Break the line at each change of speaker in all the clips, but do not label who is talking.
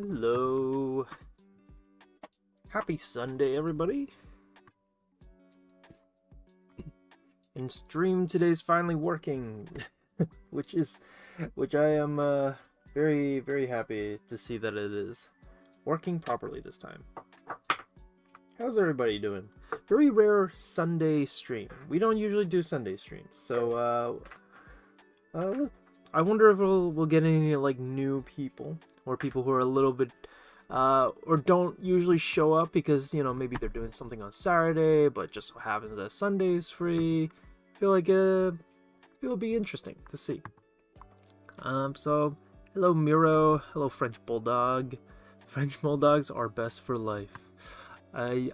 Hello. Happy Sunday, everybody. And stream today's finally working, which I am very, very happy to see that it is working properly this time. How's everybody doing? Very rare Sunday stream. We don't usually do Sunday streams, so I wonder if we'll get any like new people or people who are a little bit or don't usually show up because, you know, maybe they're doing something on Saturday but just so happens that Sunday's free. Feel like it'll be interesting to see. So hello Miro, hello French Bulldog. French Bulldogs are best for life. I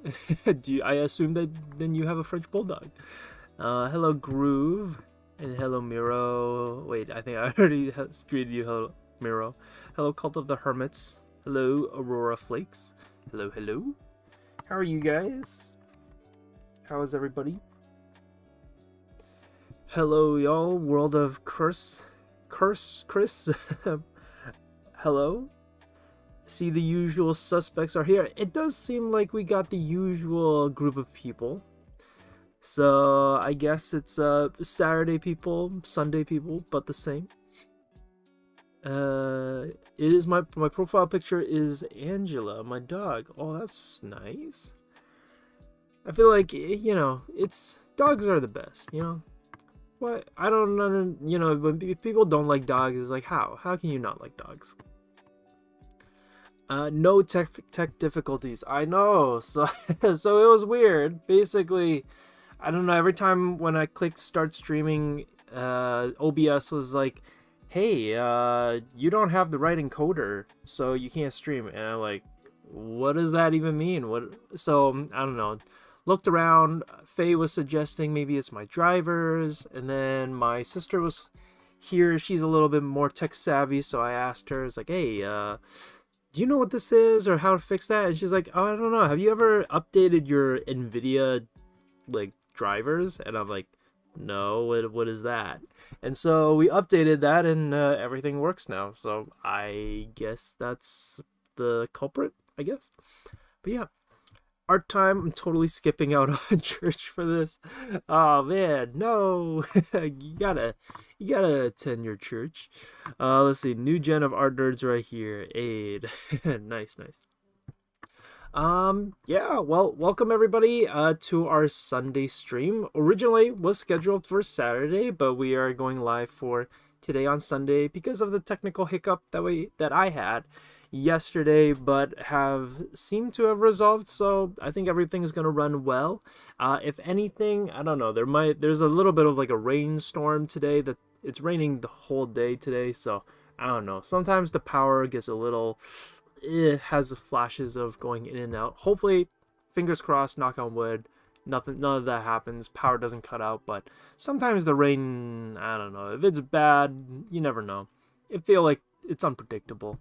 assume that then you have a French Bulldog. Hello Groove. And hello, Miro. Wait, I think I already greeted you. Hello, Miro. Hello, Cult of the Hermits. Hello, Aurora Flakes. Hello, hello. How are you guys? How is everybody? Hello, y'all. World of Chris. Hello. See, the usual suspects are here. It does seem like we got the usual group of people. So I guess it's Saturday people, Sunday people, but the same. It is my profile picture is Angela, my dog. Oh, that's nice. I feel like, you know, dogs are the best, you know. What I don't know, you know, when people don't like dogs, it's like how can you not like dogs? No tech difficulties. I know. So so it was weird. Basically, I don't know, every time when I clicked start streaming, OBS was like, hey, you don't have the right encoder, so you can't stream. And I'm like, what does that even mean? So, I don't know. Looked around, Faye was suggesting maybe it's my drivers, and then my sister was here, she's a little bit more tech savvy, so I asked her, it's like, hey, do you know what this is, or how to fix that? And she's like, oh, I don't know, have you ever updated your NVIDIA, like, drivers? And I'm like, no, what is that? And so we updated that, and everything works now. So I guess that's the culprit, I guess. But yeah, art time. I'm totally skipping out on church for this. Oh man, no. you gotta attend your church. Let's see, new gen of art nerds right here. Aid. nice. Yeah, well, welcome everybody to our Sunday stream. Originally was scheduled for Saturday, but we are going live for today on Sunday because of the technical hiccup that I had yesterday, but have seemed to have resolved, so I think everything's gonna run well. If anything, I don't know, there's a little bit of like a rainstorm today, that it's raining the whole day today, so I don't know. Sometimes the power gets a little, it has the flashes of going in and out. Hopefully, fingers crossed, knock on wood, none of that happens, power doesn't cut out. But sometimes the rain, I don't know, if it's bad, you never know. It feel like it's unpredictable.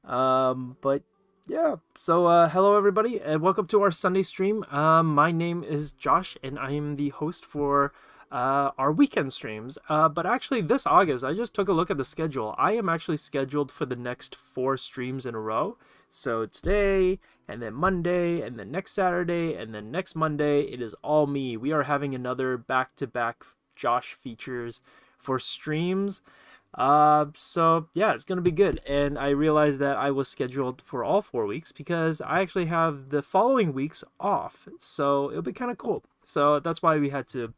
But yeah, so hello everybody and welcome to our Sunday stream. My name is Josh and I am the host for our weekend streams. But actually this August, I just took a look at the schedule. I am actually scheduled for the next 4 streams in a row. So today, and then Monday, and then next Saturday, and then next Monday, it is all me. We are having another back-to-back Josh features for streams. So yeah, it's gonna be good. And I realized that I was scheduled for all 4 weeks because I actually have the following weeks off. So it'll be kind of cool. So that's why we had to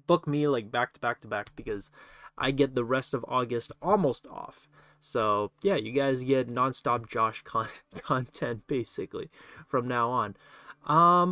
book me like back to back because I get the rest of August almost off. So yeah, you guys get nonstop Josh content basically from now on.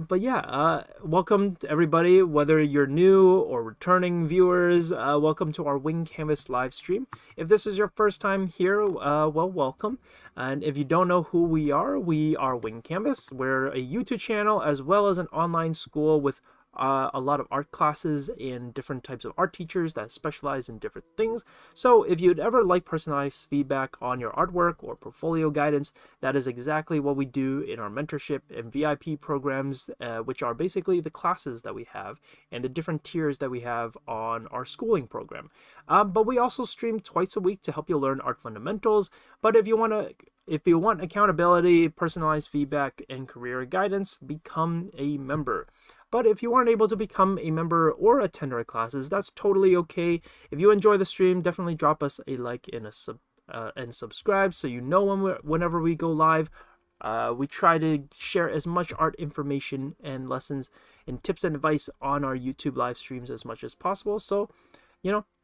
But yeah, welcome to everybody, whether you're new or returning viewers, welcome to our Wing Canvas live stream. If this is your first time here, well, welcome. And if you don't know who we are Wing Canvas. We're a YouTube channel as well as an online school with a lot of art classes and different types of art teachers that specialize in different things. So if you'd ever like personalized feedback on your artwork or portfolio guidance, that is exactly what we do in our mentorship and VIP programs, which are basically the classes that we have and the different tiers that we have on our schooling program. But we also stream twice a week to help you learn art fundamentals. But if you want to if you want accountability, personalized feedback, and career guidance, become a member. But if you aren't able to become a member or attend our classes, that's totally okay. If you enjoy the stream, definitely drop us a like and and subscribe so you know whenever we go live. We try to share as much art information and lessons and tips and advice on our YouTube live streams as much as possible. So,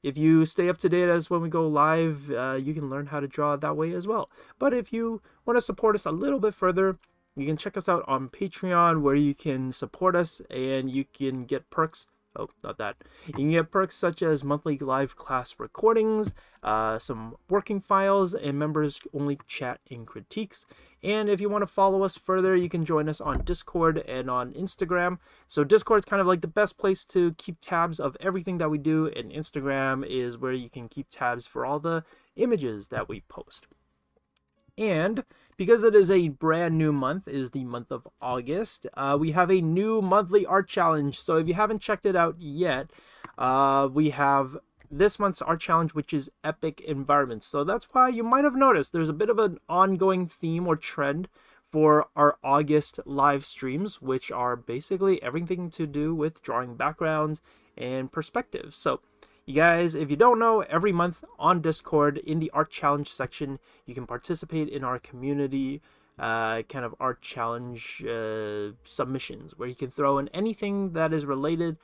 if you stay up to date as when we go live, you can learn how to draw that way as well. But if you want to support us a little bit further, you can check us out on Patreon, where you can support us and you can get perks. Oh, not that. You can get perks such as monthly live class recordings, some working files, and members-only chat and critiques. And if you want to follow us further, you can join us on Discord and on Instagram. So Discord is kind of like the best place to keep tabs of everything that we do, and Instagram is where you can keep tabs for all the images that we post. And because it is a brand new month, it is the month of August, we have a new monthly art challenge. So if you haven't checked it out yet, we have this month's art challenge, which is epic environments. So that's why you might have noticed there's a bit of an ongoing theme or trend for our August live streams, which are basically everything to do with drawing backgrounds and perspectives. So you guys, if you don't know, every month on Discord in the art challenge section, you can participate in our community kind of art challenge submissions, where you can throw in anything that is related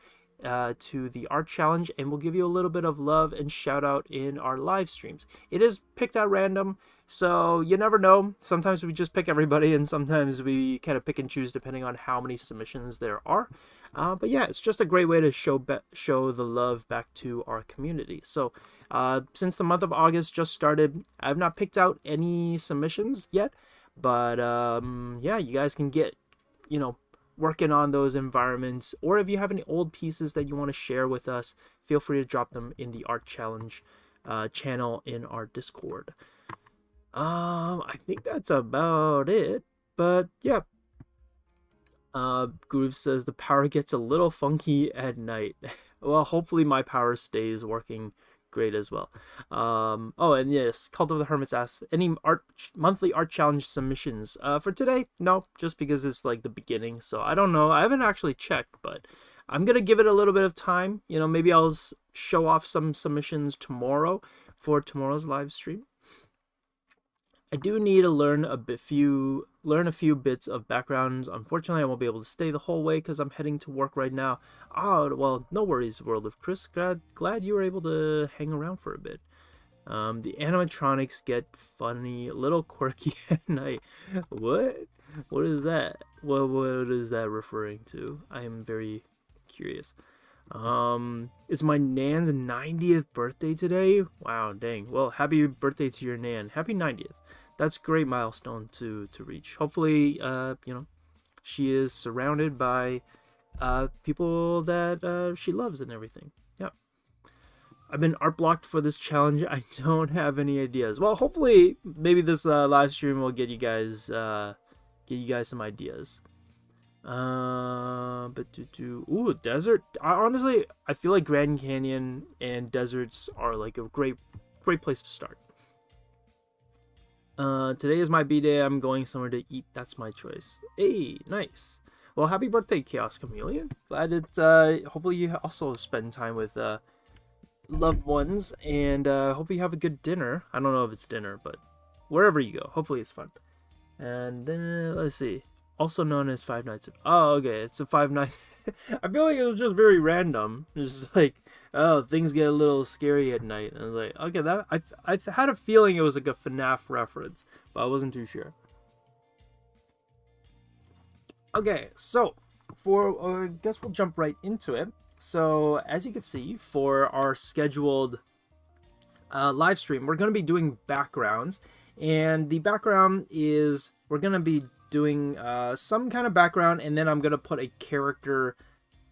to the art challenge, and we'll give you a little bit of love and shout out in our live streams. It is picked at random, so you never know. Sometimes we just pick everybody, and sometimes we kind of pick and choose depending on how many submissions there are. But yeah, it's just a great way to show the love back to our community. So since the month of August just started, I've not picked out any submissions yet, but yeah, you guys can get, working on those environments, or if you have any old pieces that you want to share with us, feel free to drop them in the art challenge channel in our Discord. I think that's about it, but yeah. Groove says the power gets a little funky at night. Well, hopefully my power stays working great as well. Oh, and yes, Cult of the Hermits asks, any monthly art challenge submissions? For today, no, just because it's like the beginning, so I don't know. I haven't actually checked, but I'm gonna give it a little bit of time. Maybe I'll show off some submissions tomorrow for tomorrow's live stream. I do need to learn a few bits of backgrounds. Unfortunately, I won't be able to stay the whole way because I'm heading to work right now. Oh, well, no worries, World of Chris. Glad you were able to hang around for a bit. The animatronics get funny, a little quirky at night. What? What is that? What is that referring to? I am very curious. It's my Nan's 90th birthday today. Wow, dang. Well, happy birthday to your Nan. Happy 90th. That's a great milestone to reach. Hopefully, she is surrounded by people that she loves and everything. Yeah. I've been art blocked for this challenge. I don't have any ideas. Well, hopefully, maybe this live stream will get you guys some ideas. Ooh, desert. Honestly, I feel like Grand Canyon and deserts are like a great place to start. Today is my B-day. I'm going somewhere to eat. That's my choice. Hey, nice. Well, happy birthday, Chaos Chameleon. Glad it, hopefully you also spend time with, loved ones, and, hope you have a good dinner. I don't know if it's dinner, but wherever you go, hopefully it's fun. And then, let's see. Also known as Five Nights. Oh, okay. It's a 5 Nights. I feel like it was just very random. Just like, oh, things get a little scary at night. And I was like, okay, that I had a feeling it was like a FNAF reference, but I wasn't too sure. Okay, so I guess we'll jump right into it. So as you can see, for our scheduled live stream, we're going to be doing backgrounds, and the background is we're going to be doing some kind of background, and then I'm gonna put a character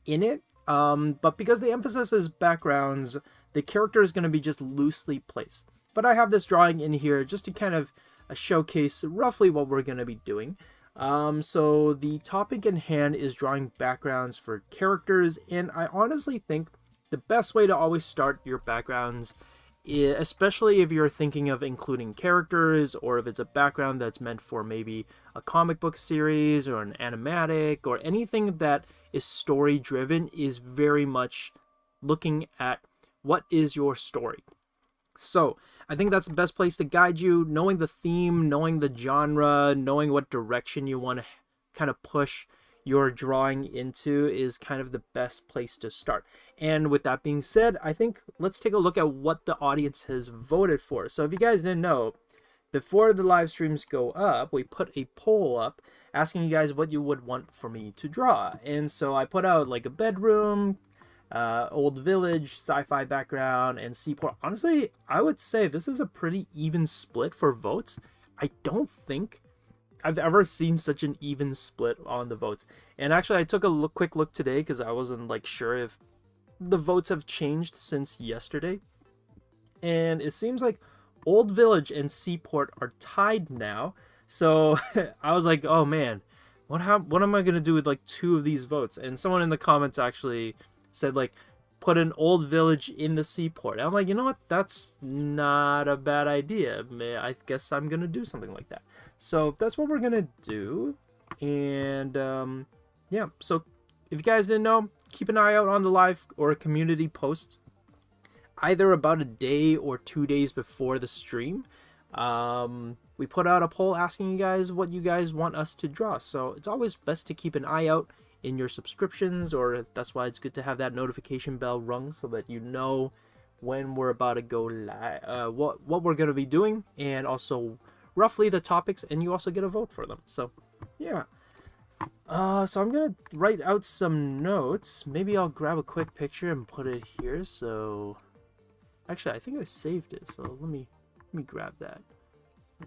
in it, but because the emphasis is backgrounds, the character is gonna be just loosely placed. But I have this drawing in here just to kind of showcase roughly what we're gonna be doing. So the topic in hand is drawing backgrounds for characters, and I honestly think the best way to always start your backgrounds especially if you're thinking of including characters, or if it's a background that's meant for maybe a comic book series or an animatic or anything that is story driven, is very much looking at what is your story. So I think that's the best place to guide you. Knowing the theme, knowing the genre, knowing what direction you want to kind of push your drawing into is kind of the best place to start. And with that being said, I think let's take a look at what the audience has voted for. So if you guys didn't know, before the live streams go up, we put a poll up asking you guys what you would want for me to draw. And so I put out like a bedroom, old village, sci-fi background, and seaport. Honestly, I would say this is a pretty even split for votes. I don't think I've ever seen such an even split on the votes. And actually, I took a quick look today because I wasn't like sure if the votes have changed since yesterday. And it seems like Old Village and Seaport are tied now. So I was like, oh man, what am I gonna do with like 2 of these votes? And someone in the comments actually said like, put an Old Village in the Seaport. I'm like, you know what? That's not a bad idea. I guess I'm gonna do something like that. So that's what we're gonna do. And yeah, so if you guys didn't know, keep an eye out on the live or community post either about a day or 2 days before the stream. We put out a poll asking you guys what you guys want us to draw. So it's always best to keep an eye out in your subscriptions, or that's why it's good to have that notification bell rung so that you know when we're about to go live, what we're going to be doing, and also roughly the topics, and you also get a vote for them. So yeah, so I'm gonna write out some notes. Maybe I'll grab a quick picture and put it here. So actually, I think I saved it, so let me grab that.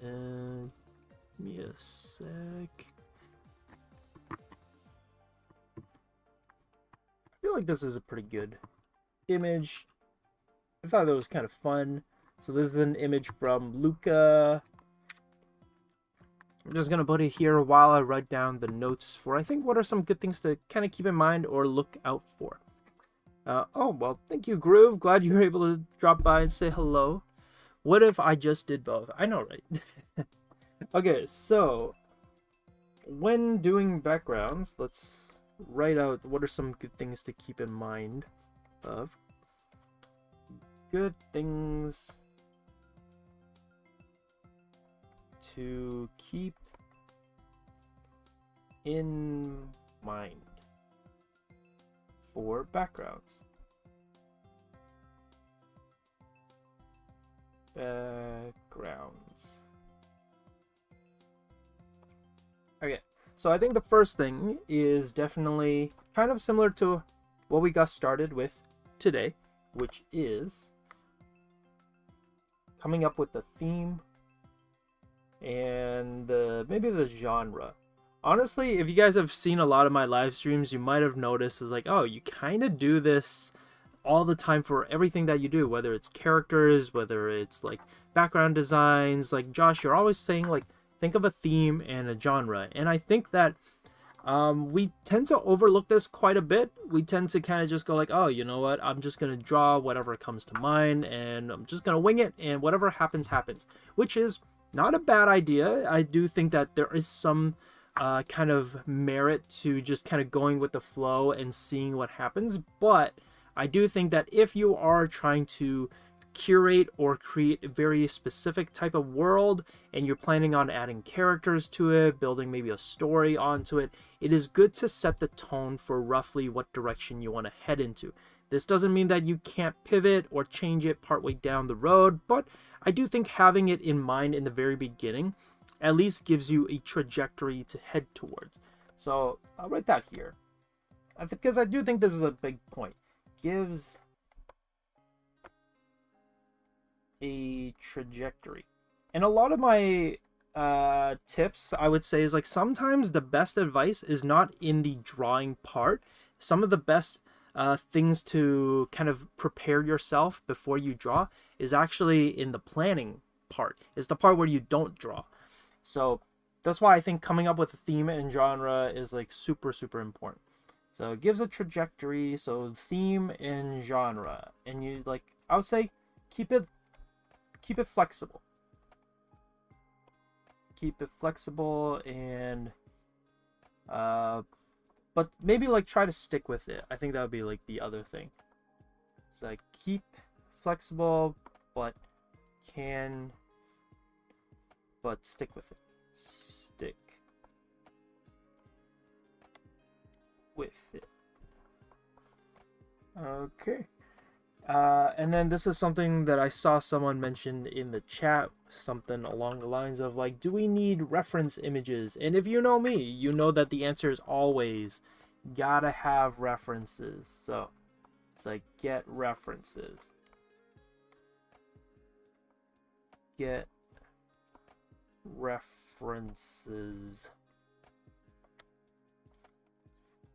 And give me a sec. I feel like this is a pretty good image. I thought that was kind of fun. So this is an image from Luca. I'm just gonna put it here while I write down the notes for, I think, what are some good things to kind of keep in mind or look out for. Oh, well, thank you, Groove. Glad you were able to drop by and say hello. What if I just did both? I know, right? Okay, so when doing backgrounds, let's write out what are some good things to keep in mind of. Good things to keep in mind for backgrounds. Okay, so I think the first thing is definitely kind of similar to what we got started with today, which is coming up with the theme and maybe the genre. Honestly, if you guys have seen a lot of my live streams, you might have noticed is like, oh, you kind of do this all the time for everything that you do, whether it's characters, whether it's like background designs. Like Josh, you're always saying like, think of a theme and a genre. And I think that we tend to overlook this quite a bit. We tend to kind of just go like, oh, you know what? I'm just going to draw whatever comes to mind and I'm just going to wing it, and whatever happens, happens, which is not a bad idea. I do think that there is some kind of merit to just kind of going with the flow and seeing what happens. But I do think that if you are trying to curate or create a very specific type of world and you're planning on adding characters to it, building maybe a story onto it, it is good to set the tone for roughly what direction you want to head into. This doesn't mean that you can't pivot or change it partway down the road, but I do think having it in mind in the very beginning at least gives you a trajectory to head towards. So I'll write that here, because I do think this is a big point. Gives a trajectory. And a lot of my tips, I would say, is like sometimes the best advice is not in the drawing part. Some of the best things to kind of prepare yourself before you draw is actually in the planning part. It's the part where you don't draw. So that's why I think coming up with a theme and genre is like super, super important. So it gives a trajectory, so theme and genre. And you like, I would say keep it keep it flexible. Keep it flexible, and but maybe like try to stick with it. I think that would be like the other thing. It's like keep flexible, but stick with it. Stick with it. Okay. And then this is something that I saw someone mention in the chat, something along the lines of like, do we need reference images? And if you know me, you know that the answer is always gotta have references. So it's like get references. Get references.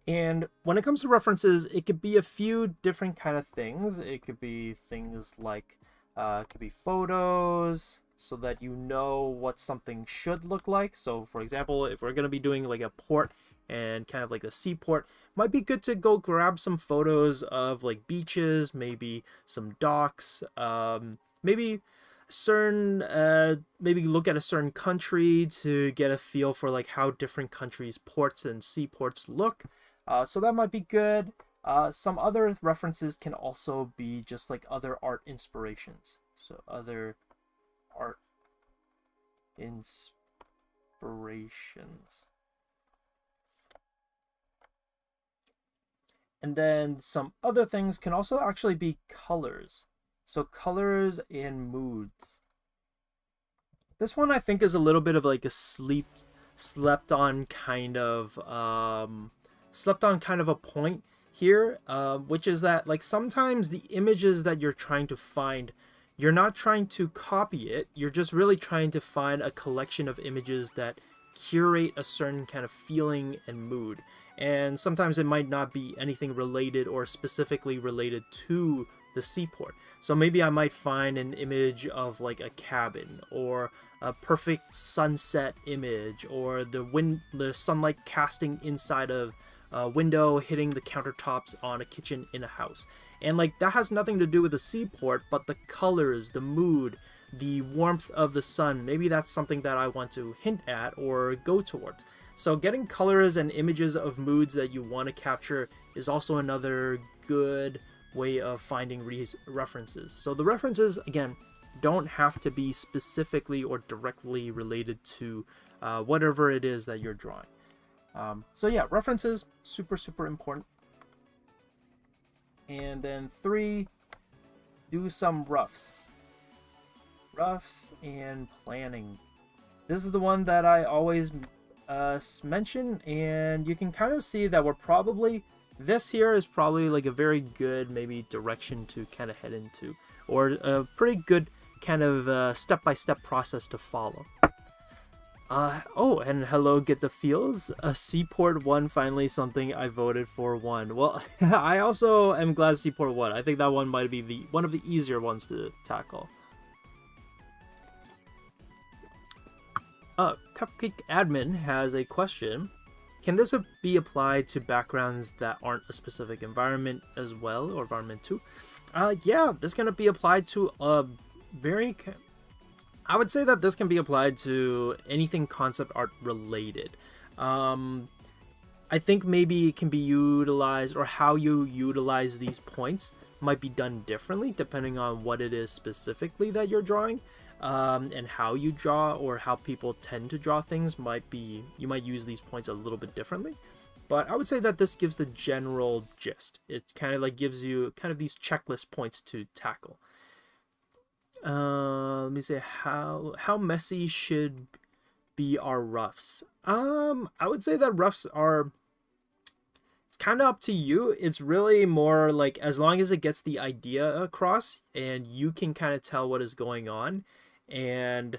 And when it comes to references, it could be a few different kind of things. It could be things like, it could be photos, so that you know what something should look like. So for example, if we're going to be doing like a port and kind of like a seaport, might be good to go grab some photos of like beaches, maybe some docks, maybe certain maybe look at a certain country to get a feel for like how different countries' ports and seaports look. So that might be good. Some other references can also be just like other art inspirations. So other art inspirations. And then some other things can also actually be colors. So colors and moods. This one I think is a little bit of like a slept on kind of a point here, which is that like sometimes the images that you're trying to find, you're not trying to copy it, you're just really trying to find a collection of images that curate a certain kind of feeling and mood. And sometimes it might not be anything related or specifically related to the seaport. So maybe I might find an image of like a cabin, or a perfect sunset image, or the sunlight casting inside of a window hitting the countertops on a kitchen in a house. And like that has nothing to do with the seaport, but the colors, the mood, the warmth of the sun, maybe that's something that I want to hint at or go towards. So getting colors and images of moods that you want to capture is also another good way of finding references. So the references, again, don't have to be specifically or directly related to whatever it is that you're drawing. So yeah, references, super important. And then 3, do some roughs. Roughs and planning. This is the one that I always mention, and you can kind of see that this here is probably like a very good maybe direction to kind of head into, or a pretty good kind of step-by-step process to follow. Oh, and hello, get the feels. A Seaport 1, finally something I voted for 1. Well, I also am glad Seaport 1. I think that one might be one of the easier ones to tackle. Cupcake Admin has a question. Can this be applied to backgrounds that aren't a specific environment as well, or environment 2? Yeah, this can be applied to a I would say that this can be applied to anything concept art related. I think maybe it can be utilized, or how you utilize these points might be done differently depending on what it is specifically that you're drawing. And how you draw, or how people tend to draw things, you might use these points a little bit differently. But I would say that this gives the general gist. It kind of like gives you kind of these checklist points to tackle. Let me say, how messy should be our roughs? I would say that roughs are, it's kind of up to you. It's really more like, as long as it gets the idea across and you can kind of tell what is going on, and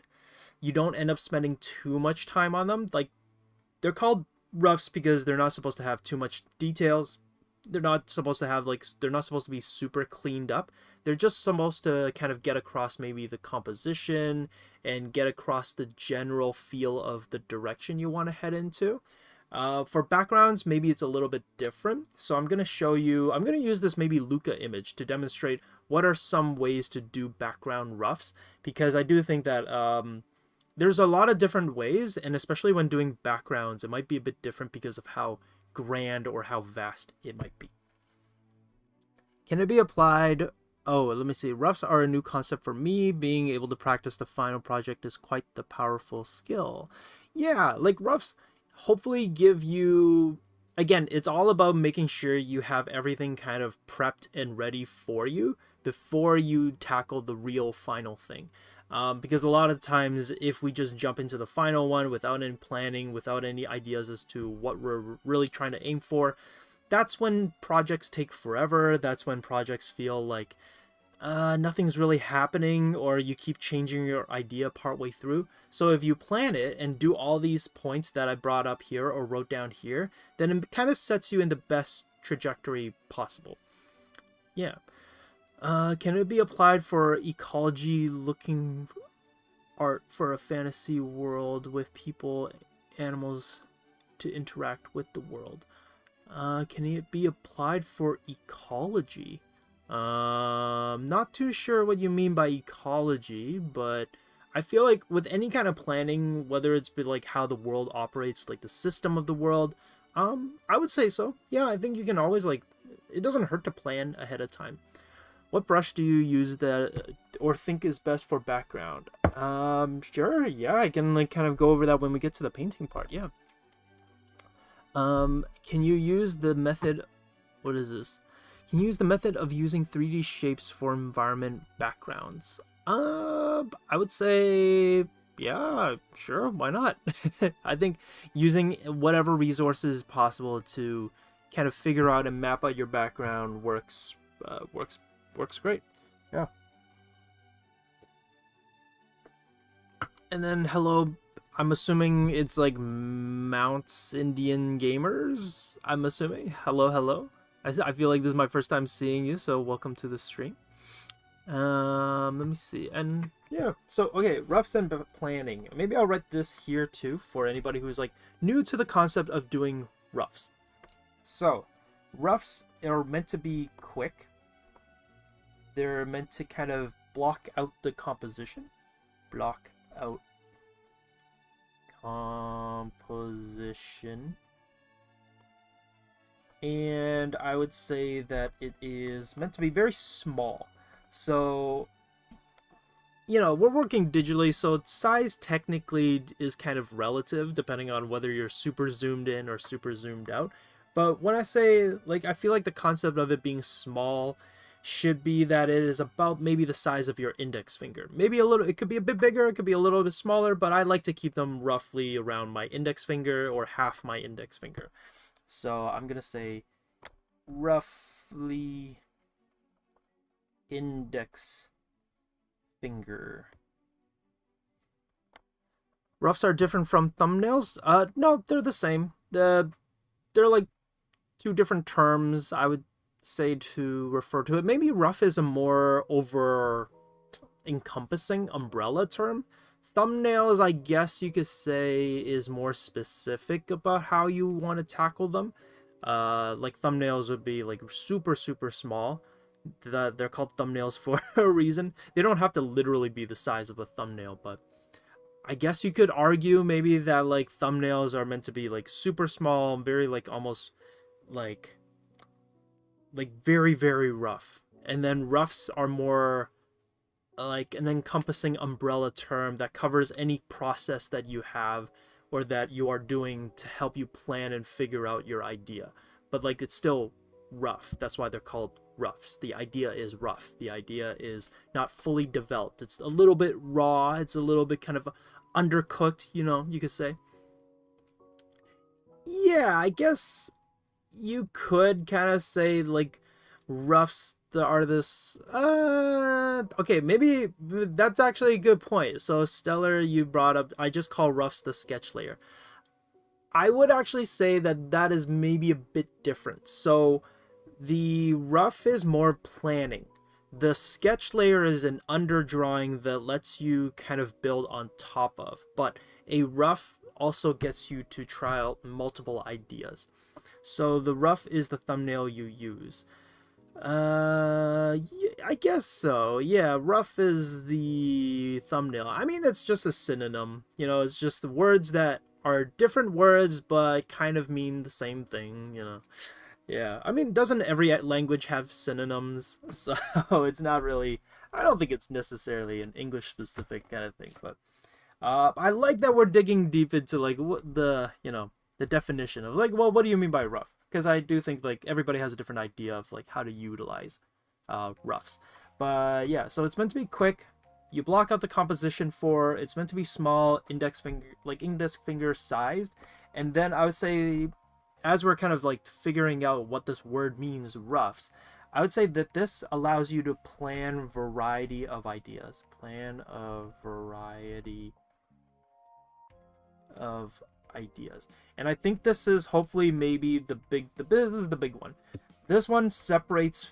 you don't end up spending too much time on them. Like, they're called roughs because they're not supposed to have too much details. They're not supposed to be super cleaned up. They're just supposed to kind of get across maybe the composition and get across the general feel of the direction you want to head into. For backgrounds, maybe it's a little bit different. So I'm going to use this maybe Luca image to demonstrate what are some ways to do background roughs, because I do think that there's a lot of different ways, and especially when doing backgrounds, it might be a bit different because of how grand or how vast it might be. Can it be applied? Oh, let me see. Roughs are a new concept for me. Being able to practice the final project is quite the powerful skill. Yeah, like roughs hopefully give you, again, it's all about making sure you have everything kind of prepped and ready for you before you tackle the real final thing. Because a lot of times if we just jump into the final one without any planning, without any ideas as to what we're really trying to aim for, that's when projects take forever. That's when projects feel like nothing's really happening, or you keep changing your idea partway through. So if you plan it and do all these points that I brought up here or wrote down here, then it kind of sets you in the best trajectory possible. Yeah. Can it be applied for ecology looking art for a fantasy world with people, animals to interact with the world? Can it be applied for ecology? Not too sure what you mean by ecology, but I feel like with any kind of planning, whether it's like how the world operates, like the system of the world, I would say so. Yeah, I think you can always, like, it doesn't hurt to plan ahead of time. What brush do you use that or think is best for background? Sure, yeah, I can like kind of go over that when we get to the painting part, yeah. Can you use the method, what is this? Can you use the method of using 3D shapes for environment backgrounds? I would say, yeah, sure, why not? I think using whatever resources possible to kind of figure out and map out your background works great. Yeah. And then hello, I'm assuming it's like Mounts Indian Gamers. I'm assuming. Hello. I feel like this is my first time seeing you, so welcome to the stream. Let me see. And yeah, so okay, roughs and planning. Maybe I'll write this here too for anybody who's like new to the concept of doing roughs. So, roughs are meant to be quick. They're meant to kind of block out the composition. Block out composition. And I would say that it is meant to be very small. So, you know, we're working digitally, so size technically is kind of relative depending on whether you're super zoomed in or super zoomed out. But when I say, like, I feel like the concept of it being small should be that it is about maybe the size of your index finger. Maybe a little, it could be a bit bigger, it could be a little bit smaller, but I like to keep them roughly around my index finger or half my index finger. So I'm going to say roughly index finger. Roughs are different from thumbnails? No, they're the same. They're like two different terms I would say to refer to it. Maybe rough is a more over encompassing umbrella term. Thumbnails, I guess you could say, is more specific about how you want to tackle them. Like thumbnails would be like super small. They're called thumbnails for a reason. They don't have to literally be the size of a thumbnail, but I guess you could argue maybe that like thumbnails are meant to be like super small, very like almost like very rough, and then roughs are more like an encompassing umbrella term that covers any process that you have or that you are doing to help you plan and figure out your idea. But like it's still rough. That's why they're called roughs. The idea is rough. The idea is not fully developed. It's a little bit raw. It's a little bit kind of undercooked, you know, you could say. Yeah, I guess you could kind of say like roughs the artists. Okay, maybe that's actually a good point. So Stellar, you brought up, I just call roughs the sketch layer. I would actually say that that is maybe a bit different. So the rough is more planning. The sketch layer is an underdrawing that lets you kind of build on top of. But a rough also gets you to try out multiple ideas. So the rough is the thumbnail you use. Yeah, I guess so. Yeah, rough is the thumbnail. I mean, it's just a synonym. You know, it's just the words that are different words but kind of mean the same thing, you know. Yeah, I mean, doesn't every language have synonyms? So it's not really, I don't think it's necessarily an English specific kind of thing, but I like that we're digging deep into like what the, you know, the definition of like, well, what do you mean by rough? Because I do think like everybody has a different idea of like how to utilize roughs. But yeah, so it's meant to be quick. You block out the composition for, it's meant to be small, index finger sized. And then I would say, as we're kind of like figuring out what this word means, roughs, I would say that this allows you to plan variety of ideas. Plan a variety of ideas. And I think this is hopefully maybe this is the big one. This one separates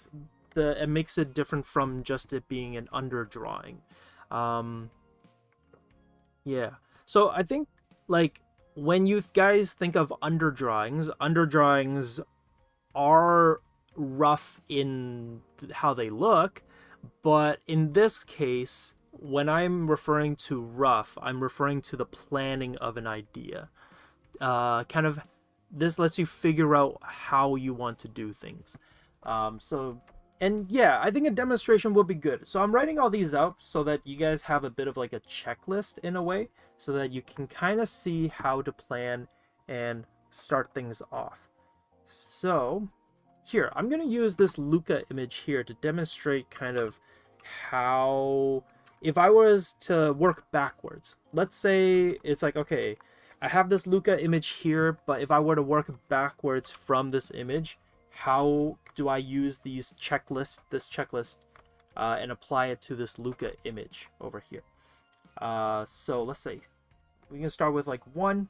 it makes it different from just it being an underdrawing. Yeah. So I think like when you guys think of underdrawings are rough in how they look, but in this case, when I'm referring to rough, I'm referring to the planning of an idea. Kind of, this lets you figure out how you want to do things. And yeah, I think a demonstration would be good. So I'm writing all these out so that you guys have a bit of like a checklist in a way, so that you can kind of see how to plan and start things off. So here, I'm going to use this Luca image here to demonstrate kind of how, if I was to work backwards, let's say it's like, okay, I have this Luca image here, but if I were to work backwards from this image, how do I use this checklist, and apply it to this Luca image over here? So let's say we can start with like 1.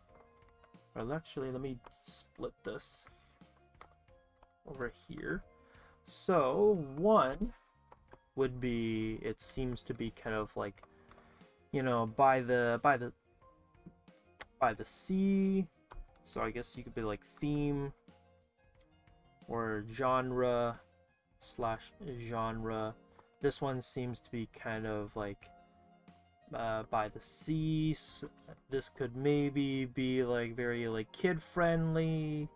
Well, actually, let me split this over here. So 1 would be, it seems to be kind of like, you know, by the sea. So I guess you could be like theme or genre/genre. This one seems to be kind of like by the sea. So this could maybe be like very like kid friendly.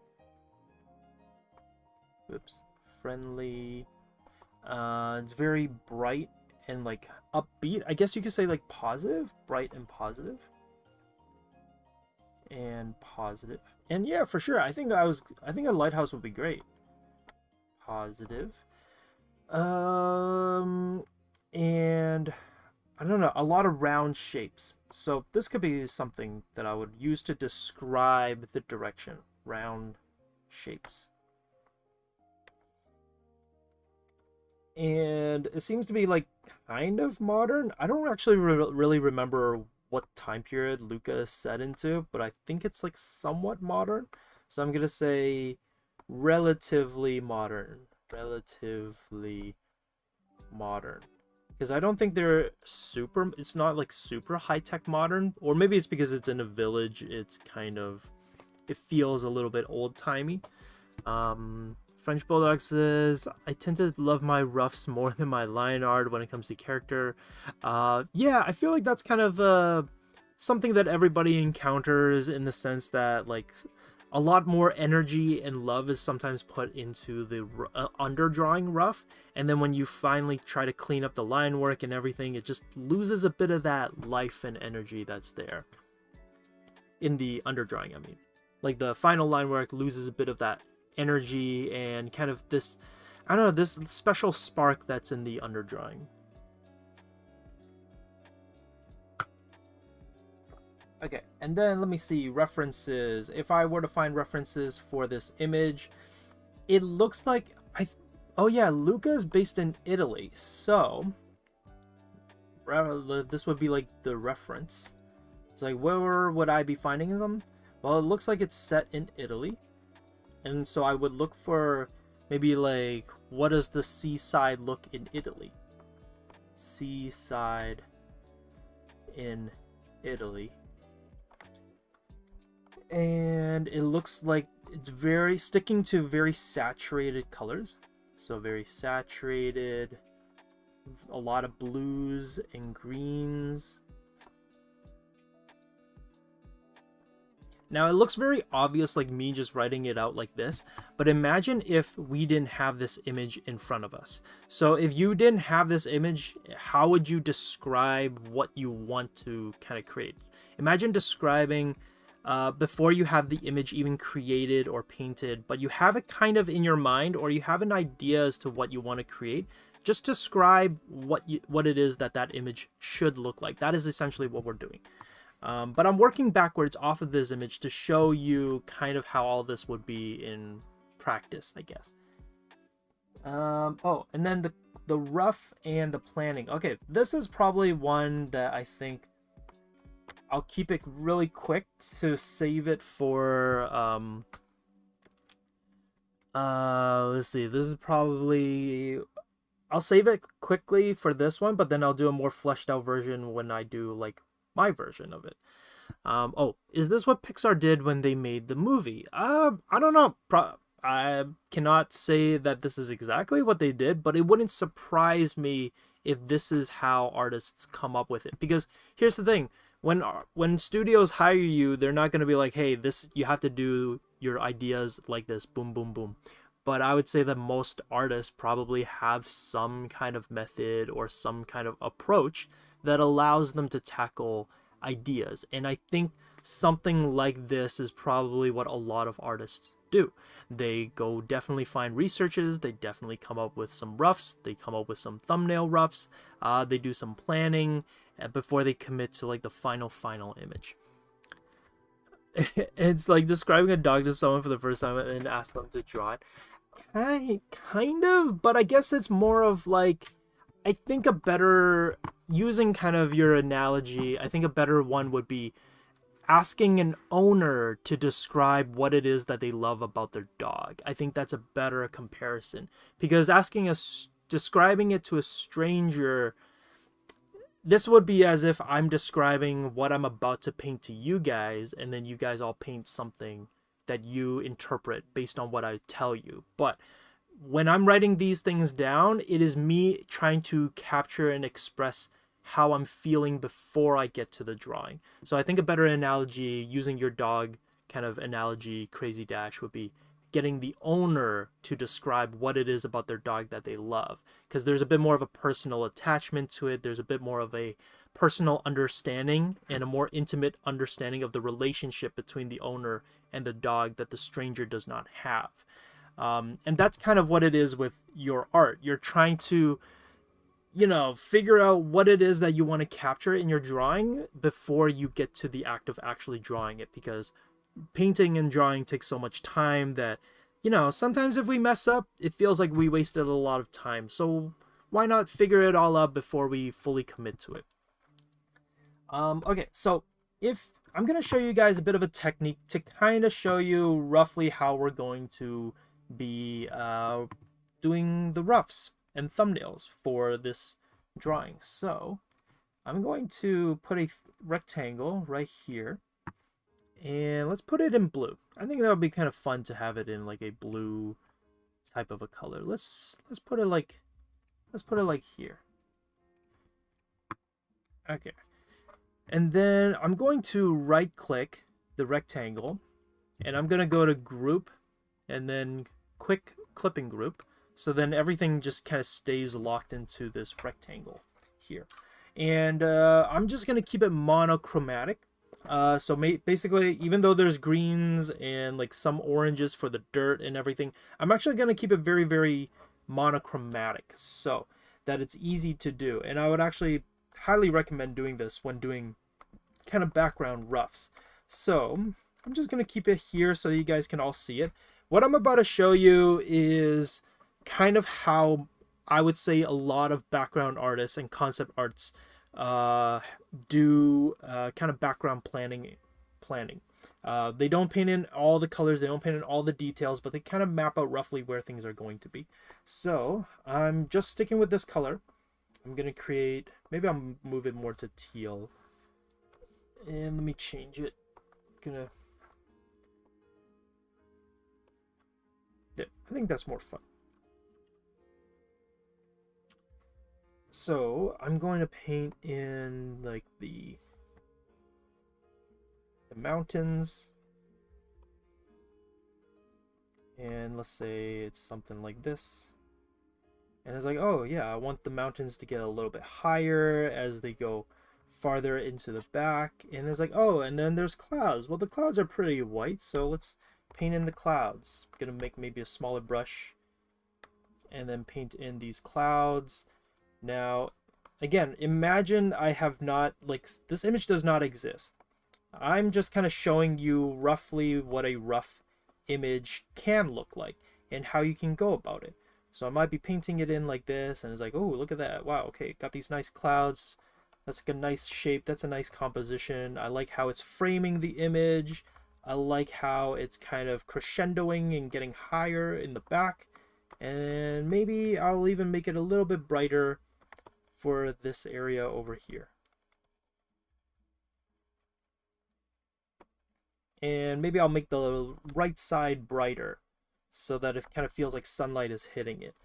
Oops, friendly. It's very bright and like upbeat. I guess you could say like positive, bright and positive. And positive. And yeah, for sure. I think a lighthouse would be great. Positive. And I don't know, a lot of round shapes. So this could be something that I would use to describe the direction. Round shapes. And it seems to be like kind of modern. I don't actually really remember what time period Luca is set into, but I think it's like somewhat modern. So I'm gonna say relatively modern. Relatively modern. Because I don't think they're super, it's not like super high-tech modern, or maybe it's because it's in a village, it's kind of, it feels a little bit old-timey. French Bulldog says, I tend to love my roughs more than my line art when it comes to character. Yeah, I feel like that's kind of something that everybody encounters, in the sense that like a lot more energy and love is sometimes put into the underdrawing rough, and then when you finally try to clean up the line work and everything, it just loses a bit of that life and energy that's there in the underdrawing. I mean, like the final line work loses a bit of that energy and kind of this, I don't know, this special spark that's in the underdrawing. Okay, and then let me see references. If I were to find references for this image, it looks like oh yeah, Luca is based in Italy, so this would be like the reference. It's like, where would I be finding them? Well, it looks like it's set in Italy. And so I would look for maybe like, what does the seaside look in Italy? Seaside in Italy. And it looks like it's very sticking to very saturated colors. So very saturated, a lot of blues and greens. Now it looks very obvious, like me just writing it out like this, but imagine if we didn't have this image in front of us. So if you didn't have this image, how would you describe what you want to kind of create? Imagine describing before you have the image even created or painted, but you have it kind of in your mind, or you have an idea as to what you want to create. Just describe what it is that image should look like. That is essentially what we're doing. But I'm working backwards off of this image to show you kind of how all this would be in practice, I guess. Oh, and then the rough and the planning. Okay, this is probably one that I think I'll keep it really quick to save it for let's see, this is probably, I'll save it quickly for this one, but then I'll do a more fleshed out version when I do like my version of it. Oh, is this what Pixar did when they made the movie? I don't know. I cannot say that this is exactly what they did, but it wouldn't surprise me if this is how artists come up with it. Because here's the thing, when studios hire you, they're not going to be like, hey, this, you have to do your ideas like this, boom, boom, boom. But I would say that most artists probably have some kind of method or some kind of approach that allows them to tackle ideas. And I think something like this is probably what a lot of artists do. They go definitely find researches, they definitely come up with some roughs, they come up with some thumbnail roughs, they do some planning before they commit to like the final image. It's like describing a dog to someone for the first time and ask them to draw it. Kind of, but I guess it's more of like, I think a better, using kind of your analogy, I think a better one would be asking an owner to describe what it is that they love about their dog. I think that's a better comparison, because describing it to a stranger, this would be as if I'm describing what I'm about to paint to you guys, and then you guys all paint something that you interpret based on what I tell you. But when I'm writing these things down, it is me trying to capture and express how I'm feeling before I get to the drawing. So I think a better analogy, using your dog kind of analogy, Crazy Dash, would be getting the owner to describe what it is about their dog that they love. Because there's a bit more of a personal attachment to it. There's a bit more of a personal understanding and a more intimate understanding of the relationship between the owner and the dog that the stranger does not have. And that's kind of what it is with your art. You're trying to, figure out what it is that you want to capture in your drawing before you get to the act of actually drawing it. Because painting and drawing takes so much time that, sometimes if we mess up, it feels like we wasted a lot of time. So why not figure it all out before we fully commit to it? Okay, so if I'm going to show you guys a bit of a technique to kind of show you roughly how we're going to be doing the roughs and thumbnails for this drawing. So I'm going to put a rectangle right here, and let's put it in blue. I think that would be kind of fun to have it in like a blue type of a color. Let's put it like here. Okay. And then I'm going to right click the rectangle, and I'm going to go to group and then quick clipping group. So then everything just kind of stays locked into this rectangle here. And I'm just going to keep it monochromatic. So basically, even though there's greens and like some oranges for the dirt and everything, I'm actually going to keep it very, very monochromatic so that it's easy to do. And I would actually highly recommend doing this when doing kind of background roughs. So I'm just going to keep it here so you guys can all see it. What I'm about to show you is kind of how I would say a lot of background artists and concept arts do kind of background planning. They don't paint in all the colors, they don't paint in all the details, but they kind of map out roughly where things are going to be. So I'm just sticking with this color. I'm going to create, maybe I'll move it more to teal. And let me change it. Yeah, I think that's more fun. So I'm going to paint in like the mountains, and let's say it's something like this. And it's like, oh yeah, I want the mountains to get a little bit higher as they go farther into the back. And it's like, oh, and then there's clouds. Well, the clouds are pretty white, so let's paint in the clouds. I'm gonna make maybe a smaller brush and then paint in these clouds. Now, again, imagine I have not, like, this image does not exist. I'm just kind of showing you roughly what a rough image can look like and how you can go about it. So I might be painting it in like this, and it's like, oh, look at that. Wow, okay, got these nice clouds. That's like a nice shape. That's a nice composition. I like how it's framing the image. I like how it's kind of crescendoing and getting higher in the back. And maybe I'll even make it a little bit brighter for this area over here. And maybe I'll make the right side brighter so that it kind of feels like sunlight is hitting it.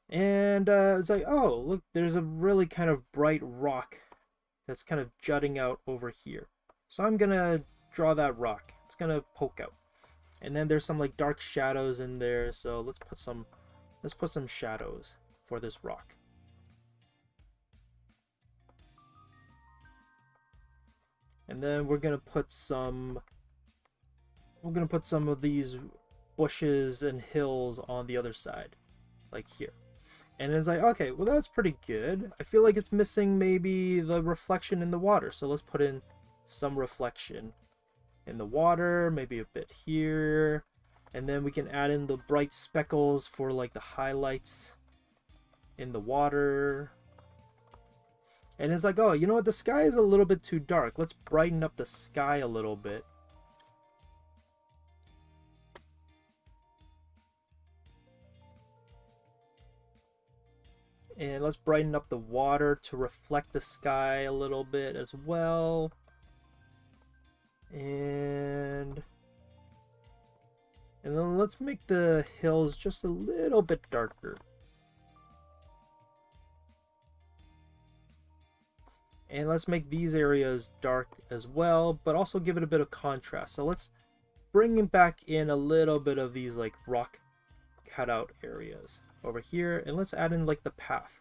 And it's like, oh, look, there's a really kind of bright rock that's kind of jutting out over here. So I'm gonna draw that rock. It's gonna poke out. And then there's some like dark shadows in there, so let's put some shadows for this rock. And then we're gonna put some of these bushes and hills on the other side, like here. And it's like, okay, well, that's pretty good. I feel like it's missing maybe the reflection in the water, so let's put in some reflection in the water, maybe a bit here. And then we can add in the bright speckles for like the highlights in the water. And it's like, oh, you know what, the sky is a little bit too dark. Let's brighten up the sky a little bit. And let's brighten up the water to reflect the sky a little bit as well. And then let's make the hills just a little bit darker. And let's make these areas dark as well, but also give it a bit of contrast. So let's bring back in a little bit of these like rock cutout areas over here, and let's add in like the path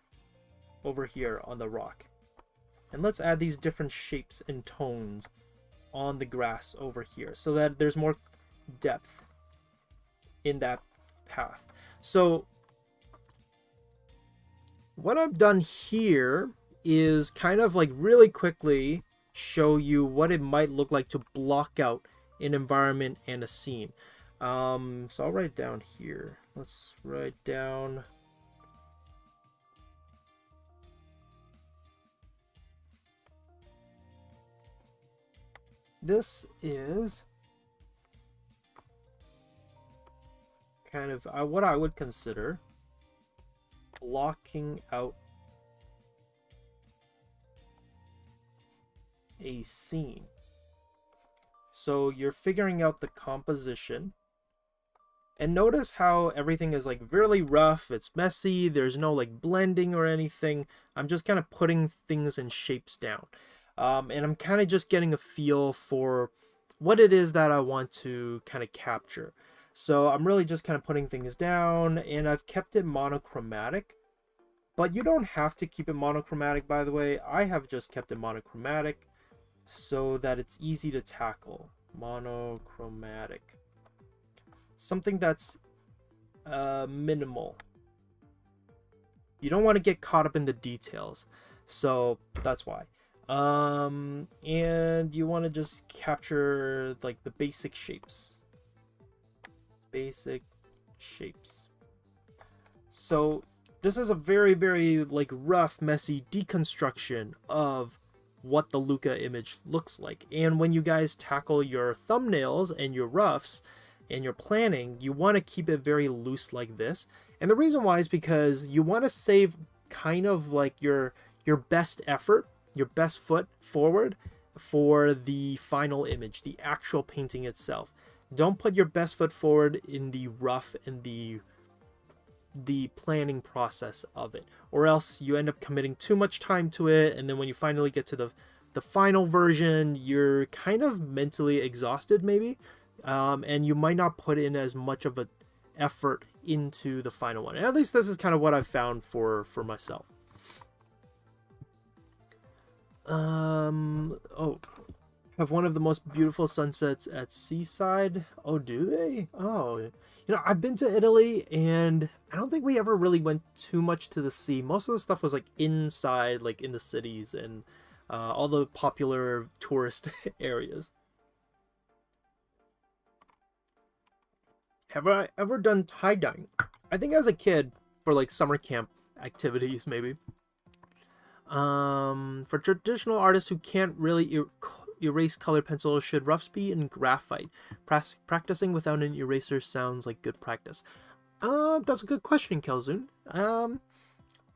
over here on the rock. And let's add these different shapes and tones on the grass over here so that there's more depth in that path. So what I've done here is kind of like really quickly show you what it might look like to block out an environment and a scene. So I'll write down here. Let's write down this is kind of what I would consider blocking out a scene. So you're figuring out the composition, and notice how everything is like really rough, it's messy, there's no like blending or anything. I'm just kind of putting things and shapes down. And I'm kind of just getting a feel for what it is that I want to kind of capture. So I'm really just kind of putting things down, and I've kept it monochromatic. But you don't have to keep it monochromatic, by the way. I have just kept it monochromatic so that it's easy to tackle. Monochromatic. Something that's minimal. You don't want to get caught up in the details. So that's why. And you want to just capture like the basic shapes. Basic shapes. So this is a very, very like rough, messy deconstruction of what the Luca image looks like. And when you guys tackle your thumbnails and your roughs and your planning, you want to keep it very loose like this. And the reason why is because you want to save kind of like your best effort, your best foot forward for the final image, the actual painting itself. don't put your best foot forward in the rough and the planning process of it, or else you end up committing too much time to it, and then when you finally get to the final version, you're kind of mentally exhausted maybe, and you might not put in as much of an effort into the final one. And at least this is kind of what I've found for myself. Oh, have one of the most beautiful sunsets at Seaside. Oh, do they? Oh, you know, I've been to Italy, and I don't think we ever really went too much to the sea. Most of the stuff was like inside, like in the cities and all the popular tourist areas. Have I ever done tie-dyeing? I think as a kid, for like summer camp activities maybe. For traditional artists who can't really erase colored pencils, should roughs be in graphite? Practicing without an eraser sounds like good practice. That's a good question, Kelzun.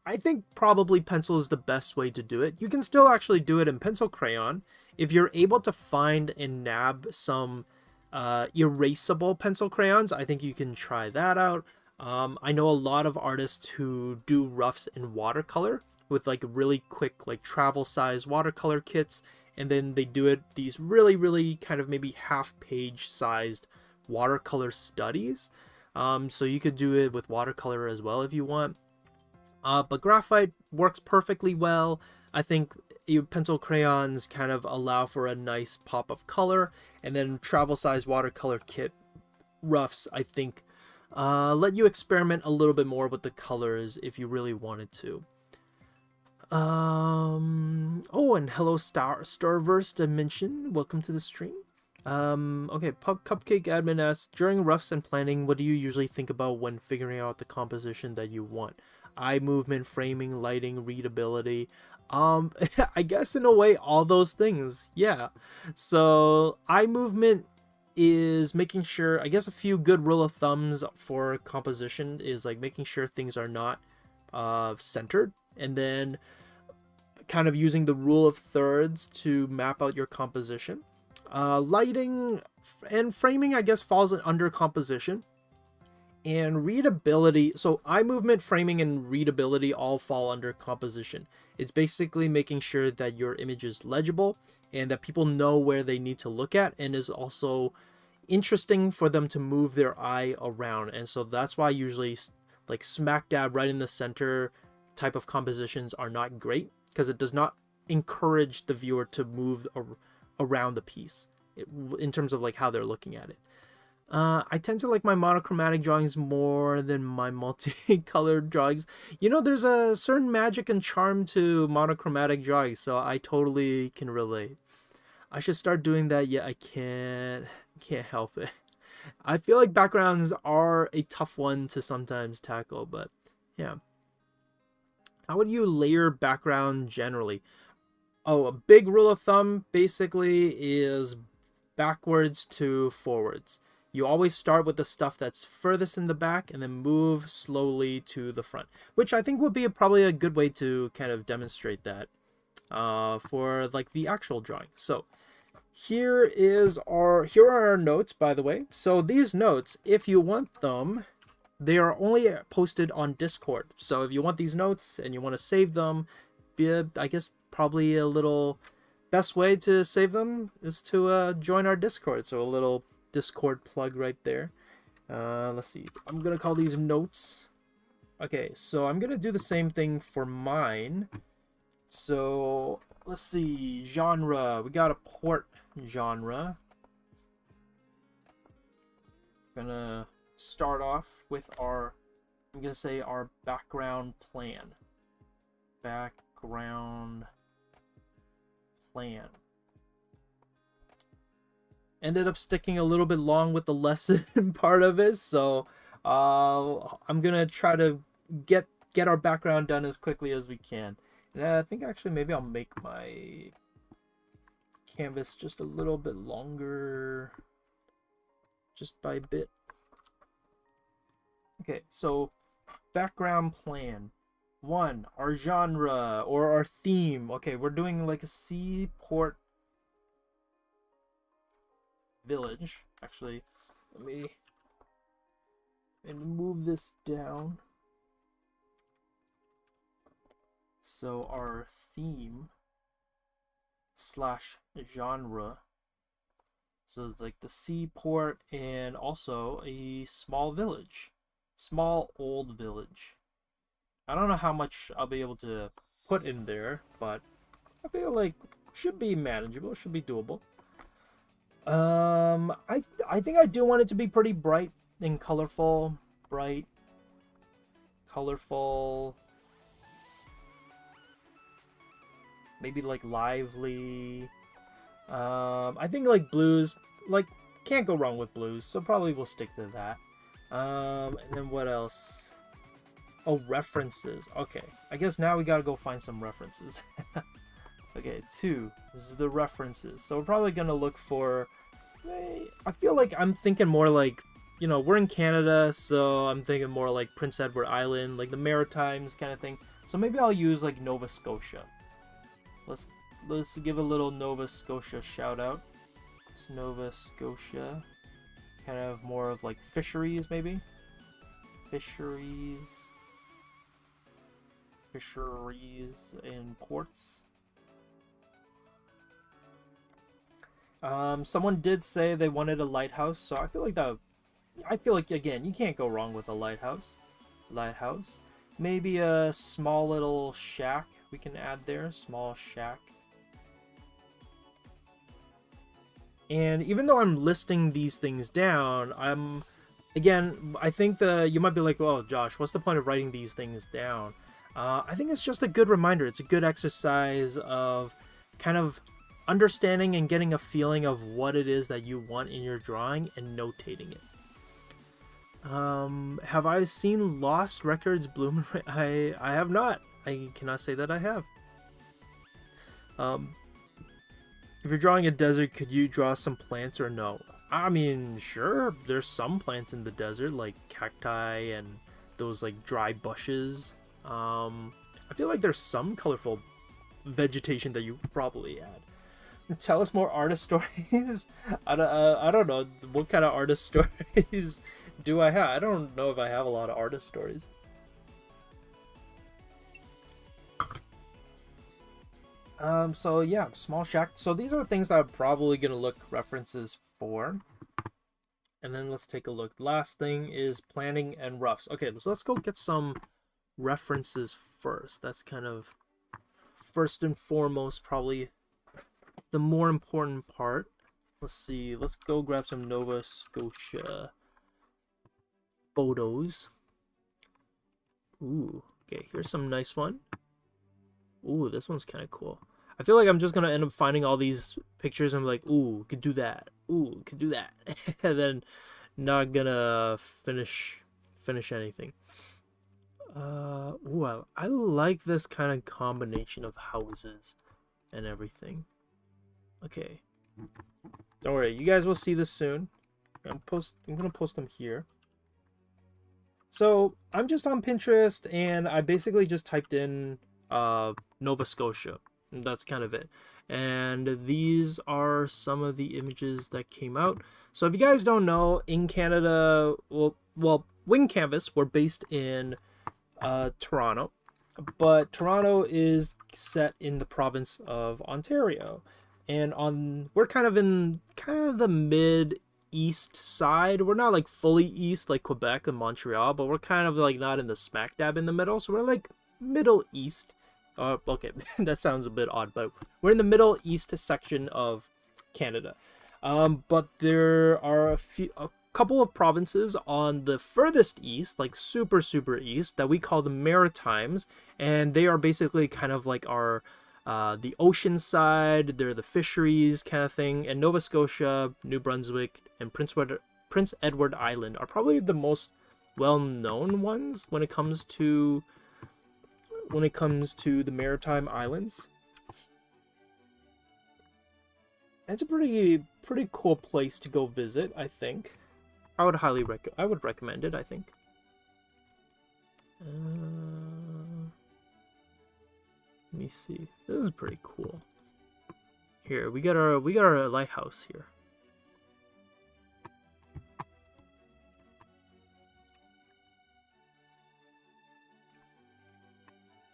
I think probably pencil is the best way to do it. You can still actually do it in pencil crayon. If you're able to find and nab some erasable pencil crayons, I think you can try that out. I know a lot of artists who do roughs in watercolor with like really quick like travel size watercolor kits, and then they do it these really kind of maybe half-page sized watercolor studies. So you could do it with watercolor as well if you want. But graphite works perfectly well. I think your pencil crayons kind of allow for a nice pop of color, and then travel size watercolor kit roughs, I think, let you experiment a little bit more with the colors if you really wanted to. Oh, and hello Starverse Dimension, welcome to the stream. Okay, Cupcake Admin asks, during roughs and planning, what do you usually think about when figuring out the composition that you want? Eye movement, framing, lighting, readability. I guess in a way all those things, yeah. So eye movement is making sure, I guess a few good rule of thumbs for composition is like making sure things are not centered, and then kind of using the rule of thirds to map out your composition. Lighting and framing, I guess, falls under composition. And readability, so eye movement, framing, and readability all fall under composition. It's basically making sure that your image is legible and that people know where they need to look at, and is also interesting for them to move their eye around. And so that's why usually like smack dab right in the center type of compositions are not great, because it does not encourage the viewer to move around the piece in terms of like how they're looking at it. I tend to like my monochromatic drawings more than my multicolored drawings. You know, there's a certain magic and charm to monochromatic drawings, so I totally can relate. I should start doing that, yet I can't help it. I feel like backgrounds are a tough one to sometimes tackle, but yeah. How would you layer background generally? Oh, a big rule of thumb basically is backwards to forwards. You always start with the stuff that's furthest in the back and then move slowly to the front, which I think would be probably a good way to kind of demonstrate that for like the actual drawing. So here are our notes, by the way. So these notes, if you want them, they are only posted on Discord. So if you want these notes and you want to save them, I guess probably a little best way to save them is to join our Discord. So a little Discord plug right there. Let's see, I'm gonna call these notes. Okay, so I'm gonna do the same thing for mine. So let's see, genre, we got a port genre. Gonna start off with our, I'm gonna say our background plan. Ended up sticking a little bit long with the lesson part of it, so I'm gonna try to get our background done as quickly as we can. And I think actually maybe I'll make my canvas just a little bit longer, just by a bit. Okay, so background plan. 1, our genre or our theme. Okay, we're doing like a seaport village. Actually, Let me move this down. So our theme slash genre. So it's like the seaport and also a small village. Small old village. I don't know how much I'll be able to put in there, but I feel like should be manageable, should be doable. I think I do want it to be pretty bright and colorful. Bright, colorful, maybe like lively. I think like blues, like can't go wrong with blues, so probably we'll stick to that. And then what else? Oh, references. Okay, I guess now we gotta go find some references. Okay, 2. This is the references. So we're probably gonna look for. I feel like I'm thinking more like, you know, we're in Canada, so I'm thinking more like Prince Edward Island, like the Maritimes kind of thing. So maybe I'll use like Nova Scotia. Let's give a little Nova Scotia shout out. It's Nova Scotia, kind of more of like fisheries maybe. Fisheries and ports. Someone did say they wanted a lighthouse, so I feel like again, you can't go wrong with a lighthouse. Maybe a small little shack we can add there, small shack. And even though I'm listing these things down, I think you might be like, well, Josh, what's the point of writing these things down? I think it's just a good reminder. It's a good exercise of kind of understanding and getting a feeling of what it is that you want in your drawing and notating it. Have I seen Lost Records bloom? I have not. I cannot say that I have. If you're drawing a desert, could you draw some plants or no? I mean, sure, there's some plants in the desert, like cacti and those like dry bushes. I feel like there's some colorful vegetation that you could probably add. Tell us more artist stories. I don't know what kind of artist stories do I have. I don't know if I have a lot of artist stories. So yeah, small shack. So these are things that I'm probably gonna look references for. And then let's take a look. Last thing is planning and roughs. Okay, so let's go get some references first. That's kind of first and foremost, probably the more important part. Let's see. Let's go grab some Nova Scotia photos. Ooh, okay, here's some nice one. Ooh, this one's kind of cool. I feel like I'm just gonna end up finding all these pictures and I'm like, ooh, could do that. Ooh, could do that. And then not gonna finish anything. Ooh, I like this kind of combination of houses and everything. Okay. Don't worry, you guys will see this soon. I'm gonna post them here. So I'm just on Pinterest and I basically just typed in Nova Scotia. And that's kind of it. And these are some of the images that came out. So if you guys don't know, in Canada, well, Wing Canvas, we're based in Toronto, but Toronto is set in the province of Ontario, and we're kind of in the mid-east side. We're not like fully east like Quebec and Montreal, but we're kind of like not in the smack dab in the middle, so we're like middle east. Okay, that sounds a bit odd, but we're in the middle east section of Canada. But there are a couple of provinces on the furthest east, like super east, that we call the Maritimes, and they are basically kind of like our the ocean side. They're the fisheries kind of thing, and Nova Scotia, New Brunswick, and Prince Edward Island are probably the most well-known ones when it comes to the Maritime Islands. It's a pretty cool place to go visit, I think. I would recommend it, I think. Let me see. This is pretty cool. Here, we got our lighthouse here.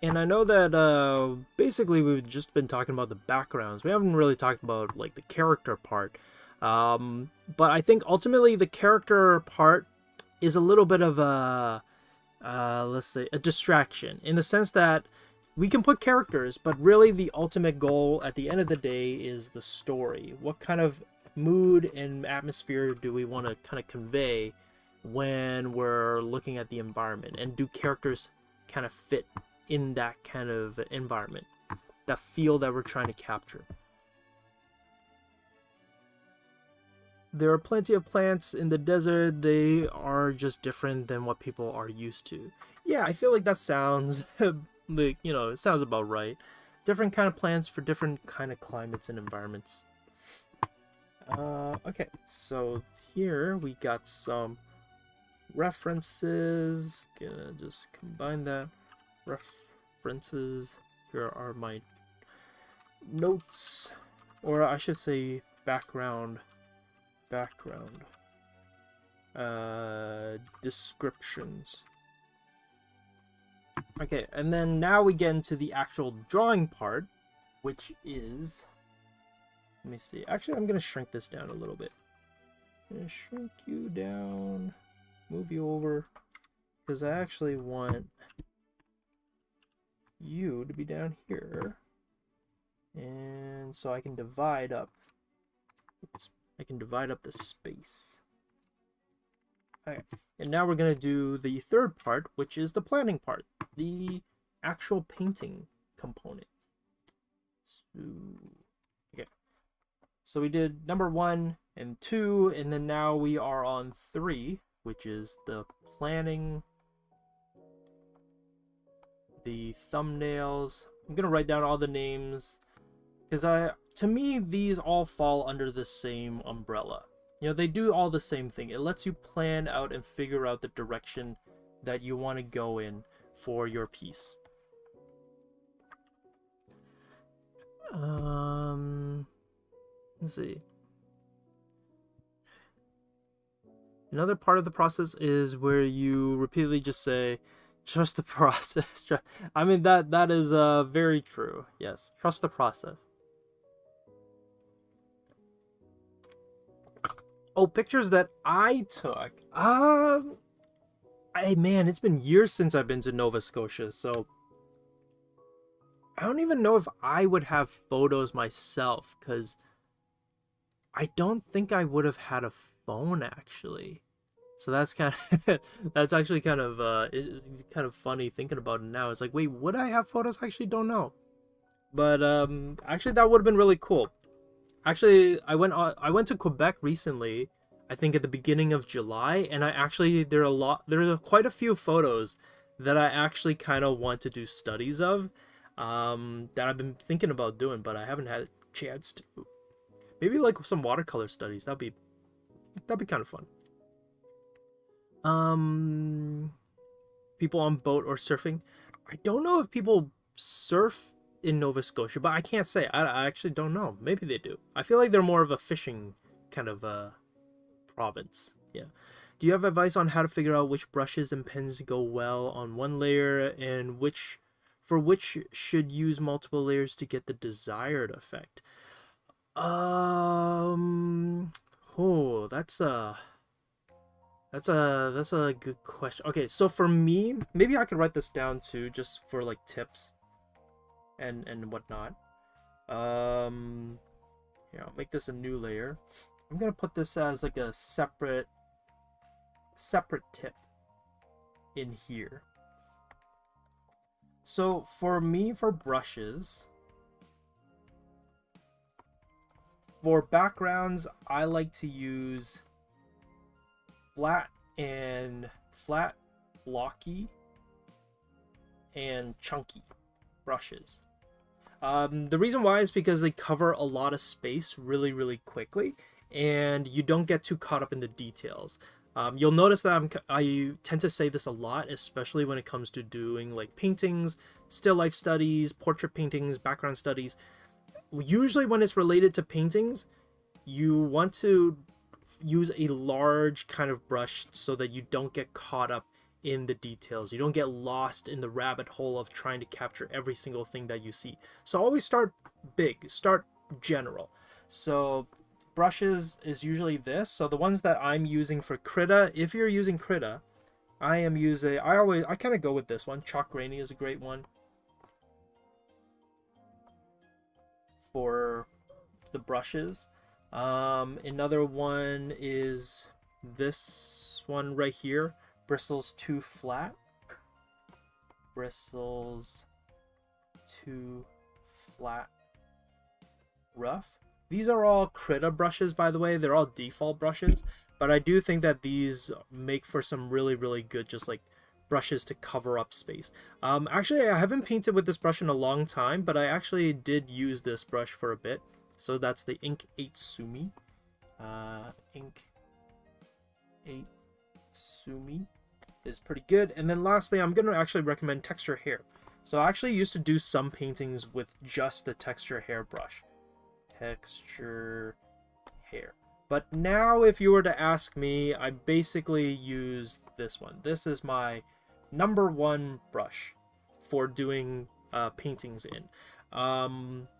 And I know that basically we've just been talking about the backgrounds. We haven't really talked about like the character part. But I think ultimately the character part is a little bit of a, let's say, a distraction in the sense that we can put characters, but really the ultimate goal at the end of the day is the story. What kind of mood and atmosphere do we want to kind of convey when we're looking at the environment? And do characters kind of fit in that kind of environment, that feel that we're trying to capture? There are plenty of plants in the desert. They are just different than what people are used to. Yeah, I feel like that sounds like, you know, it sounds about right. Different kind of plants for different kind of climates and environments. Okay, so here we got some references. Gonna just combine that. References. Here are my notes, or I should say background descriptions. Okay, and then now we get into the actual drawing part, which is, let me see, actually I'm gonna shrink this down a little bit. I'm gonna shrink you down, move you over, because I actually want you to be down here, and so I can divide up. Oops. I can divide up the space. Okay, and now we're going to do the third part, which is the planning part, the actual painting component. Okay, so we did number 1 and 2, and then now we are on 3, which is the planning, the thumbnails. I'm going to write down all the names, because to me, these all fall under the same umbrella. You know, they do all the same thing. It lets you plan out and figure out the direction that you want to go in for your piece. Let's see. Another part of the process is where you repeatedly just say, trust the process. I mean, that is very true. Yes, trust the process. Oh, pictures that I took. Man, it's been years since I've been to Nova Scotia, so I don't even know if I would have photos myself, because I don't think I would have had a phone actually. So that's kind of that's actually kind of funny thinking about it now. It's like, wait, would I have photos? I actually don't know. But actually that would have been really cool. Actually, I went to Quebec recently, I think at the beginning of July, and there are quite a few photos that I actually kind of want to do studies of, that I've been thinking about doing, but I haven't had a chance to. Maybe like some watercolor studies. That'd be kind of fun. People on boat or surfing. I don't know if people surf in Nova Scotia, but I can't say. I actually don't know. Maybe they do. I feel like they're more of a fishing kind of province. Yeah. Do you have advice on how to figure out which brushes and pens go well on one layer, and which should use multiple layers to get the desired effect? Oh, that's a good question. Okay, so for me, maybe I could write this down too, just for like tips and whatnot. Yeah, I'll make this a new layer. I'm gonna put this as like a separate tip in here. So for me, for brushes, for backgrounds, I like to use flat, blocky, and chunky brushes. The reason why is because they cover a lot of space really, really quickly, and you don't get too caught up in the details. You'll notice that I tend to say this a lot, especially when it comes to doing like paintings, still life studies, portrait paintings, background studies. Usually when it's related to paintings, you want to use a large kind of brush so that you don't get caught up in the details. You don't get lost in the rabbit hole of trying to capture every single thing that you see. So always start big, start general. So brushes is usually this. So the ones that I'm using for Krita, if you're using Krita, I kind of go with this one. Chalk Grainy is a great one for the brushes. Another one is this one right here, Bristles Too Flat. Bristles Too Flat Rough. These are all Krita brushes, by the way. They're all default brushes, but I do think that these make for some really, really good just like brushes to cover up space. Actually, I haven't painted with this brush in a long time, but I actually did use this brush for a bit. So that's the Ink 8 Sumi. Ink 8 Sumi is pretty good. And then lastly, I'm going to actually recommend Texture Hair. So I actually used to do some paintings with just the Texture Hair brush. Texture Hair. But now if you were to ask me, I basically use this one. This is my #1 brush for doing paintings in.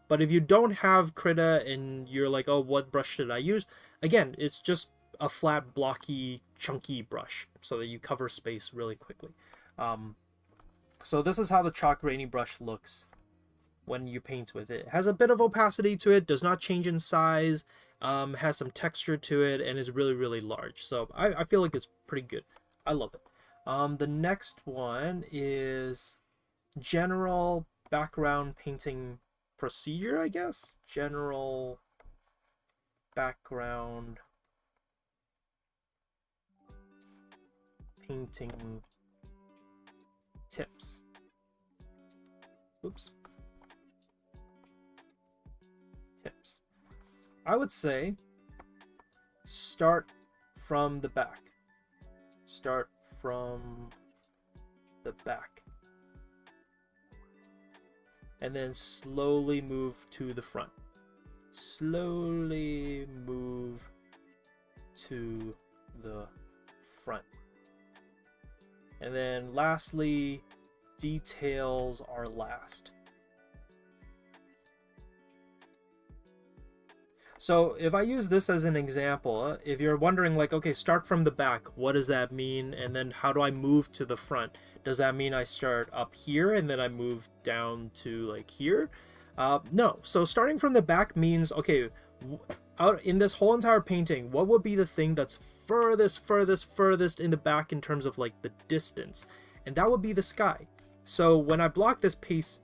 But if you don't have Krita and you're like, oh, what brush should I use? Again, it's just a flat, blocky, chunky brush so that you cover space really quickly. So this is how the Chalk Grainy brush looks when you paint with it. It has a bit of opacity to it, does not change in size, has some texture to it, and is really, really large. So I feel like it's pretty good. I love it. The next one is general background painting procedure, I guess. General background painting tips. Oops. Tips. I would say start from the back. Start from the back. And then slowly move to the front. Slowly move to the front. And then lastly, details are last. So if I use this as an example, if you're wondering like, okay, start from the back, what does that mean? And then how do I move to the front? Does that mean I start up here and then I move down to like here? No. So starting from the back means, okay, out in this whole entire painting, what would be the thing that's furthest in the back in terms of like the distance? And that would be the sky. So when I block this piece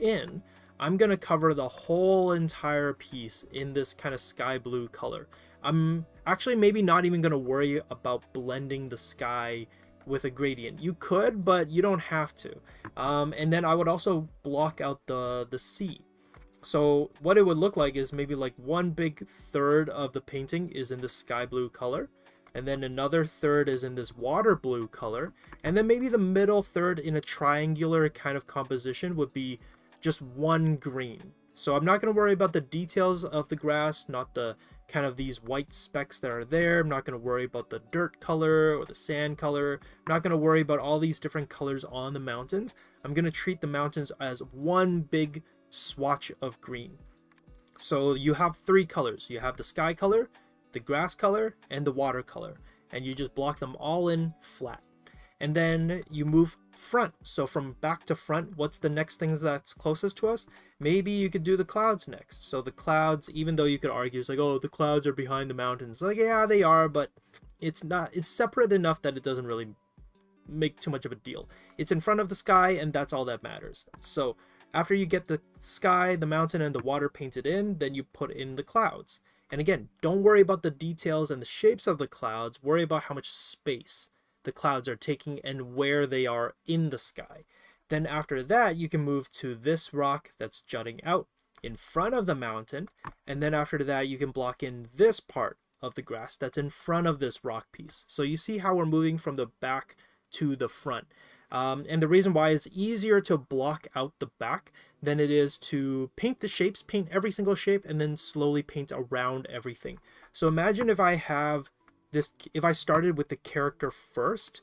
in, I'm going to cover the whole entire piece in this kind of sky blue color. I'm actually maybe not even going to worry about blending the sky with a gradient. You could, but you don't have to. And then I would also block out the sea. So what it would look like is maybe like one big third of the painting is in the sky blue color. And then another third is in this water blue color. And then maybe the middle third in a triangular kind of composition would be just one green. So I'm not going to worry about the details of the grass, not the kind of these white specks that are there. I'm not going to worry about the dirt color or the sand color. I'm not going to worry about all these different colors on the mountains. I'm going to treat the mountains as one big swatch of green. So you have 3 colors. You have the sky color, the grass color, and the water color. And you just block them all in flat. And then you move front. So from back to front, what's the next thing that's closest to us? Maybe you could do the clouds next. So the clouds, even though you could argue, it's like, oh, the clouds are behind the mountains. Like, yeah, they are, but it's not. It's separate enough that it doesn't really make too much of a deal. It's in front of the sky, and that's all that matters. So after you get the sky, the mountain, and the water painted in, then you put in the clouds. And again, don't worry about the details and the shapes of the clouds. Worry about how much space the clouds are taking and where they are in the sky. Then after that, you can move to this rock that's jutting out in front of the mountain. And then after that, you can block in this part of the grass that's in front of this rock piece. So you see how we're moving from the back to the front. And the reason why it's easier to block out the back than it is to paint the shapes, paint every single shape, and then slowly paint around everything. So imagine if I have this, if I started with the character first,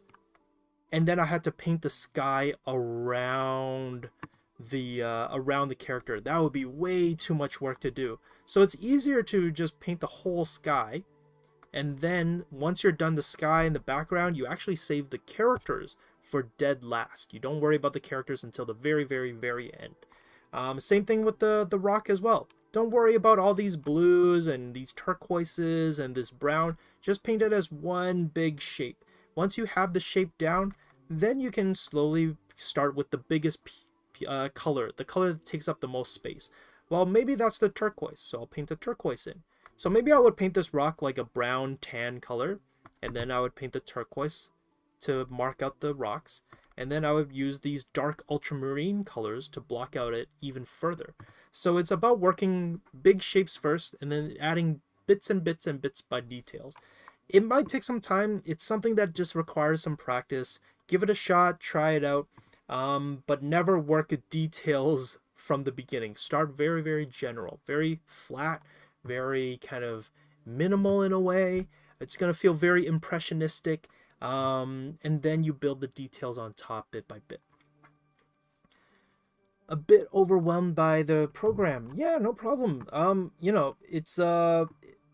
and then I had to paint the sky around the character. That would be way too much work to do. So it's easier to just paint the whole sky, and then once you're done the sky and the background, you actually save the characters for dead last. You don't worry about the characters until the very, very, very end. Same thing with the rock as well. Don't worry about all these blues and these turquoises and this brown. Just paint it as one big shape. Once you have the shape down, then you can slowly start with the biggest color, the color that takes up the most space. Well, maybe that's the turquoise, so I'll paint the turquoise in. So maybe I would paint this rock like a brown tan color, and then I would paint the turquoise to mark out the rocks, and then I would use these dark ultramarine colors to block out it even further. So it's about working big shapes first, and then adding bits and bits and bits by details. It might take some time. It's something that just requires some practice. Give it a shot, try it out, but never work at details from the beginning. Start very, very general, very flat, very kind of minimal in a way. It's going to feel very impressionistic, and then you build the details on top bit by bit. A bit overwhelmed by the program. Yeah, no problem. You know, it's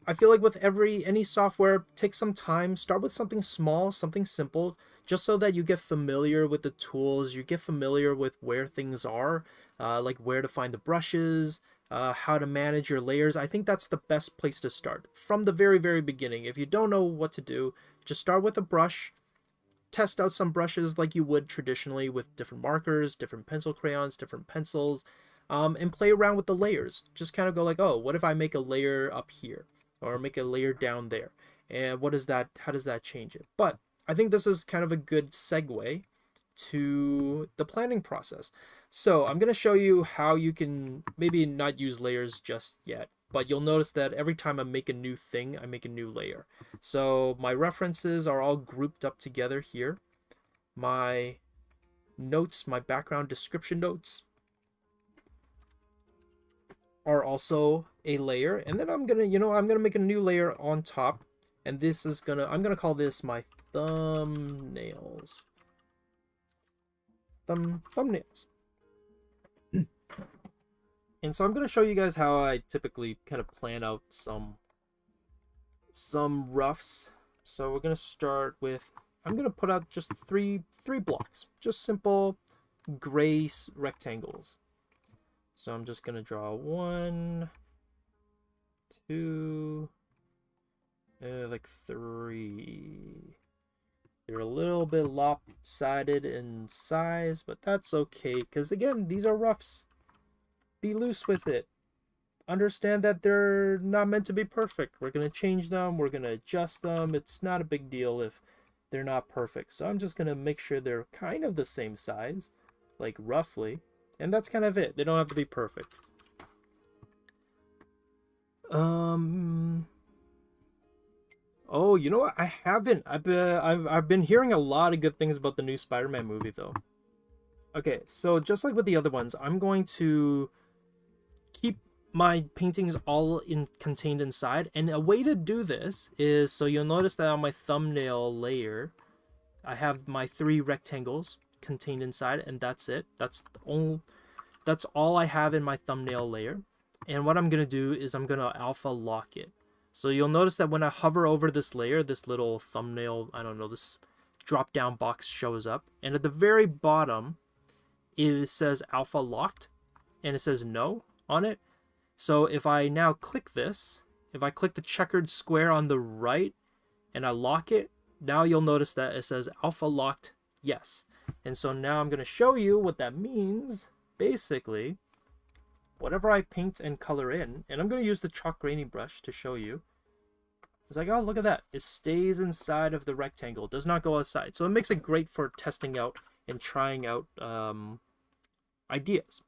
I feel like with any software, take some time. Start with something small, something simple, just so that you get familiar with the tools, you get familiar with where things are, like where to find the brushes, how to manage your layers. I think that's the best place to start from the very, very beginning. If you don't know what to do, just start with a brush. Test out some brushes like you would traditionally with different markers, different pencil crayons, different pencils, and play around with the layers. Just kind of go like, oh, what if I make a layer up here or make a layer down there? And what is that? How does that change it? But I think this is kind of a good segue to the planning process. So I'm going to show you how you can maybe not use layers just yet, but you'll notice that every time I make a new thing, I make a new layer. So my references are all grouped up together here. My notes, my background description notes are also a layer. And then I'm gonna, I'm gonna make a new layer on top. And this is I'm gonna call this my thumbnails. Thumbnails. And so I'm going to show you guys how I typically kind of plan out some roughs. So we're going to start with, I'm going to put out just three blocks, just simple gray rectangles. So I'm just going to draw 1, 2, like 3. They're a little bit lopsided in size, but that's okay, because again, these are roughs. Be loose with it. Understand that they're not meant to be perfect. We're going to change them. We're going to adjust them. It's not a big deal if they're not perfect. So I'm just going to make sure they're kind of the same size, like roughly. And that's kind of it. They don't have to be perfect. Oh, you know what? I haven't. I've been hearing a lot of good things about the new Spider-Man movie, though. Okay, so just like with the other ones, I'm going to keep my paintings all contained inside. And a way to do this is, so you'll notice that on my thumbnail layer, I have my 3 rectangles contained inside, and that's it. That's all I have in my thumbnail layer. And what I'm gonna do is I'm gonna alpha lock it. So you'll notice that when I hover over this layer, this little thumbnail, I don't know, this drop down box shows up, and at the very bottom it says alpha locked, and it says no on it. So if I now click this, if I click the checkered square on the right and I lock it, now you'll notice that it says alpha locked yes. And so now I'm going to show you what that means. Basically, whatever I paint and color in, and I'm going to use the chalk grainy brush to show you. It's like, oh, look at that. It stays inside of the rectangle. It does not go outside. So it makes it great for testing out and trying out ideas.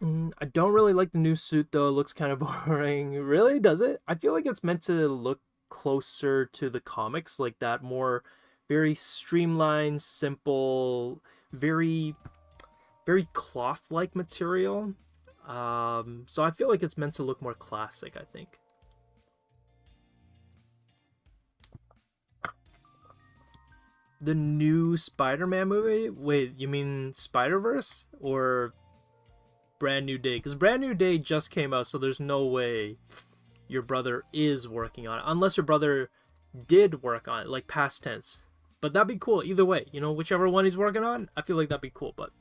I don't really like the new suit, though. It looks kind of boring. Really? Does it? I feel like it's meant to look closer to the comics, like that more very streamlined, simple, very cloth-like material. So I feel like it's meant to look more classic, I think. the new Spider-Man movie? Wait, you mean Spider-Verse or Brand New Day? Because Brand New Day just came out, so there's no way your brother is working on it. Unless your brother did work on it, like past tense. But that'd be cool either way. You know, whichever one he's working on, I feel like that'd be cool. But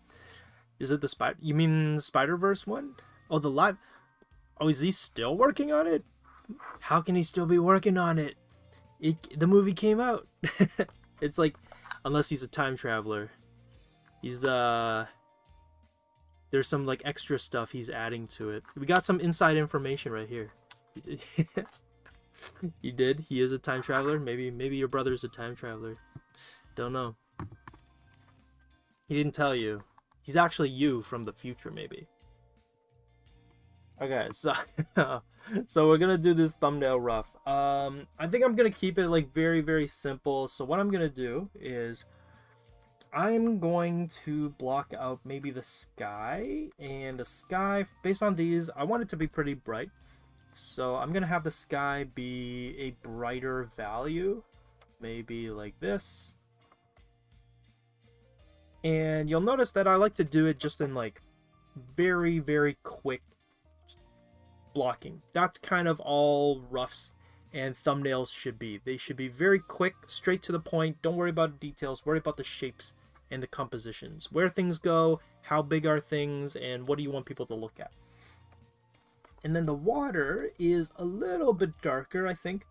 is it the You mean the Spider-Verse one? Oh, the live... Oh, is he still working on it? How can he still be working on it? The movie came out. It's like, unless he's a time traveler. He's, there's some, like, extra stuff he's adding to it. We got some inside information right here. You did? He is a time traveler? Maybe your brother's a time traveler. Don't know. He didn't tell you. He's actually you from the future, maybe. Okay, so so we're gonna do this thumbnail rough. I think I'm gonna keep it like very, very simple. So what I'm gonna do is I'm going to block out maybe the sky, and the sky, based on these, I want it to be pretty bright. So I'm gonna have the sky be a brighter value, maybe like this. And you'll notice that I like to do it just in like very, very quick blocking. That's kind of all roughs and thumbnails should be. They should be very quick, straight to the point. Don't worry about the details, worry about the shapes and the compositions. Where things go, how big are things, and what do you want people to look at. And then the water is a little bit darker, I think,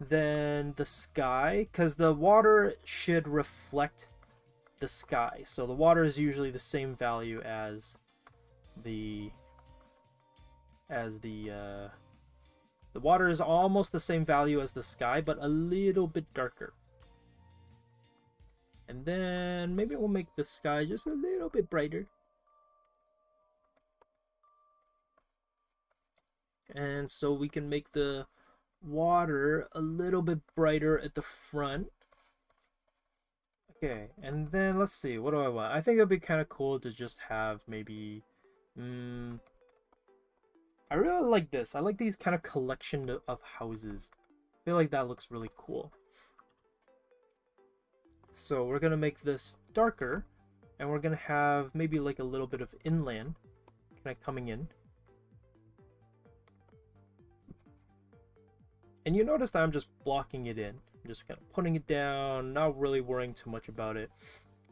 than the sky, because the water should reflect the sky. So the water is usually the same value as the water is almost the same value as the sky, but a little bit darker. And then maybe we'll make the sky just a little bit brighter. And so we can make the water a little bit brighter at the front. Okay, and then let's see, what do I want? I think it'd be kind of cool to just have maybe... I really like this. I like these kind of collection of houses. I feel like that looks really cool. So we're going to make this darker, and we're going to have maybe like a little bit of inland kind of coming in. And you notice that I'm just blocking it in. I'm just kind of putting it down, not really worrying too much about it.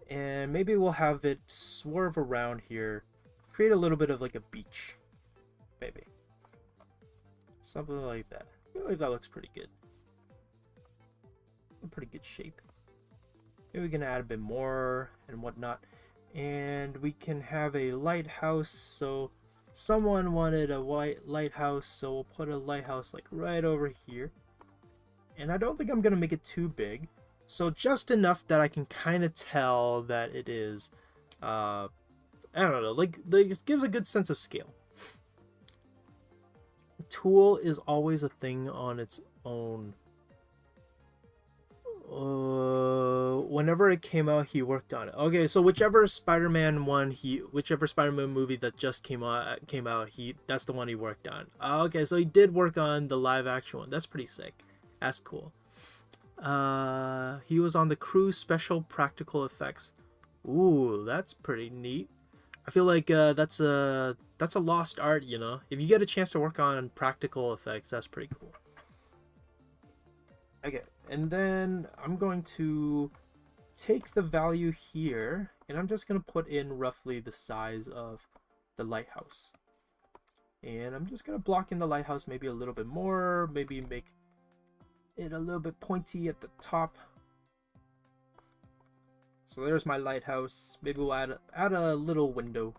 And maybe we'll have it swerve around here, create a little bit of like a beach. Maybe. Something like that. I feel like that looks pretty good. A pretty good shape. Maybe we can add a bit more and whatnot. And we can have a lighthouse. So someone wanted a white lighthouse, so we'll put a lighthouse like right over here. And I don't think I'm gonna make it too big. So just enough that I can kind of tell that it is, I don't know, like it gives a good sense of scale. Tool is always a thing on its own. Whenever it came out, he worked on it. Okay, so whichever Spider-Man one, whichever Spider-Man movie that just came out, that's the one he worked on. Okay, so he did work on the live action one. That's pretty sick. That's cool. He was on the crew special practical effects. Ooh, that's pretty neat. I feel like that's a lost art, you know. If you get a chance to work on practical effects, that's pretty cool. Okay, and then I'm going to take the value here, and I'm just going to put in roughly the size of the lighthouse. And I'm just going to block in the lighthouse maybe a little bit more, maybe make it a little bit pointy at the top. So there's my lighthouse. Maybe we'll add a little window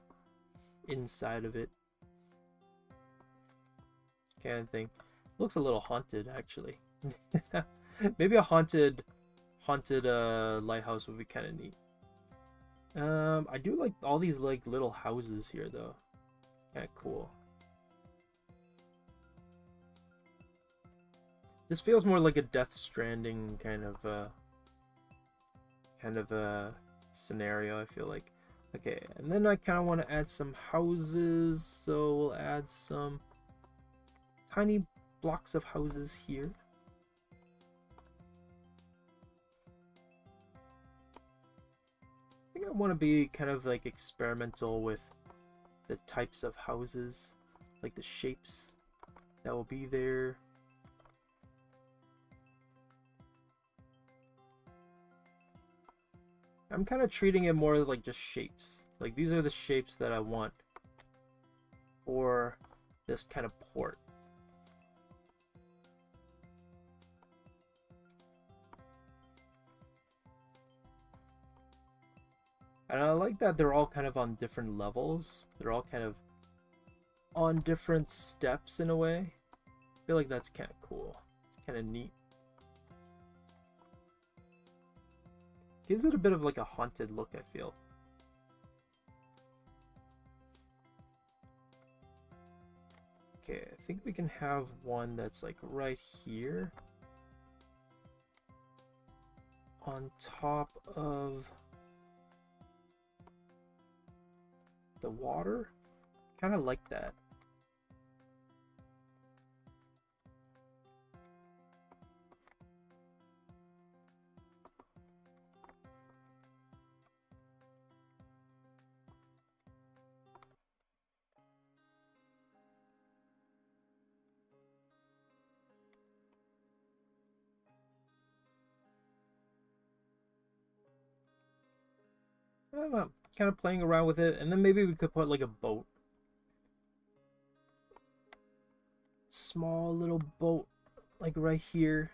inside of it. Kind of thing. Looks a little haunted, actually. Maybe a haunted lighthouse would be kind of neat. I do like all these like little houses here, though. Kind of cool. This feels more like a Death Stranding kind of a scenario, I feel like. Okay, and then I kind of want to add some houses, so we'll add some tiny blocks of houses here. think I want to be kind of like experimental with the types of houses, like the shapes that will be there. I'm kind of treating it more like just shapes. Like these are the shapes that I want for this kind of port. And I like that they're all kind of on different levels. They're all kind of on different steps in a way. I feel like that's kind of cool. It's kind of neat. Gives it a bit of like a haunted look, I feel. Okay, I think we can have one that's like right here. On top of the water. Kind of like that. I don't know, kind of playing around with it, and then maybe we could put like a boat. Small little boat, like right here.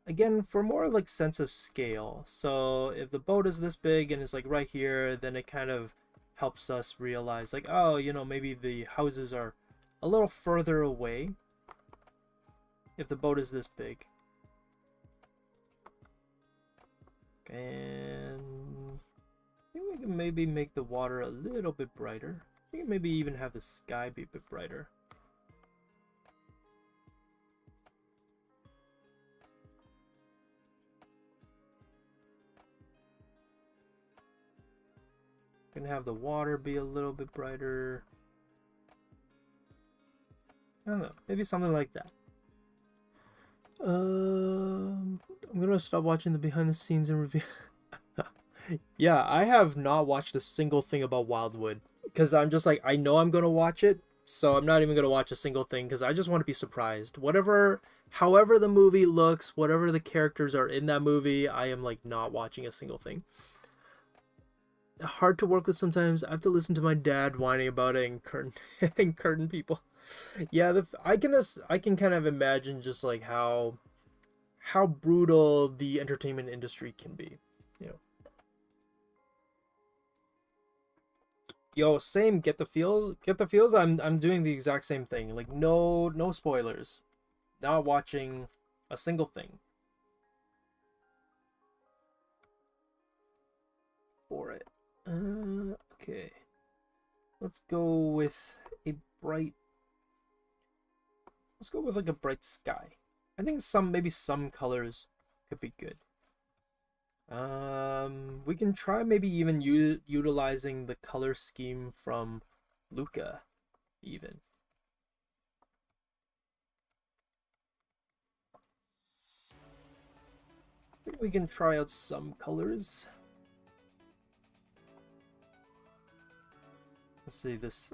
Again, for more like sense of scale. So if the boat is this big and it's like right here, then it kind of helps us realize like, oh, you know, maybe the houses are a little further away if the boat is this big. And I think we can maybe make the water a little bit brighter. We can maybe even have the sky be a bit brighter. We can have the water be a little bit brighter. I don't know, maybe something like that. I'm gonna stop watching the behind the scenes and review. Yeah, I have not watched a single thing about Wildwood because I'm just like, I know I'm gonna watch it, so I'm not even gonna watch a single thing because I just want to be surprised. However the movie looks, whatever the characters are in that movie, I am like not watching a single thing. Hard to work with sometimes. I have to listen to my dad whining about it and curtain people. Yeah, I can kind of imagine just like how brutal the entertainment industry can be, you know. Yo, same. Get the feels. I'm doing the exact same thing. Like no spoilers. Not watching a single thing for it. Okay. Let's go with a bright. Let's go with like a bright sky. I think maybe some colors could be good. We can try maybe even utilizing the color scheme from Luca, even. I think we can try out some colors. Let's see, this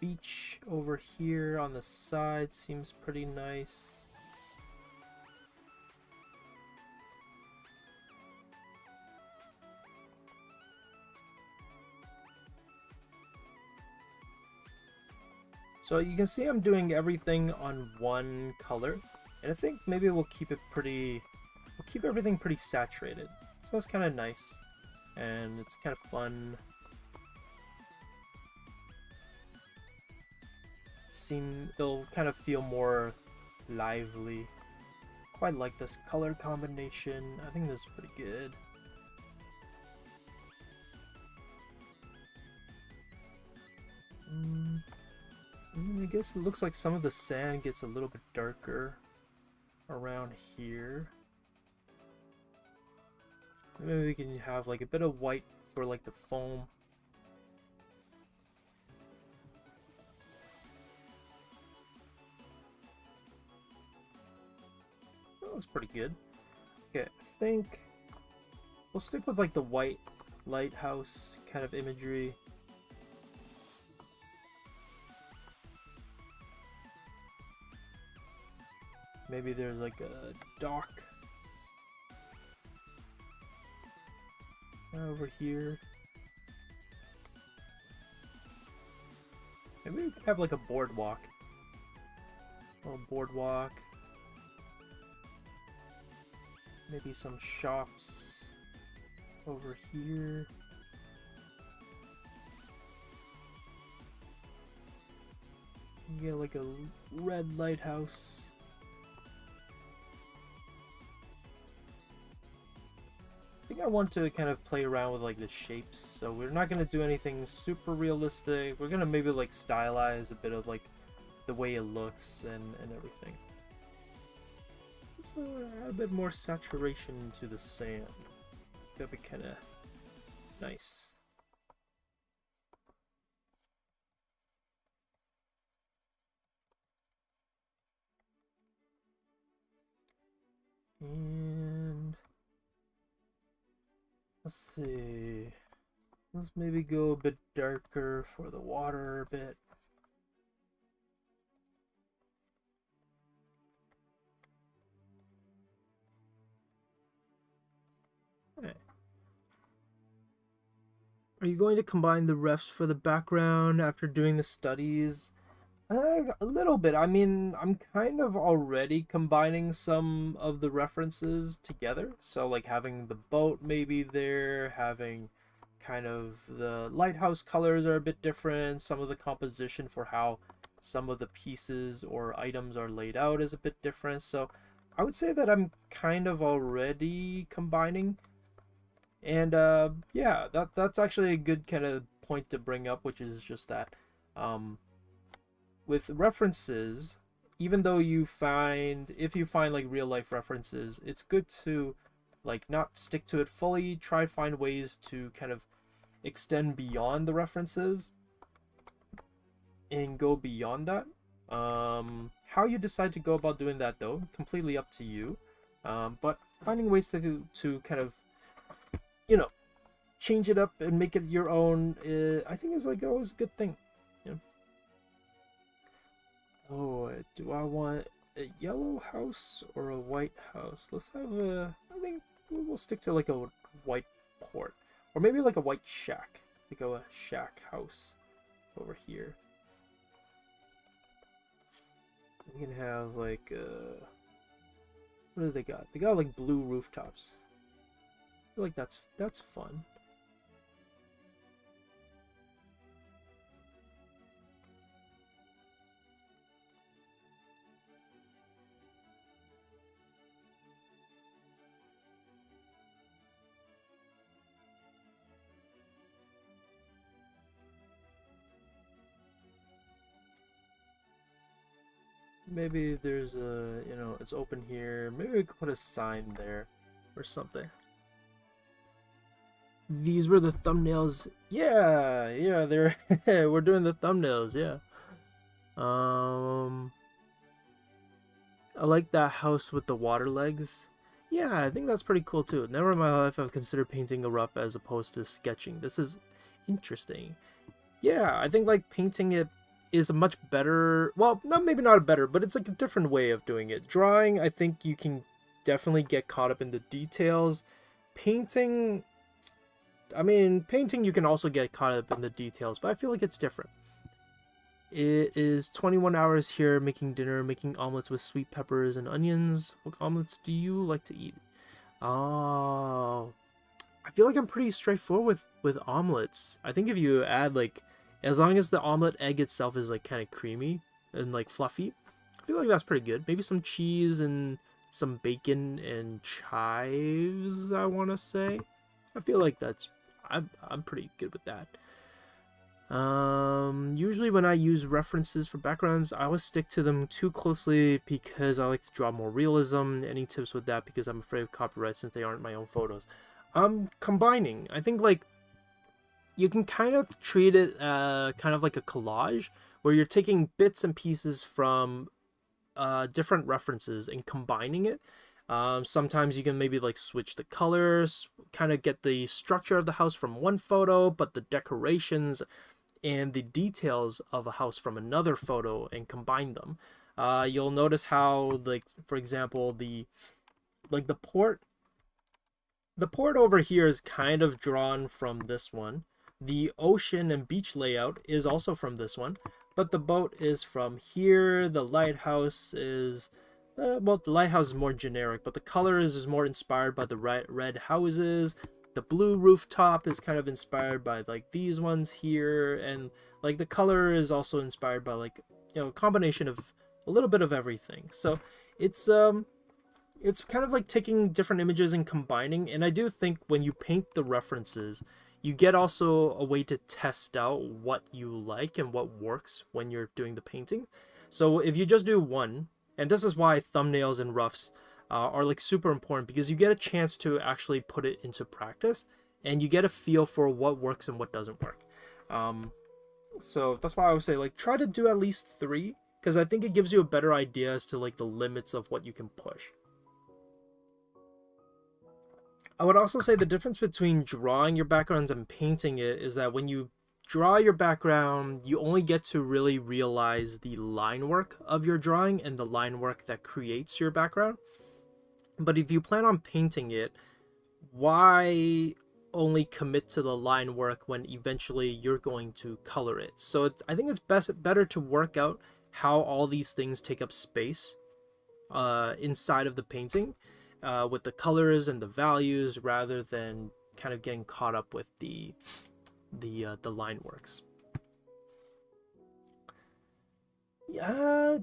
beach over here on the side seems pretty nice. So you can see I'm doing everything on one color, and I think maybe we'll keep everything pretty saturated. So it's kind of nice, and it's kind of fun. It'll kind of feel more lively. Quite like this color combination. I think this is pretty good. I guess it looks like some of the sand gets a little bit darker around here. Maybe we can have like a bit of white for like the foam. That looks pretty good. Okay, I think we'll stick with like the white lighthouse kind of imagery. Maybe there's like a dock over here. Maybe we could have like a boardwalk. A boardwalk. Maybe some shops over here. You get like a red lighthouse. I think I want to kind of play around with like the shapes, so we're not going to do anything super realistic. We're going to maybe like stylize a bit of like the way it looks and everything. So add a bit more saturation into the sand. That'd be kind of nice. And let's see. Let's maybe go a bit darker for the water a bit. Okay. Are you going to combine the refs for the background after doing the studies? A little bit. I mean, I'm kind of already combining some of the references together. So like having the boat maybe there, having kind of the lighthouse colors are a bit different. Some of the composition for how some of the pieces or items are laid out is a bit different. So I would say that I'm kind of already combining. And yeah, that's actually a good kind of point to bring up, which is just that with references, even though if you find like real life references, it's good to like not stick to it fully. Try to find ways to kind of extend beyond the references and go beyond that. How you decide to go about doing that though, completely up to you. But finding ways to kind of, you know, change it up and make it your own, I think is like always a good thing. Oh, do I want a yellow house or a white house? Let's have I think we'll stick to like a white port. Or maybe like a white shack. Like a shack house over here. We can have like, what do they got? They got like blue rooftops. I feel like that's fun. Maybe there's a, you know, it's open here. Maybe we could put a sign there or something. These were the thumbnails. Yeah, they're we're doing the thumbnails, yeah. I like that house with the water legs. Yeah, I think that's pretty cool too. Never in my life I've considered painting a rough as opposed to sketching. This is interesting. Yeah, I think like painting it is a much better, well, maybe not a better, but it's like a different way of doing it. Drawing, I think you can definitely get caught up in the details. Painting, I mean, painting you can also get caught up in the details, but I feel like it's different. It is 21 hours here making dinner, making omelets with sweet peppers and onions. What omelets do you like to eat? Oh, I feel like I'm pretty straightforward with omelets. I think if you add like, as long as the omelet egg itself is like kind of creamy and like fluffy, I feel like that's pretty good. Maybe some cheese and some bacon and chives, I want to say. I feel like I'm pretty good with that. Usually when I use references for backgrounds, I always stick to them too closely because I like to draw more realism. Any tips with that? Because I'm afraid of copyright since they aren't my own photos. Combining. I think like you can kind of treat it kind of like a collage where you're taking bits and pieces from different references and combining it. Sometimes you can maybe like switch the colors, kind of get the structure of the house from one photo, but the decorations and the details of a house from another photo and combine them. You'll notice how, like, for example, the port over here is kind of drawn from this one. The ocean and beach layout is also from this one, but the boat is from here. The lighthouse is, well, the lighthouse is more generic, but the colors is more inspired by the red houses. The blue rooftop is kind of inspired by like these ones here, and like the color is also inspired by like, you know, a combination of a little bit of everything. So it's kind of like taking different images and combining. And I do think when you paint the references, you get also a way to test out what you like and what works when you're doing the painting. So if you just do one, and this is why thumbnails and roughs are like super important, because you get a chance to actually put it into practice and you get a feel for what works and what doesn't work. So that's why I would say like try to do at least 3, because I think it gives you a better idea as to like the limits of what you can push. I would also say the difference between drawing your backgrounds and painting it is that when you draw your background, you only get to really realize the line work of your drawing and the line work that creates your background. But if you plan on painting it, why only commit to the line work when eventually you're going to color it? So I think it's better to work out how all these things take up space inside of the painting, with the colors and the values, rather than kind of getting caught up with the line works. Yeah,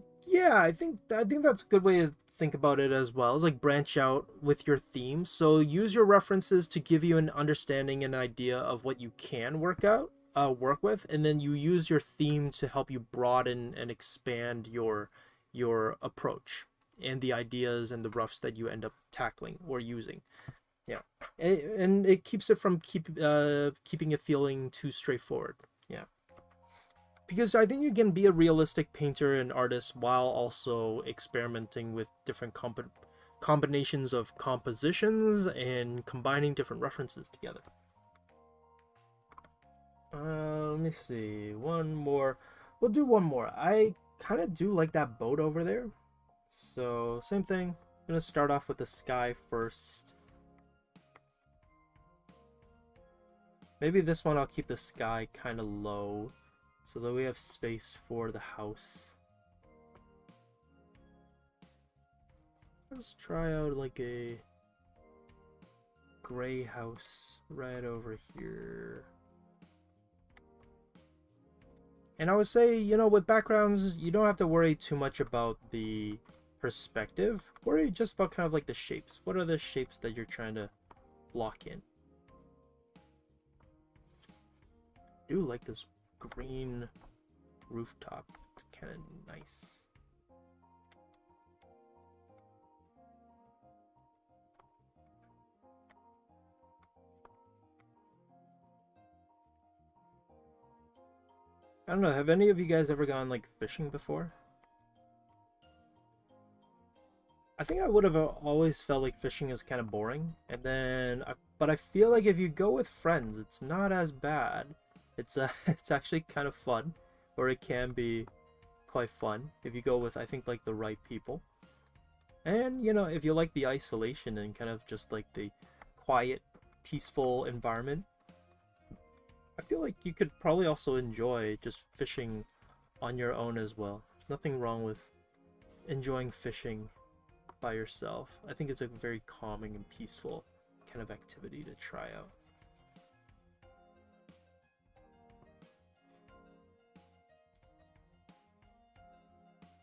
I think that's a good way to think about it as well. Is like branch out with your theme. So use your references to give you an understanding and idea of what you can work with, and then you use your theme to help you broaden and expand your approach and the ideas and the roughs that you end up tackling or using. Yeah, and it keeps it from keeping it feeling too straightforward. Yeah, because I think you can be a realistic painter and artist while also experimenting with different combinations of compositions and combining different references together. Let me see, one more. We'll do one more. I kind of do like that boat over there. So same thing. I'm gonna start off with the sky first. Maybe this one I'll keep the sky kind of low so that we have space for the house. Let's try out like a gray house right over here. And I would say, you know, with backgrounds, you don't have to worry too much about the perspective. Worry just about kind of like the shapes. What are the shapes that you're trying to block in? I do like this green rooftop. It's kind of nice. I don't know, have any of you guys ever gone like fishing before? I think I would have always felt like fishing is kind of boring, and then but I feel like if you go with friends, it's not as bad. It's it's actually kind of fun, or it can be quite fun if you go with, I think, like the right people. And you know, if you like the isolation and kind of just like the quiet, peaceful environment, I feel like you could probably also enjoy just fishing on your own as well. Nothing wrong with enjoying fishing by yourself. I think it's a very calming and peaceful kind of activity to try out.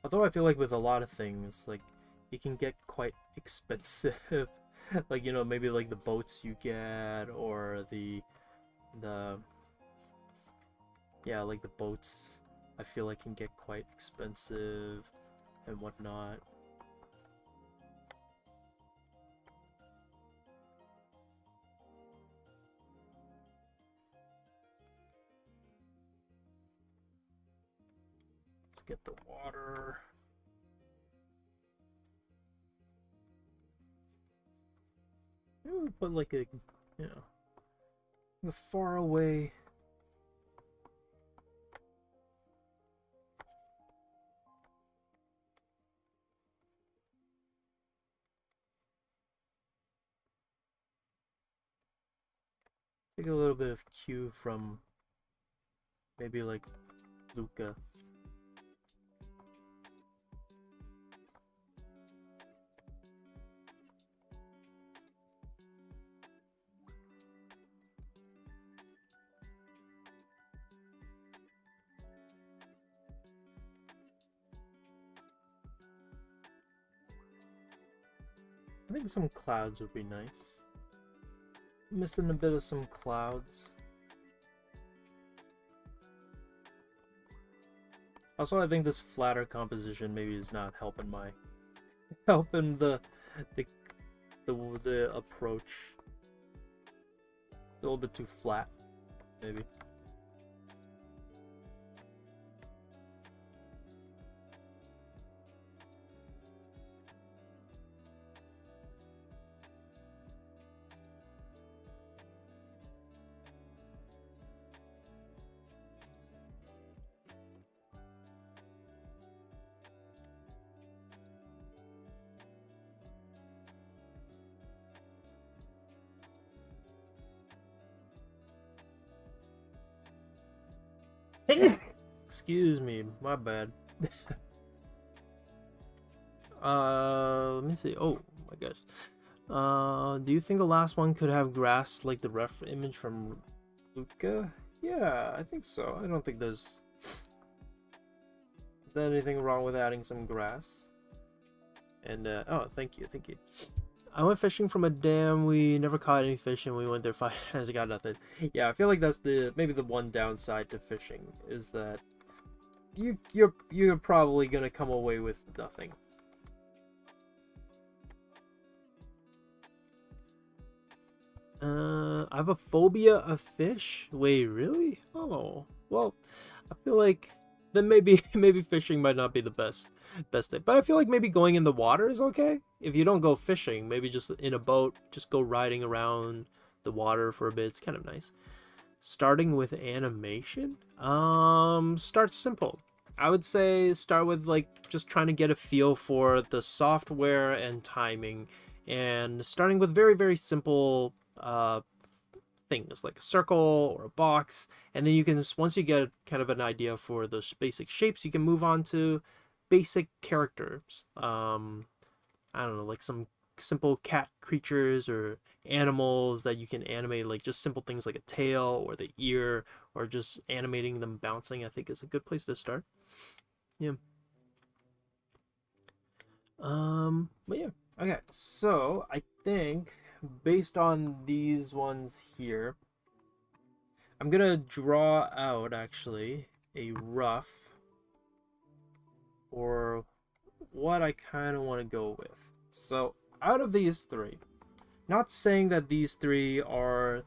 Although I feel like with a lot of things, like, it can get quite expensive. Like, you know, maybe like the boats you get, or the yeah, like the boats, I feel like can get quite expensive and whatnot. Let's get the water. put like a, you know, a far away. Take a little bit of cue from maybe like Luca. I think some clouds would be nice. Missing a bit of some clouds. Also, I think this flatter composition maybe is not helping the approach. A little bit too flat, maybe. Excuse me, my bad. Let me see. Oh my gosh. Do you think the last one could have grass like the ref image from Luca? Yeah, I think so. I don't think there's anything wrong with adding some grass. And oh, thank you. I went fishing from a dam. We never caught any fish, and we went there 5 times. I got nothing. Yeah, I feel like that's maybe the one downside to fishing is that you're probably gonna come away with nothing. I have a phobia of fish. Wait, really? Oh, well, I feel like then maybe fishing might not be the best thing. But I feel like maybe going in the water is okay. If you don't go fishing, maybe just in a boat, just go riding around the water for a bit. It's kind of nice. Starting with animation, start simple. I would say start with like just trying to get a feel for the software and timing, and starting with very, very simple things like a circle or a box, and then you can, once you get kind of an idea for those basic shapes, you can move on to basic characters. I don't know, like some simple cat creatures or animals that you can animate, like just simple things like a tail or the ear, or just animating them bouncing, I think is a good place to start. Yeah. But yeah, okay, so I think based on these ones here, I'm gonna draw out actually a rough or what I kind of want to go with. So out of these three, not saying that these three are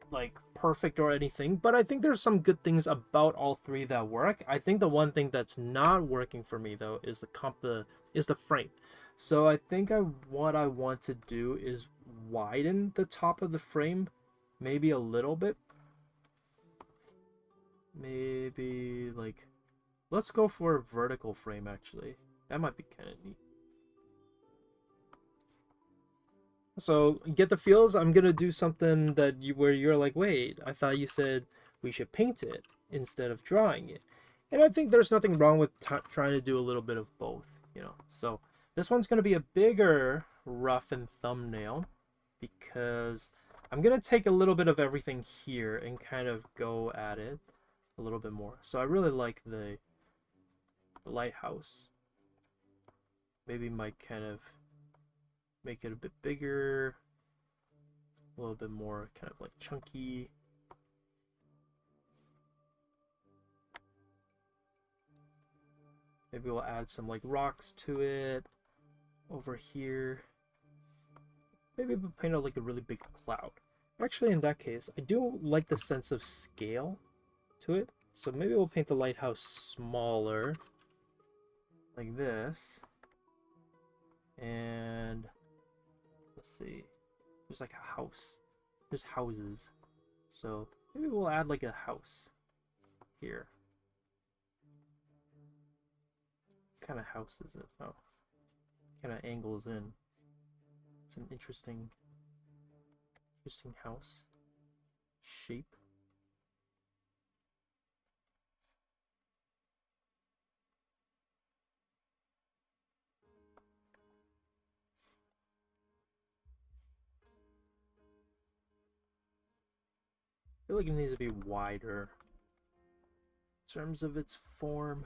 like perfect or anything, but I think there's some good things about all three that work. I think the one thing that's not working for me though is the frame. So I think what I want to do is widen the top of the frame maybe a little bit. Maybe like, let's go for a vertical frame actually. That might be kind of neat. So get the feels. I'm gonna do something that where you're like, wait, I thought you said we should paint it instead of drawing it. And I think there's nothing wrong with trying to do a little bit of both, you know. So this one's gonna be a bigger rough and thumbnail because I'm gonna take a little bit of everything here and kind of go at it a little bit more. So I really like the lighthouse. Maybe might kind of make it a bit bigger, a little bit more kind of like chunky. Maybe we'll add some like rocks to it over here. Maybe we'll paint out like a really big cloud. Actually, in that case, I do like the sense of scale to it. So maybe we'll paint the lighthouse smaller, like this. And let's see. There's like a house. There's houses. So maybe we'll add like a house here. What kind of house is it? Oh, kind of angles in. It's an interesting house shape. I feel like it needs to be wider in terms of its form.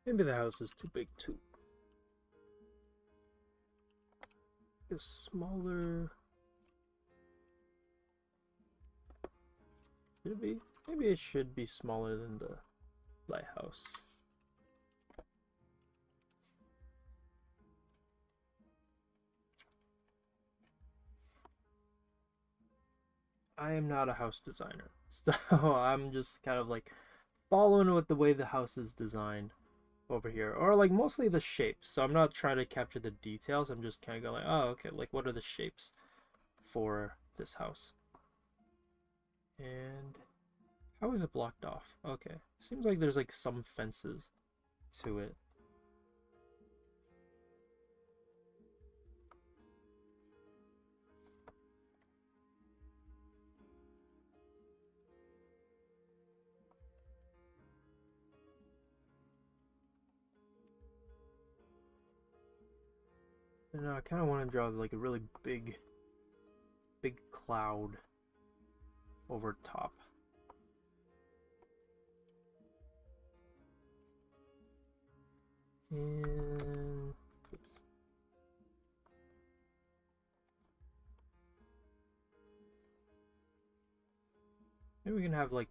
Maybe the house is too big too. It's smaller. Should it be? Maybe it should be smaller than the lighthouse. I am not a house designer, so I'm just kind of like following with the way the house is designed over here, or like mostly the shapes. So I'm not trying to capture the details. I'm just kind of going like, oh, okay, like what are the shapes for this house? And how is it blocked off? Okay, seems like there's like some fences to it. And I kind of want to draw like a really big cloud over top. And oops. Maybe we can have like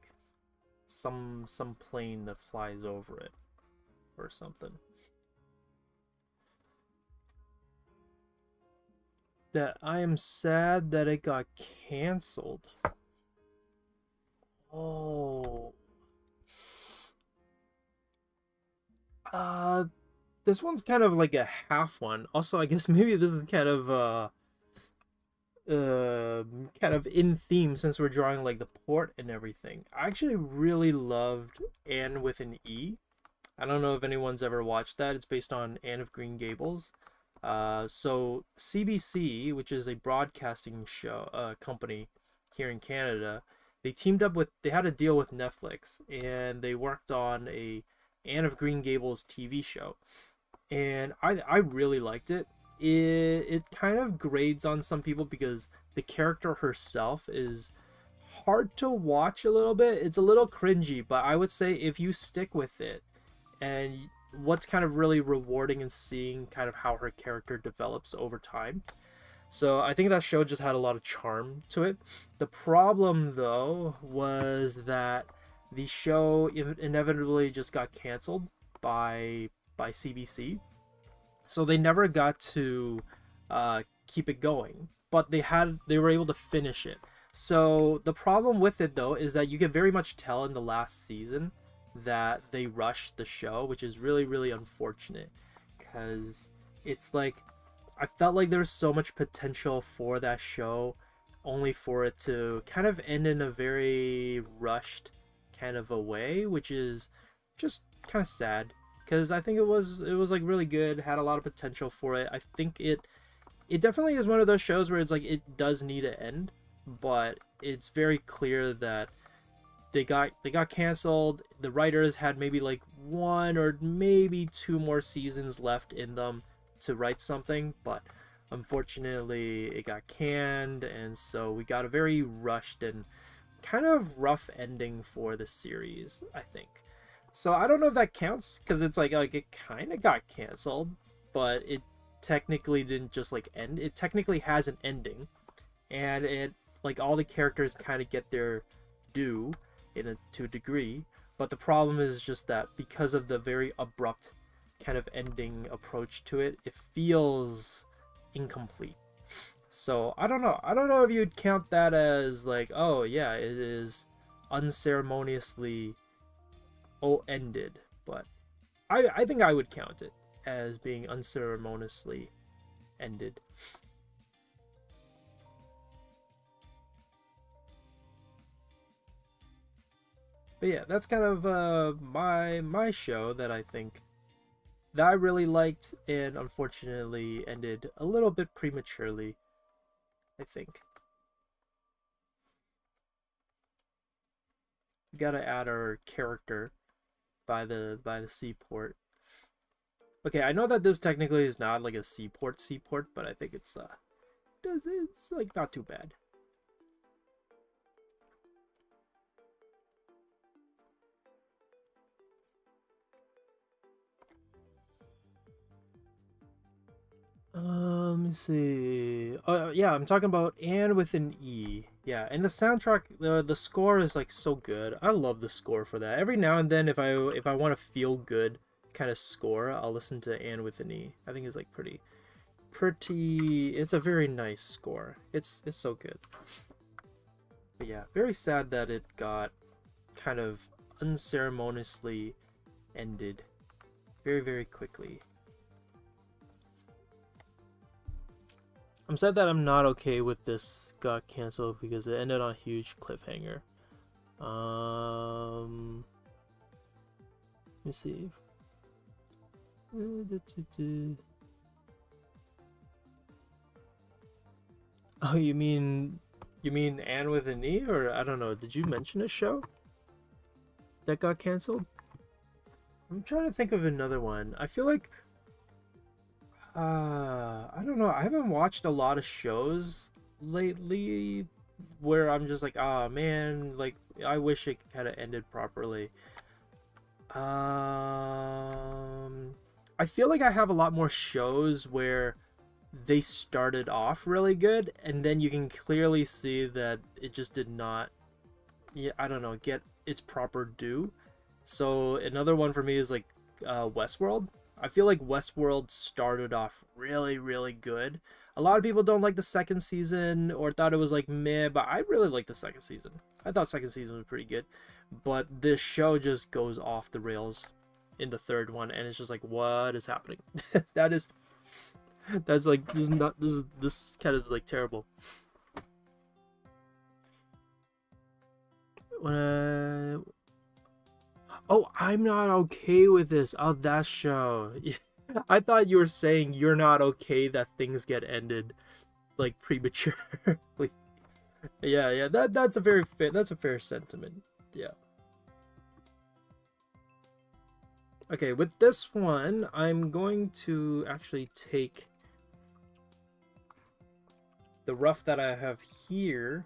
some plane that flies over it or something. That I am sad that it got canceled. Oh. This one's kind of like a half one. Also, I guess maybe this is kind of in theme since we're drawing like the port and everything. I actually really loved Anne with an E. I don't know if anyone's ever watched that. It's based on Anne of Green Gables. So CBC, which is a broadcasting show company here in Canada, they had a deal with Netflix, and they worked on a Anne of Green Gables TV show, and I really liked it. It kind of grades on some people because the character herself is hard to watch a little bit. It's a little cringy, but I would say if you stick with it, and what's kind of really rewarding in seeing kind of how her character develops over time. So I think that show just had a lot of charm to it. The problem though was that the show inevitably just got canceled by CBC. So they never got to keep it going, but they were able to finish it. So the problem with it though is that you can very much tell in the last season that they rushed the show, which is really, really unfortunate, because it's like I felt like there's so much potential for that show, only for it to kind of end in a very rushed kind of a way, which is just kind of sad, because I think it was like really good, had a lot of potential for it. I think it definitely is one of those shows where it's like it does need to end, but it's very clear that they got canceled. The writers had maybe like one or maybe two more seasons left in them to write something, but unfortunately it got canned, and so we got a very rushed and kind of rough ending for the series, I think. So I don't know if that counts, because it's like it kind of got canceled, but it technically didn't just like end. It technically has an ending, and it like all the characters kind of get their due to a degree, but the problem is just that because of the very abrupt kind of ending approach to it, it feels incomplete. So I don't know. I don't know if you'd count that as like, oh yeah, it is unceremoniously ended, but I think I would count it as being unceremoniously ended. But yeah, that's kind of my show that I think that I really liked and unfortunately ended a little bit prematurely, I think. We gotta add our character by the seaport. Okay, I know that this technically is not like a seaport, but I think it's like not too bad. Let me see. Yeah, I'm talking about "and" with an E. Yeah, and the soundtrack, the score is like so good. I love the score for that. Every now and then, if I want to feel good kind of score, I'll listen to "and" with an E. I think it's like pretty. It's a very nice score. It's so good. But yeah, very sad that it got kind of unceremoniously ended very quickly. I'm sad that I'm not okay with this got canceled because it ended on a huge cliffhanger. Let me see. Oh, you mean Anne with an E, or I don't know. Did you mention a show that got canceled? I'm trying to think of another one. I feel like I don't know. I haven't watched a lot of shows lately where I'm just like, ah, man, like I wish it kind of ended properly. I feel like I have a lot more shows where they started off really good and then you can clearly see that it just did not, yeah, I don't know, get its proper due. So another one for me is like Westworld. I feel like Westworld started off really good. A lot of people don't like the second season or thought it was like meh, but I really like the second season. I thought second season was pretty good, but this show just goes off the rails in the third one, and it's just like, what is happening? That's like, this is kind of like terrible. When oh, I'm not okay with this. Oh, that show. I thought you were saying you're not okay that things get ended like prematurely. Yeah, that's a fair sentiment. Yeah. Okay, with this one, I'm going to actually take the rough that I have here,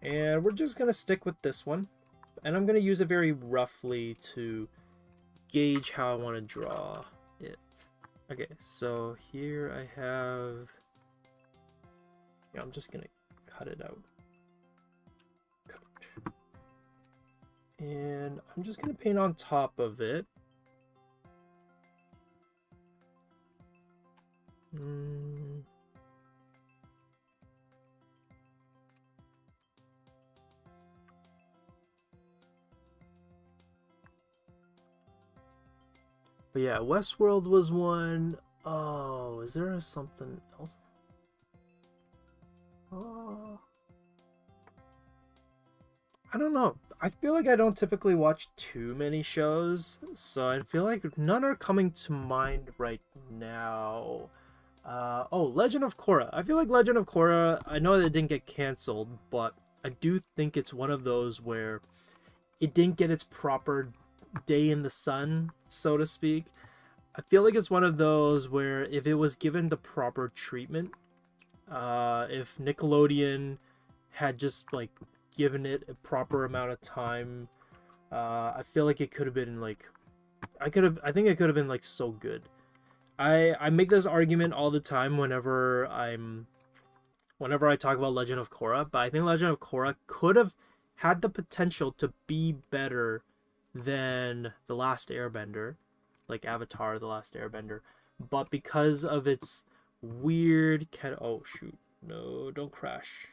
and we're just gonna stick with this one. And I'm gonna use it very roughly to gauge how I want to draw it. Okay, so here I have, yeah, I'm just gonna cut it out. And I'm just gonna paint on top of it. But yeah, Westworld was one. Oh, is there something else? Oh, I don't know. I feel like I don't typically watch too many shows, so I feel like none are coming to mind right now. Oh, Legend of Korra. I feel like Legend of Korra, I know that it didn't get canceled, but I do think it's one of those where it didn't get its proper day in the sun, so to speak. I feel like it's one of those where if it was given the proper treatment, if Nickelodeon had just like given it a proper amount of time, I feel like it could have been like, I think it could have been like so good. I make this argument all the time whenever I talk about Legend of Korra, but I think Legend of Korra could have had the potential to be better than The Last Airbender, like Avatar: The Last Airbender, but because of its weird kind of, oh shoot, No, don't crash.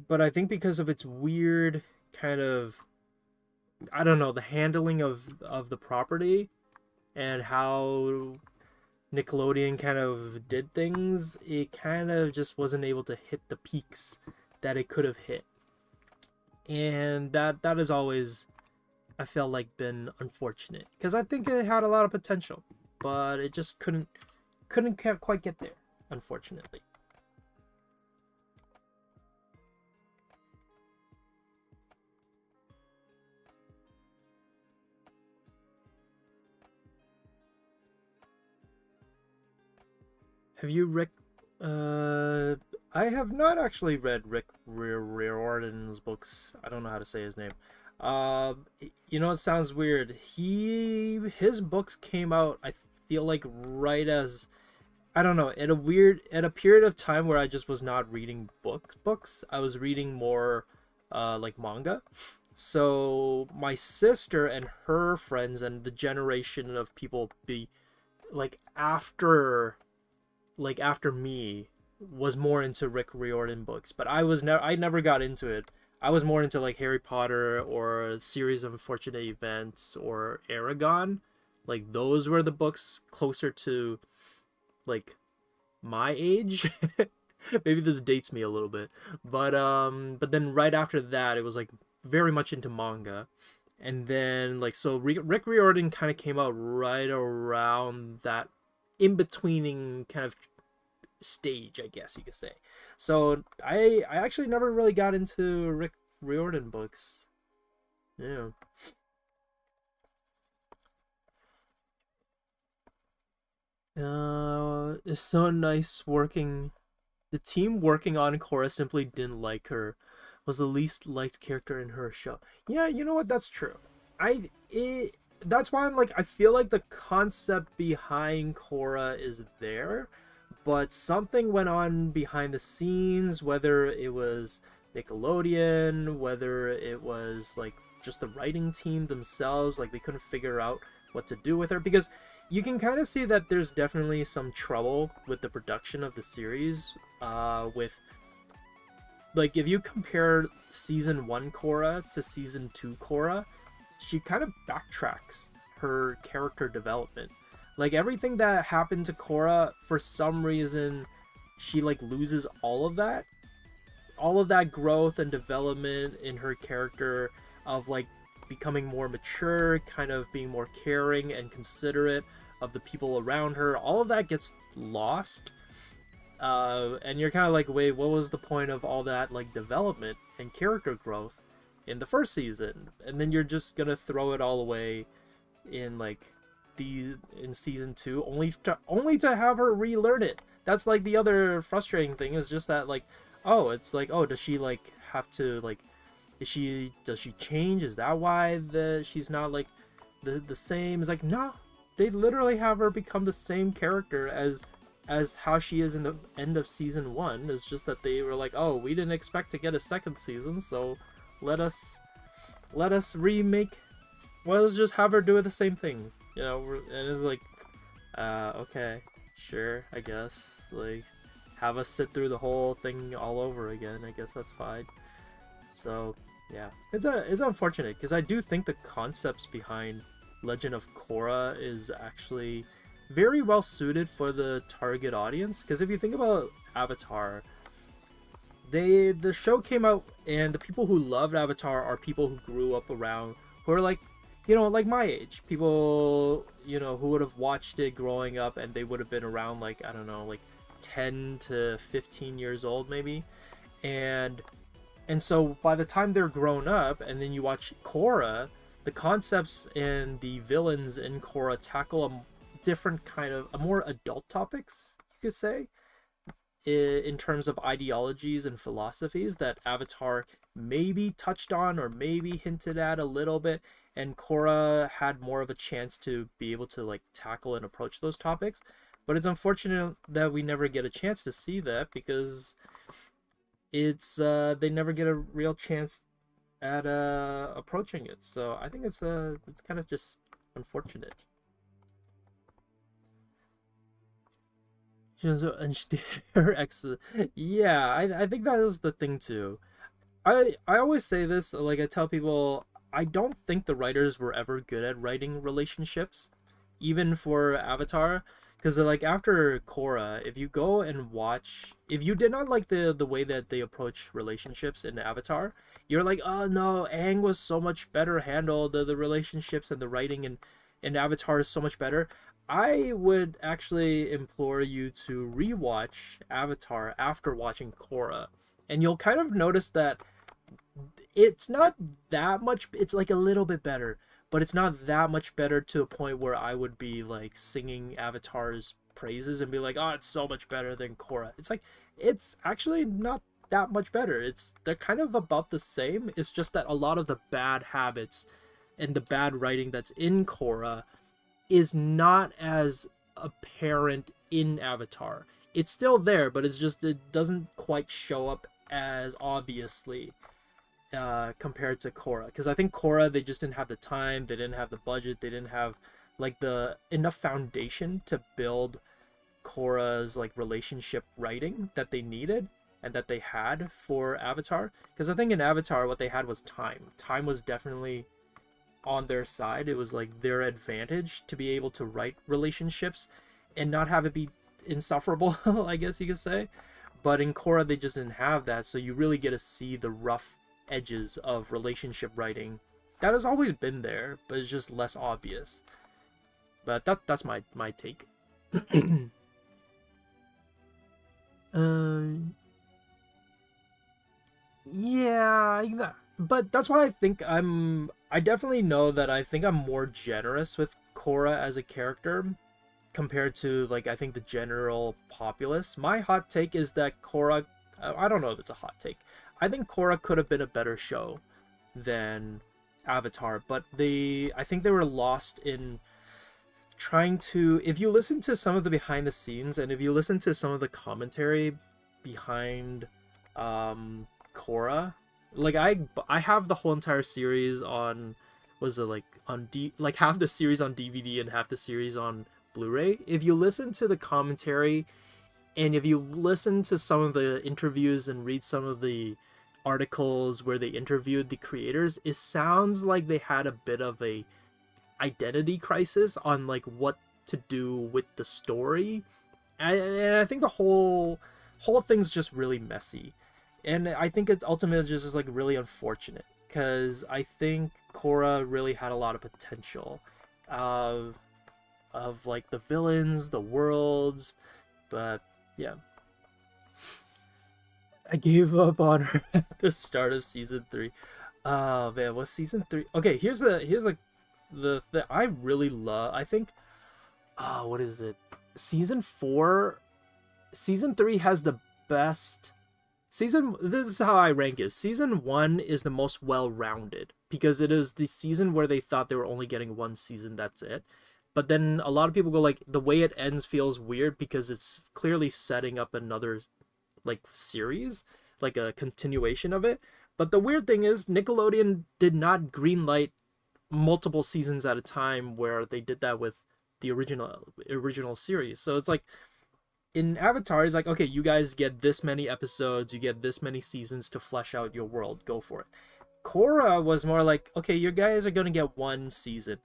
But I think because of its weird kind of, I don't know, the handling of the property and how Nickelodeon kind of did things, it kind of just wasn't able to hit the peaks that it could have hit. And that has always, I felt like, been unfortunate, because I think it had a lot of potential, but it just couldn't quite get there, unfortunately. Have you I have not actually read Rick Riordan's books. I don't know how to say his name. You know, it sounds weird. His books came out, I feel like, right as, I don't know, at a period of time where I just was not reading books. I was reading more like manga. So my sister and her friends and the generation of people like after me was more into Rick Riordan books, but I never got into it. I was more into like Harry Potter or a Series of Unfortunate Events or Aragon. Like those were the books closer to like my age. Maybe this dates me a little bit. But then right after that it was like very much into manga. And then like so Rick Riordan kind of came out right around that in-betweening kind of stage, I guess you could say. So I actually never really got into Rick Riordan books. Yeah. It's so nice working. The team working on Korra simply didn't like her. Was the least liked character in her show. Yeah, you know what? That's true. That's why I'm like, I feel like the concept behind Korra is there, but something went on behind the scenes, whether it was Nickelodeon, whether it was like just the writing team themselves, like they couldn't figure out what to do with her, because you can kind of see that there's definitely some trouble with the production of the series, with like if you compare season 1 Korra to season 2 Korra, she kind of backtracks her character development. Like everything that happened to Korra, for some reason, she like loses all of that. All of that growth and development in her character of like becoming more mature, kind of being more caring and considerate of the people around her. All of that gets lost. And you're kind of like, wait, what was the point of all that like development and character growth in the first season? And then you're just gonna throw it all away in like in season 2, only to have her relearn it. That's like the other frustrating thing, is just that like, oh, it's like, oh, does she like have to like, does she change? Is that why she's not like the same? It's like, no, they literally have her become the same character as how she is in the end of season 1. It's just that they were like, oh, we didn't expect to get a second season, so let us remake. Well, let's just have her do the same things, you know. And it's like, okay, sure, I guess. Like, have us sit through the whole thing all over again. I guess that's fine. So, yeah, it's unfortunate, because I do think the concepts behind Legend of Korra is actually very well suited for the target audience. Because if you think about Avatar, the show came out, and the people who loved Avatar are people who grew up around, who are like, you know, like my age, people, you know, who would have watched it growing up, and they would have been around like, I don't know, like 10 to 15 years old maybe. And so by the time they're grown up, and then you watch Korra, the concepts and the villains in Korra tackle a different kind of, a more adult topics, you could say, in terms of ideologies and philosophies that Avatar maybe touched on or maybe hinted at a little bit, and Korra had more of a chance to be able to like tackle and approach those topics. But it's unfortunate that we never get a chance to see that, because it's they never get a real chance at approaching it. So I think it's kind of just unfortunate. Yeah, I think that is the thing too. I always say this, like I tell people, I don't think the writers were ever good at writing relationships, even for Avatar, because like after Korra, if you go and watch, if you did not like the way that they approach relationships in Avatar, you're like, oh no, Aang was so much better handled, the relationships and the writing in Avatar is so much better. I would actually implore you to rewatch Avatar after watching Korra, and you'll kind of notice that it's not that much, it's like a little bit better, but it's not that much better to a point where I would be like singing Avatar's praises and be like, oh, it's so much better than Korra. It's like, it's actually not that much better. It's, they're kind of about the same. It's just that a lot of the bad habits and the bad writing that's in Korra is not as apparent in Avatar. It's still there, but it's just, it doesn't quite show up as obviously compared to Korra, because I think Korra, they just didn't have the time, they didn't have the budget, they didn't have like the enough foundation to build Korra's like relationship writing that they needed and that they had for Avatar. Because I think in Avatar what they had was time. Time was definitely on their side. It was like their advantage to be able to write relationships and not have it be insufferable, I guess you could say. But in Korra they just didn't have that, so you really get to see the rough edges of relationship writing that has always been there, but it's just less obvious. But that's my take. Yeah, but that's why I think I definitely know that I think I'm more generous with Korra as a character compared to, like, I think the general populace. My hot take is that Korra, I don't know if it's a hot take, I think Korra could have been a better show than Avatar, but I think they were lost in trying to, if you listen to some of the behind the scenes and if you listen to some of the commentary behind Korra, like I have the whole entire series on, was it like on like half the series on DVD and half the series on Blu-ray. If you listen to the commentary and if you listen to some of the interviews and read some of the articles where they interviewed the creators, it sounds like they had a bit of a identity crisis on like what to do with the story. And I think the whole thing's just really messy. And I think it's ultimately just like really unfortunate, because I think Korra really had a lot of potential of like the villains, the worlds, but yeah. I gave up on her at the start of season 3. Oh man, was season 3? Okay, here's the I really love. I think, what is it? Season 4, season 3 has the best season. This is how I rank it. Season 1 is the most well-rounded because it is the season where they thought they were only getting one season. That's it. But then a lot of people go like, the way it ends feels weird because it's clearly setting up another like series, like a continuation of it. But the weird thing is Nickelodeon did not greenlight multiple seasons at a time where they did that with the original series. So it's like in Avatar, it's like, okay, you guys get this many episodes, you get this many seasons to flesh out your world, go for it. Korra was more like, okay, you guys are gonna get one season.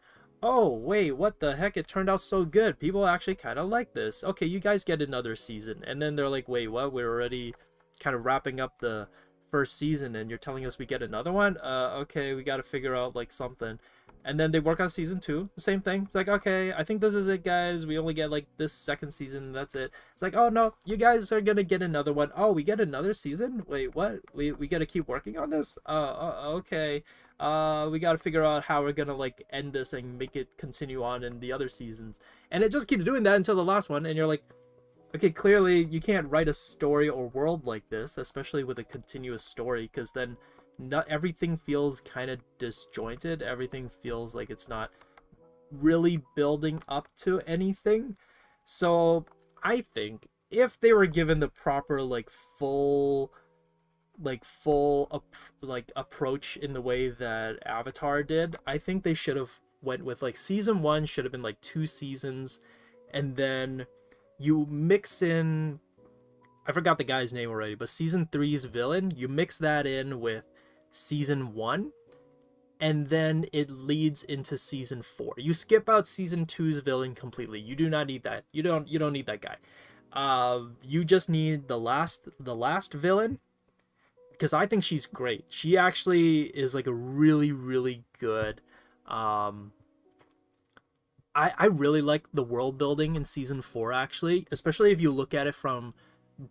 Oh wait, what the heck, it turned out so good, people actually kind of like this. Okay, you guys get another season. And then they're like, wait, what, we're already kind of wrapping up the first season and you're telling us we get another one? Okay, we got to figure out like something. And then they work on season 2, the same thing. It's like, okay, I think this is it, guys, we only get like this second season, that's it. It's like, oh no, you guys are gonna get another one. Oh, we get another season? Wait, what? We gotta keep working on this? Okay. We gotta figure out how we're gonna like end this and make it continue on in the other seasons. And it just keeps doing that until the last one, and you're like, okay, clearly you can't write a story or world like this, especially with a continuous story, because then not everything feels kind of disjointed. Everything feels like it's not really building up to anything. So I think if they were given the proper like full approach in the way that Avatar did, I think they should have went with like season 1 should have been like 2 seasons, and then you mix in, I forgot the guy's name already, but season 3's villain, you mix that in with season 1, and then it leads into season 4. You skip out season 2's villain completely. You do not need that. You don't need that guy. You just need the last villain, because I think she's great. She actually is like a really, really good. I really like the world building in season 4, actually, especially if you look at it from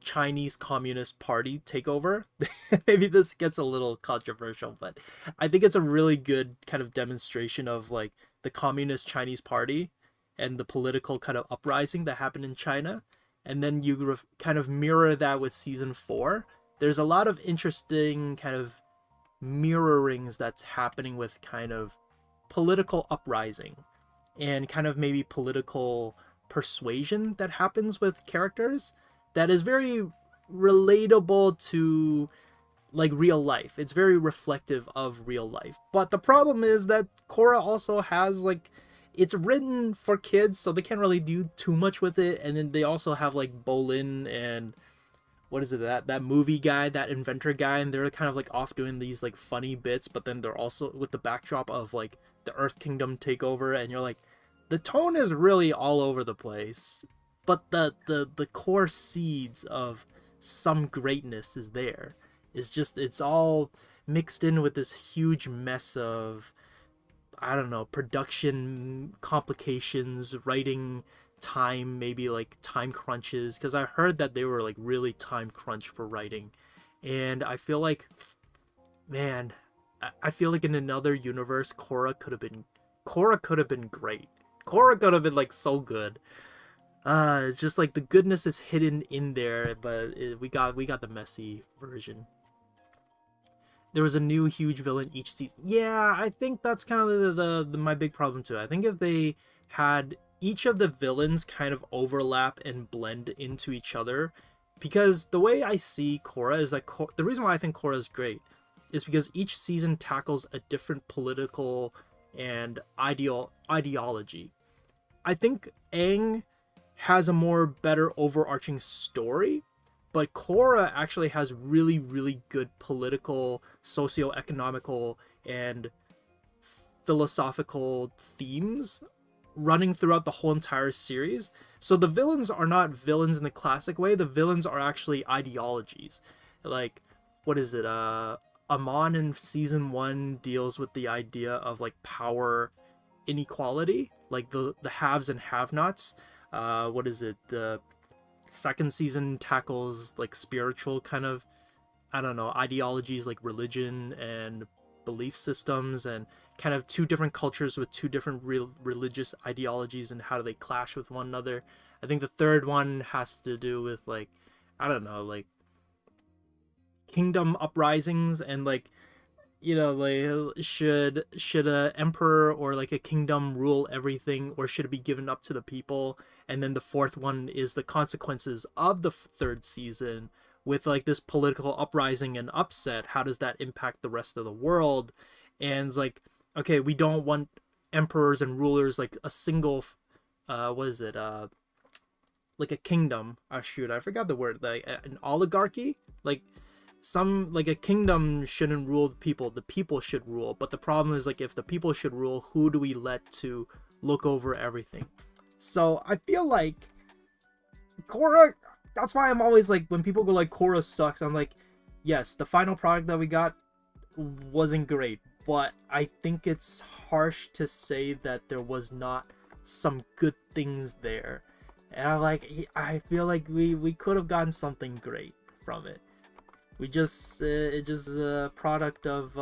Chinese Communist Party takeover. Maybe this gets a little controversial, but I think it's a really good kind of demonstration of like the Communist Chinese Party and the political kind of uprising that happened in China. And then you kind of mirror that with season 4. There's a lot of interesting kind of mirrorings that's happening with kind of political uprising and kind of maybe political persuasion that happens with characters that is very relatable to like real life. It's very reflective of real life. But the problem is that Korra also has like, it's written for kids, so they can't really do too much with it. And then they also have like Bolin and what is it, that movie guy, that inventor guy, and they're kind of like off doing these like funny bits, but then they're also with the backdrop of like the Earth Kingdom takeover, and you're like, the tone is really all over the place, but the core seeds of some greatness is there. It's all mixed in with this huge mess of, I don't know, production complications, writing time, maybe like time crunches, because I heard that they were like really time crunched for writing. And I feel like, man, I feel like in another universe, Korra could have been great. Korra could have been like so good. It's just like the goodness is hidden in there, but we got the messy version. There was a new huge villain each season. Yeah, I think that's kind of the my big problem too. I think if they had each of the villains kind of overlap and blend into each other, because the way I see Korra is that the reason why I think Korra is great is because each season tackles a different political and ideology. I think Aang has a more better overarching story, but Korra actually has really, really good political, socio-economical, and philosophical themes running throughout the whole entire series. So the villains are not villains in the classic way. The villains are actually ideologies. Like, what is it? Amon in season 1 deals with the idea of like power inequality, like the haves and have-nots. What is it? The second season tackles like spiritual kind of, I don't know, ideologies like religion and belief systems, and kind of two different cultures with two different religious ideologies and how do they clash with one another. I think the third one has to do with like, I don't know, like kingdom uprisings and like, you know, like should a emperor or like a kingdom rule everything, or should it be given up to the people? And then the fourth one is the consequences of the third season with like this political uprising and upset. How does that impact the rest of the world? And it's like, okay, we don't want emperors and rulers like a single what is it, like a kingdom. Shoot, I forgot the word. Like an oligarchy, like some, like a kingdom shouldn't rule the people should rule. But the problem is, like, if the people should rule, who do we let to look over everything? So I feel like Korra, that's why I'm always like, when people go like Korra sucks, I'm like, yes, the final product that we got wasn't great, but I think it's harsh to say that there was not some good things there. And I feel like we could have gotten something great from it. We just it just a product of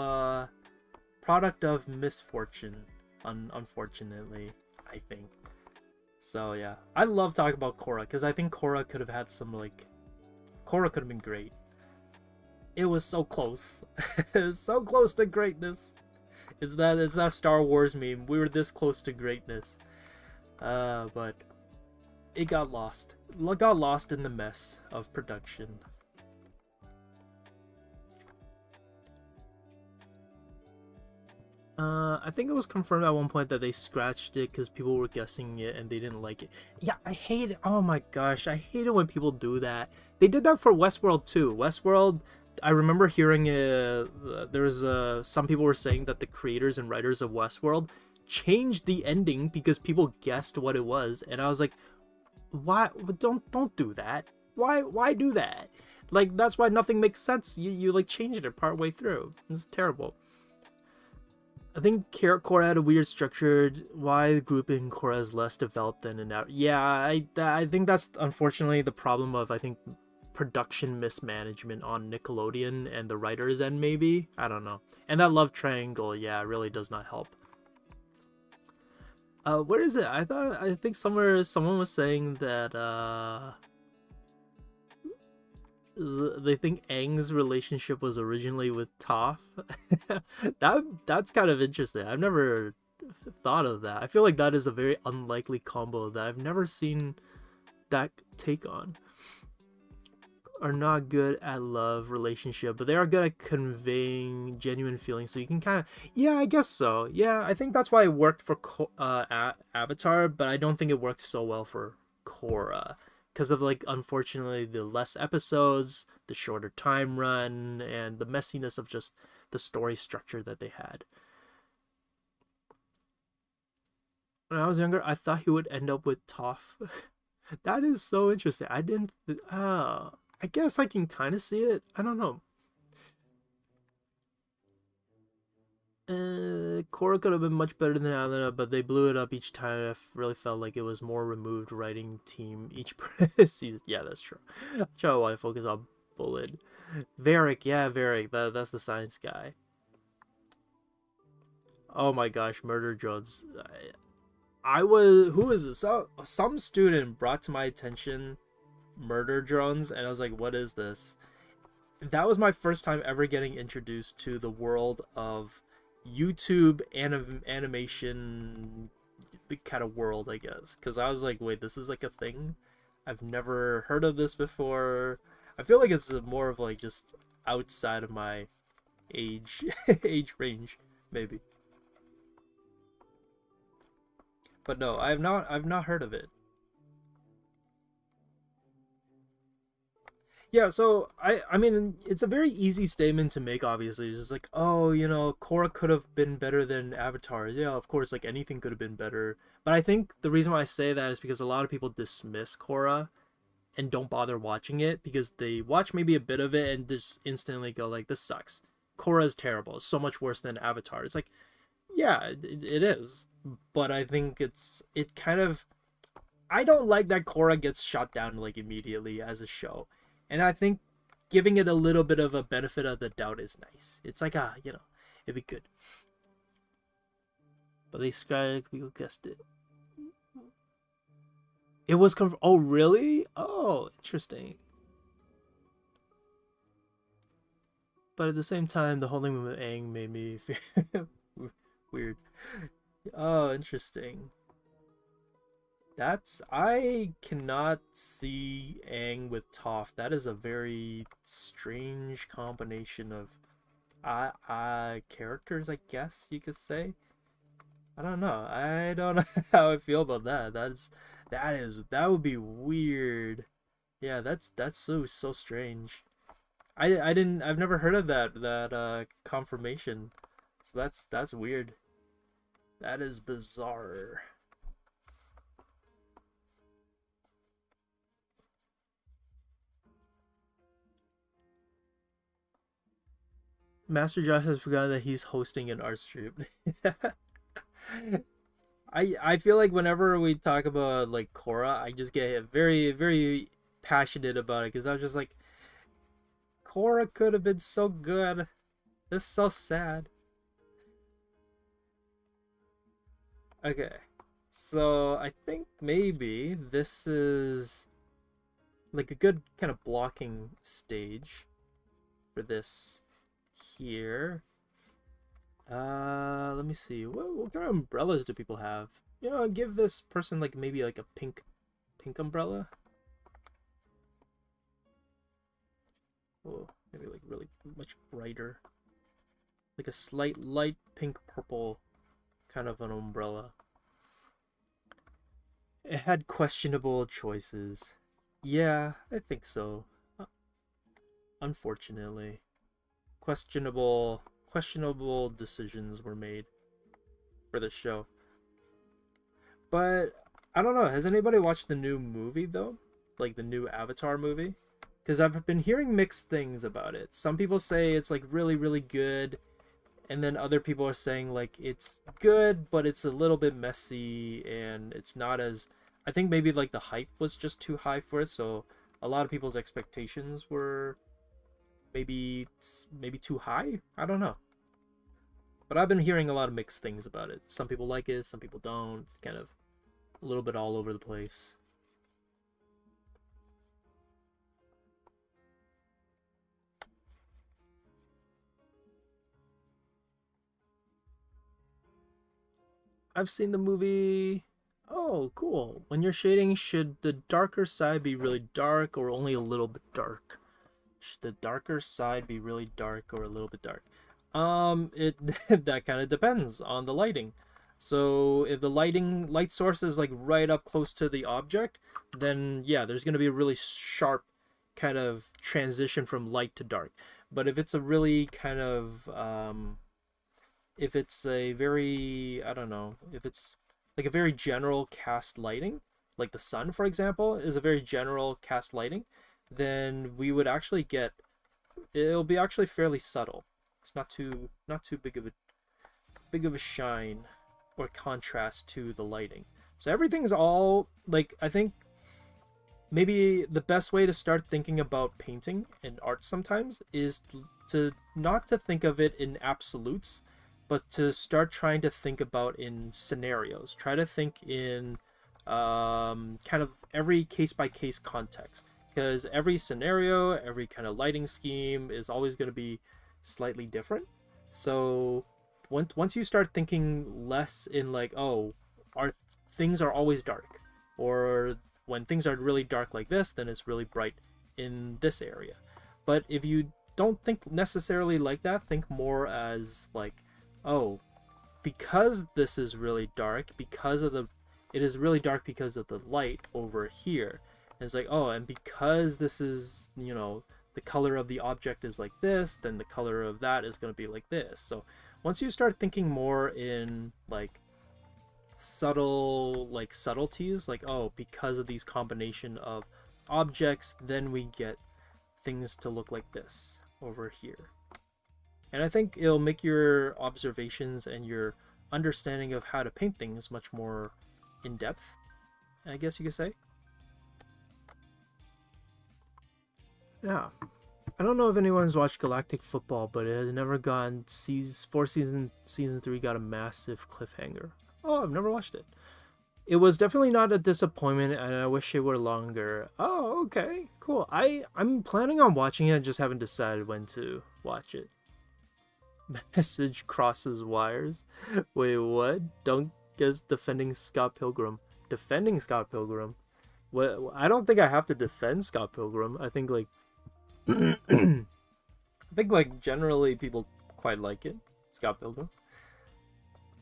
misfortune, unfortunately, I think. So yeah, I love talking about Korra because I think Korra could have had some like, Korra could have been great. It was so close. It was so close to greatness. It's that Star Wars meme. We were this close to greatness. But it got lost. It got lost in the mess of production. I think it was confirmed at one point that they scratched it because people were guessing it and they didn't like it. Yeah, I hate it. Oh my gosh, I hate it when people do that. They did that for Westworld too. Westworld, I remember hearing there was some people were saying that the creators and writers of Westworld changed the ending because people guessed what it was, and I was like, why? Don't do that. Why do that? Like, that's why nothing makes sense. You like changed it part way through. It's terrible. I think Korra had a weird structure. Why the group in Korra is less developed than in N.E.R.D. Yeah, I think that's unfortunately the problem of, I think, production mismanagement on Nickelodeon and the writers end, maybe. I don't know. And that love triangle, yeah, really does not help. Where is it? I think somewhere someone was saying that they think Aang's relationship was originally with Toph. That's kind of interesting. I've never thought of that. I feel like that is a very unlikely combo that I've never seen that take on. Are not good at love relationship, but they are good at conveying genuine feelings. So you can kind of, yeah, I guess so. Yeah, I think that's why it worked for Avatar, but I don't think it worked so well for Korra because of, like, unfortunately the less episodes, the shorter time run, and the messiness of just the story structure that they had. When I was younger, I thought he would end up with Toph. That is so interesting. I didn't. I guess I can kind of see it. I don't know. Korra could have been much better than Alana, but they blew it up each time. I really felt like it was more removed writing team each season. Yeah, that's true. Try why focus on Bullet. Varric, yeah, Varric. That's the science guy. Oh my gosh, Murder Drones. I was, who is this? Some student brought to my attention Murder Drones, and I was like, what is this? That was my first time ever getting introduced to the world of YouTube animation kind of world, I guess, because I was like, wait, this is like a thing? I've never heard of this before. I feel like it's more of like just outside of my age age range, maybe. But no, I've not heard of it. Yeah, so I mean, it's a very easy statement to make, obviously. It's just like, oh, Korra could have been better than Avatar. Yeah, of course, like anything could have been better. But I think the reason why I say that is because a lot of people dismiss Korra and don't bother watching it because they watch maybe a bit of it and just instantly go like, this sucks. Korra is terrible. It's so much worse than Avatar. It's like, yeah, it is. But I think it kind of, I don't like that Korra gets shot down like immediately as a show. And I think giving it a little bit of a benefit of the doubt is nice. It's like, it'd be good. But they scried, people guessed it. It was confirmed. Oh, really? Oh, interesting. But at the same time, the whole thing with Aang made me feel weird. Oh, interesting. I cannot see Aang with Toph. That is a very strange combination of characters, I guess you could say. I don't know. I don't know how I feel about that. That would be weird. Yeah, that's so strange. I've never heard of that confirmation. So that's weird. That is bizarre. Master Josh has forgotten that he's hosting an art stream. I feel like whenever we talk about like Korra, I just get very very passionate about it because I was just like, Korra could have been so good. This is so sad. Okay, so I think maybe this is like a good kind of blocking stage for this here. Let me see. What kind of umbrellas do people have? Give this person like maybe like a pink umbrella. Oh, maybe like really much brighter. like a slight light pink purple kind of an umbrella. It had questionable choices. Yeah, I think so. Unfortunately, questionable decisions were made for the show. But I don't know. Has anybody watched the new movie though? Like the new Avatar movie? Because I've been hearing mixed things about it. Some people say it's like really, really good, and then other people are saying like it's good, but it's a little bit messy, and it's not as. I think maybe like the hype was just too high for it, so a lot of people's expectations were maybe too high. I don't know. But I've been hearing a lot of mixed things about it. Some people like it, some people don't. It's kind of a little bit all over the place. I've seen the movie. Oh, cool. When you're shading, should the darker side be really dark or only a little bit dark? Should the darker side be really dark or a little bit dark? It that kind of depends on the lighting. So if the light source is like right up close to the object, then yeah, there's gonna be a really sharp kind of transition from light to dark. But if it's a really kind of if it's a very, I don't know, if it's like a very general cast lighting, like the sun, for example, is a very general cast lighting, then we would actually get, it'll be actually fairly subtle. It's not too big of a shine or contrast to the lighting. So everything's all like, I think maybe the best way to start thinking about painting and art sometimes is to not to think of it in absolutes, but to start trying to think about in scenarios. Try to think in kind of every case-by-case context, because every scenario, every kind of lighting scheme is always going to be slightly different. So once you start thinking less in like, oh, things are always dark, or when things are really dark like this, then it's really bright in this area. But if you don't think necessarily like that, think more as like, oh, because this is really dark, it is really dark because of the light over here. And it's like, oh, and because this is, you know, the color of the object is like this, then the color of that is going to be like this. So once you start thinking more in like subtleties, like, oh, because of these combination of objects, then we get things to look like this over here. And I think it'll make your observations and your understanding of how to paint things much more in depth, I guess you could say. Yeah. I don't know if anyone's watched Galactic Football, but it has never gone season 3 got a massive cliffhanger. Oh, I've never watched it. It was definitely not a disappointment, and I wish it were longer. Oh, okay, cool. I'm planning on watching it, just haven't decided when to watch it. Message crosses wires. Wait, what? Don't guess defending Scott Pilgrim. Defending Scott Pilgrim? What? I don't think I have to defend Scott Pilgrim. I think like generally people quite like it. Scott Pilgrim.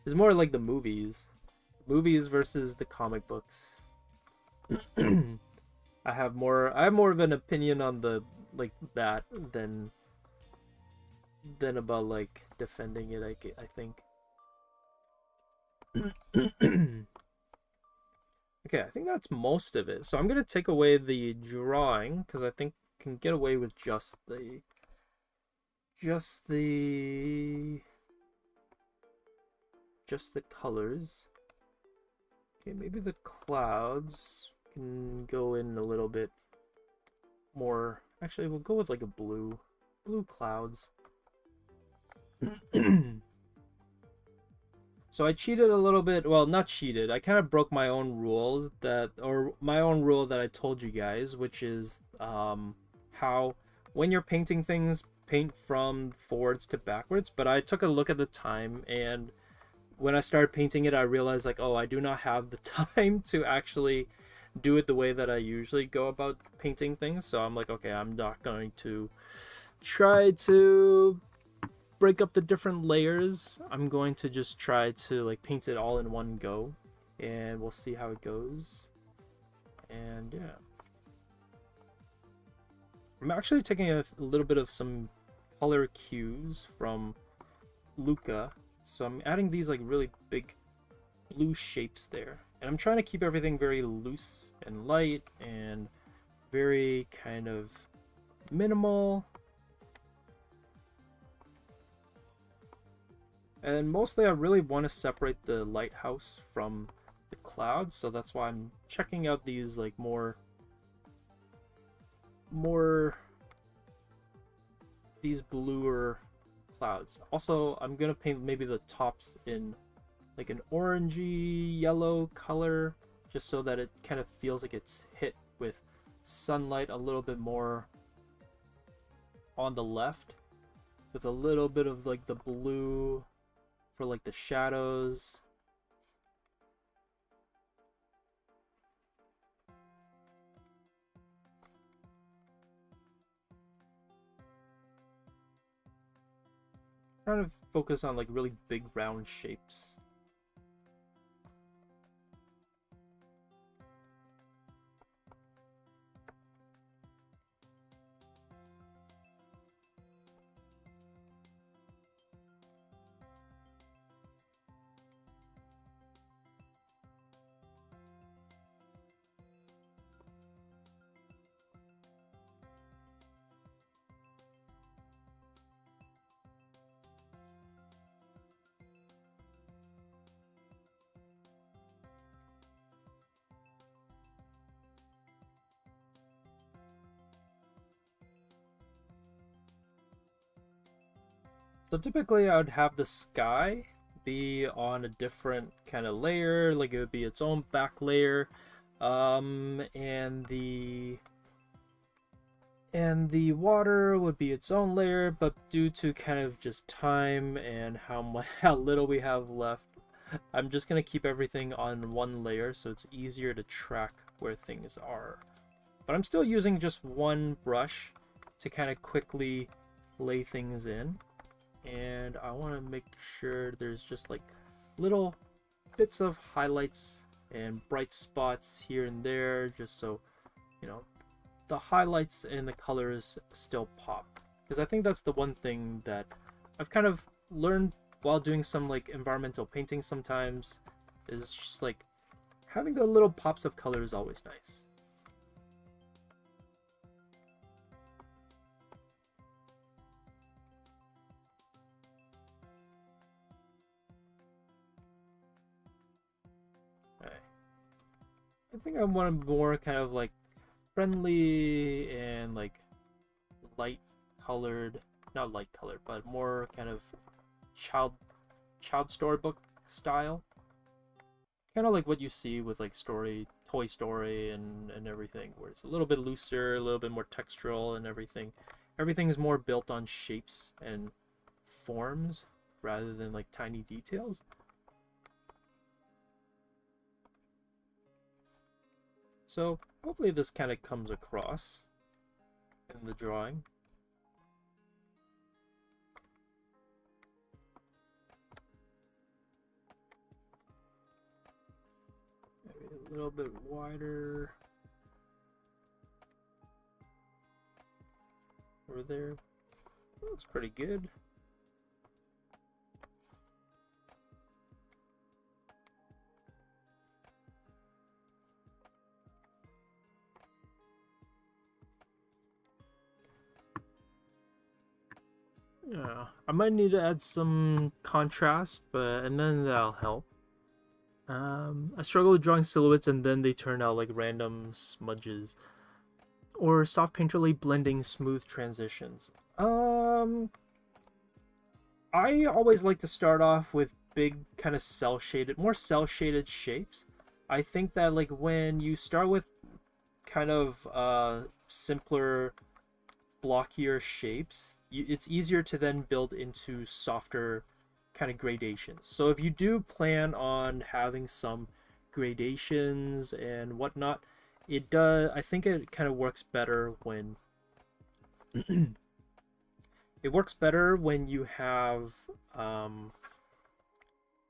It's more like the movies versus the comic books. I have more of an opinion on the like that than about like defending it. I think. Okay, I think that's most of it. So I'm gonna take away the drawing because I think I can get away with just the colors. Okay, maybe the clouds can go in a little bit more. Actually, we'll go with like a blue clouds. So I cheated a little bit. Well, not cheated. I kind of broke my own rules my own rule that I told you guys, which is how when you're painting things, paint from forwards to backwards. But I took a look at the time, and when I started painting it, I realized like, oh, I do not have the time to actually do it the way that I usually go about painting things. So I'm like, okay, I'm not going to try to break up the different layers. I'm going to just try to like paint it all in one go, and we'll see how it goes. And yeah, I'm actually taking a little bit of some color cues from Luca, so I'm adding these like really big blue shapes there, and I'm trying to keep everything very loose and light and very kind of minimal. And mostly I really want to separate the lighthouse from the clouds, so that's why I'm checking out these like more these bluer clouds. Also, I'm gonna paint maybe the tops in like an orangey yellow color, just so that it kind of feels like it's hit with sunlight a little bit more on the left, with a little bit of like the blue for like the shadows. Trying to focus on like really big round shapes. So typically I would have the sky be on a different kind of layer, like it would be its own back layer, and the water would be its own layer, but due to kind of just time and how little we have left, I'm just gonna keep everything on one layer so it's easier to track where things are. But I'm still using just one brush to kind of quickly lay things in. And I want to make sure there's just like little bits of highlights and bright spots here and there, just so, you know, the highlights and the colors still pop. Because I think that's the one thing that I've kind of learned while doing some like environmental painting sometimes, is just like having the little pops of color is always nice. I think I want more kind of like friendly and like light colored, not light colored, but more kind of child storybook style. Kind of like what you see with like Toy Story and everything, where it's a little bit looser, a little bit more textural and everything. Everything's more built on shapes and forms rather than like tiny details. So hopefully this kind of comes across in the drawing. Maybe a little bit wider over there. Looks pretty good. Yeah, I might need to add some contrast, and then that'll help. I struggle with drawing silhouettes and then they turn out like random smudges. Or soft painterly blending smooth transitions. I always like to start off with big kind of more cell shaded shapes. I think that like when you start with kind of simpler, blockier shapes, it's easier to then build into softer kind of gradations. So if you do plan on having some gradations and whatnot, I think it kind of works better when it works better when you have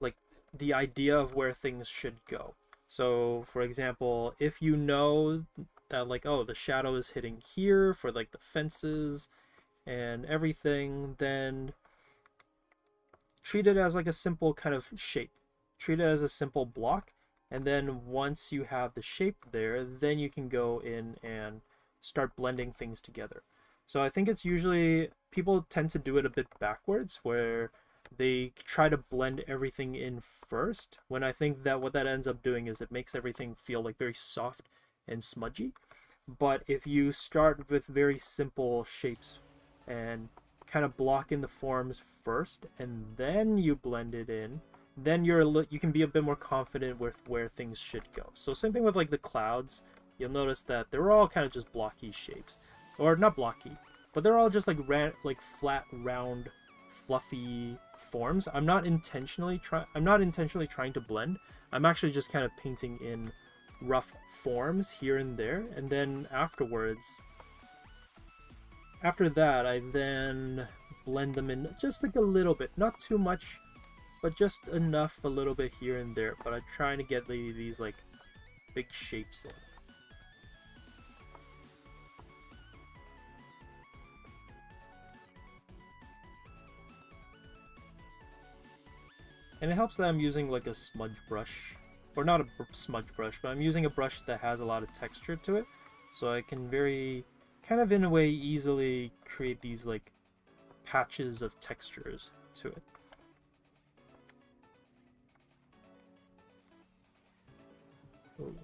like the idea of where things should go. So for example, if you know that like, oh, the shadow is hitting here for like the fences and everything, then treat it as like a simple kind of shape. Treat it as a simple block, and then once you have the shape there, then you can go in and start blending things together. So I think it's usually, people tend to do it a bit backwards, where they try to blend everything in first, when I think that what that ends up doing is it makes everything feel like very soft and smudgy. But if you start with very simple shapes and kind of block in the forms first and then you blend it in, then you can be a bit more confident with where things should go. So same thing with like the clouds. You'll notice that they're all kind of just blocky shapes, or not blocky, but they're all just like flat, round, fluffy forms. I'm not intentionally trying to blend. I'm actually just kind of painting in rough forms here and there, and then after that I then blend them in just like a little bit, not too much, but just enough, a little bit here and there. But I'm trying to get these like big shapes in. And it helps that I'm using like a smudge brush, or not a smudge brush, but I'm using a brush that has a lot of texture to it, so I can very kind of in a way easily create these like patches of textures to it. Ooh.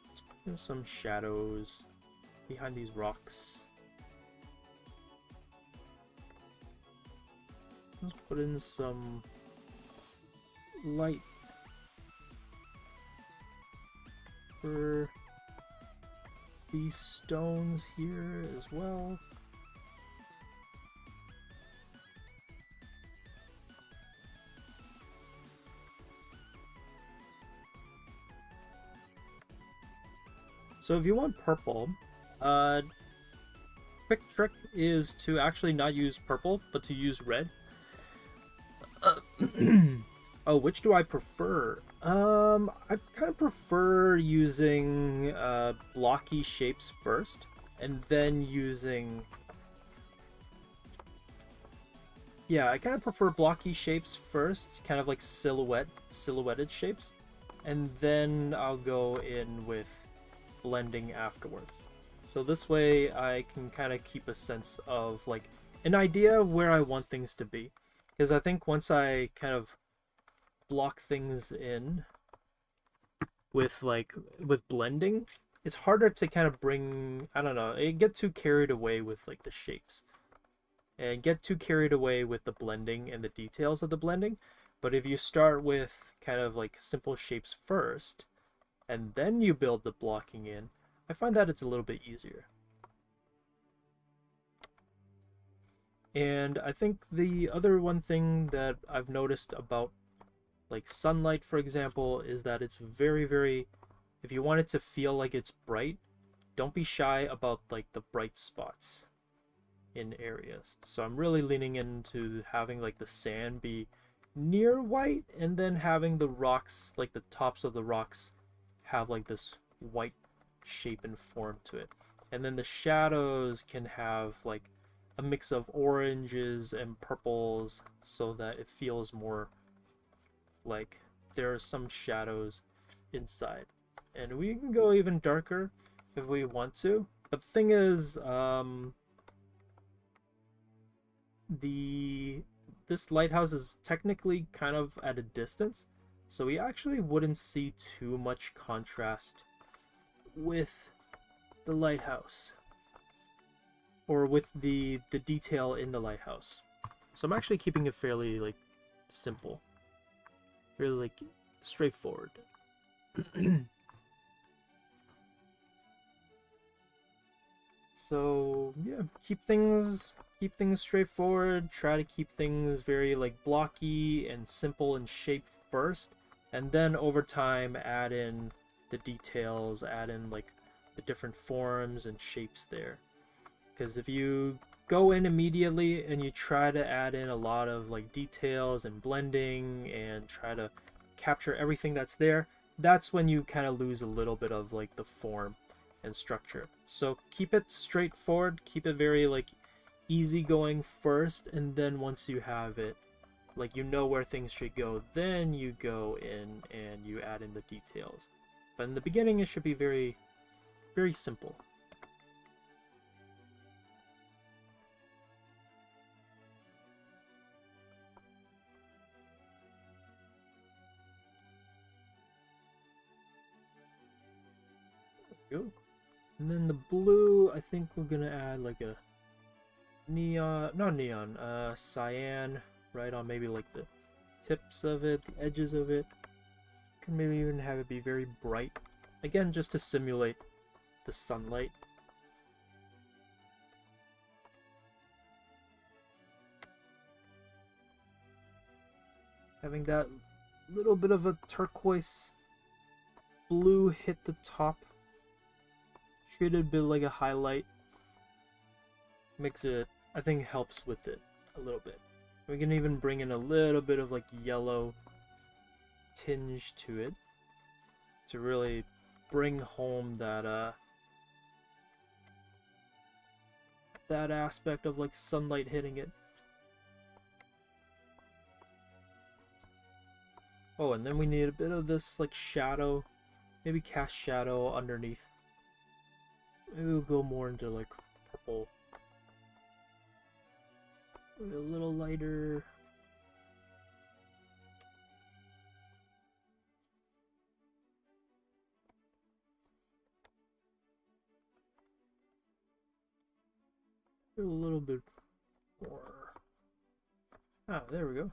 Let's put in some shadows behind these rocks. Let's put in some light for these stones here as well. So if you want purple, quick trick is to actually not use purple, but to use red. Oh, which do I prefer? I kind of prefer using blocky shapes first, and then using... Yeah, I kind of prefer blocky shapes first, kind of like silhouetted shapes, and then I'll go in with blending afterwards. So this way I can kind of keep a sense of like an idea of where I want things to be. Because I think once I kind of block things in with blending, it's harder to kind of bring, I don't know, it get too carried away with like the shapes and get too carried away with the blending and the details of the blending. But if you start with kind of like simple shapes first and then you build the blocking in, I find that it's a little bit easier. And I think the other one thing that I've noticed about like sunlight, for example, is that it's very, very, if you want it to feel like it's bright, don't be shy about like the bright spots in areas. So I'm really leaning into having like the sand be near white, and then having the rocks, like the tops of the rocks, have like this white shape and form to it. And then the shadows can have like a mix of oranges and purples, so that it feels more like there are some shadows inside. And we can go even darker if we want to. But the thing is, this lighthouse is technically kind of at a distance, so we actually wouldn't see too much contrast with the lighthouse, or with the detail in the lighthouse. So I'm actually keeping it fairly like simple, really like straightforward. So yeah, keep things straightforward. Try to keep things very like blocky and simple in shape first, and then over time add in the details, add in like the different forms and shapes there. because if you go in immediately and you try to add in a lot of like details and blending and try to capture everything that's there, that's when you kind of lose a little bit of like the form and structure. So keep it straightforward, keep it very like easy going first, and then once you have it, like you know where things should go, then you go in and you add in the details. But in the beginning it should be very, very simple. Go. And then the blue, I think we're gonna add like a neon, not neon, cyan, right on maybe like the tips of it, the edges of it. Can maybe even have it be very bright. Again, just to simulate the sunlight. Having that little bit of a turquoise blue hit the top. Treated a bit like a highlight. Makes it, I think, helps with it a little bit. We can even bring in a little bit of like yellow tinge to it to really bring home that that aspect of like sunlight hitting it. Oh, and then we need a bit of this like shadow, maybe cast shadow underneath. Maybe we'll go more into like purple. Maybe a little lighter. A little bit more. Ah, there we go.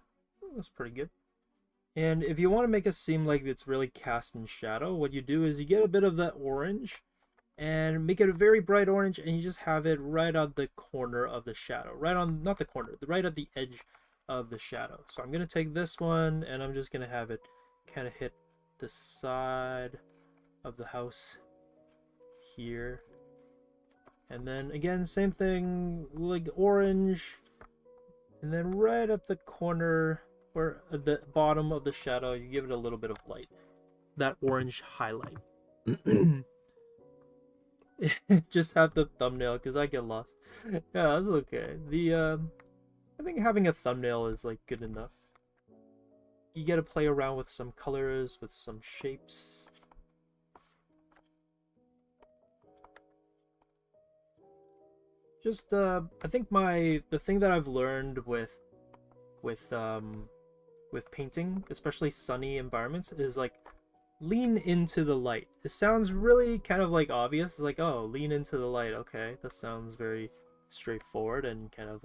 That's pretty good. And if you want to make it seem like it's really cast in shadow, what you do is you get a bit of that orange and make it a very bright orange, and you just have it right on the corner of the shadow. Right on, not the corner, right at the edge of the shadow. So I'm going to take this one and I'm just going to have it kind of hit the side of the house here. And then again, same thing, like orange. And then right at the corner, or at the bottom of the shadow, you give it a little bit of light. That orange highlight. Just have the thumbnail, because I get lost. Yeah, that's okay. I think having a thumbnail is like good enough. You get to play around with some colors, with some shapes. Just I think the thing that I've learned with painting, especially sunny environments, is like lean into the light. It sounds really kind of like obvious. It's like, oh, lean into the light. Okay, that sounds very straightforward and kind of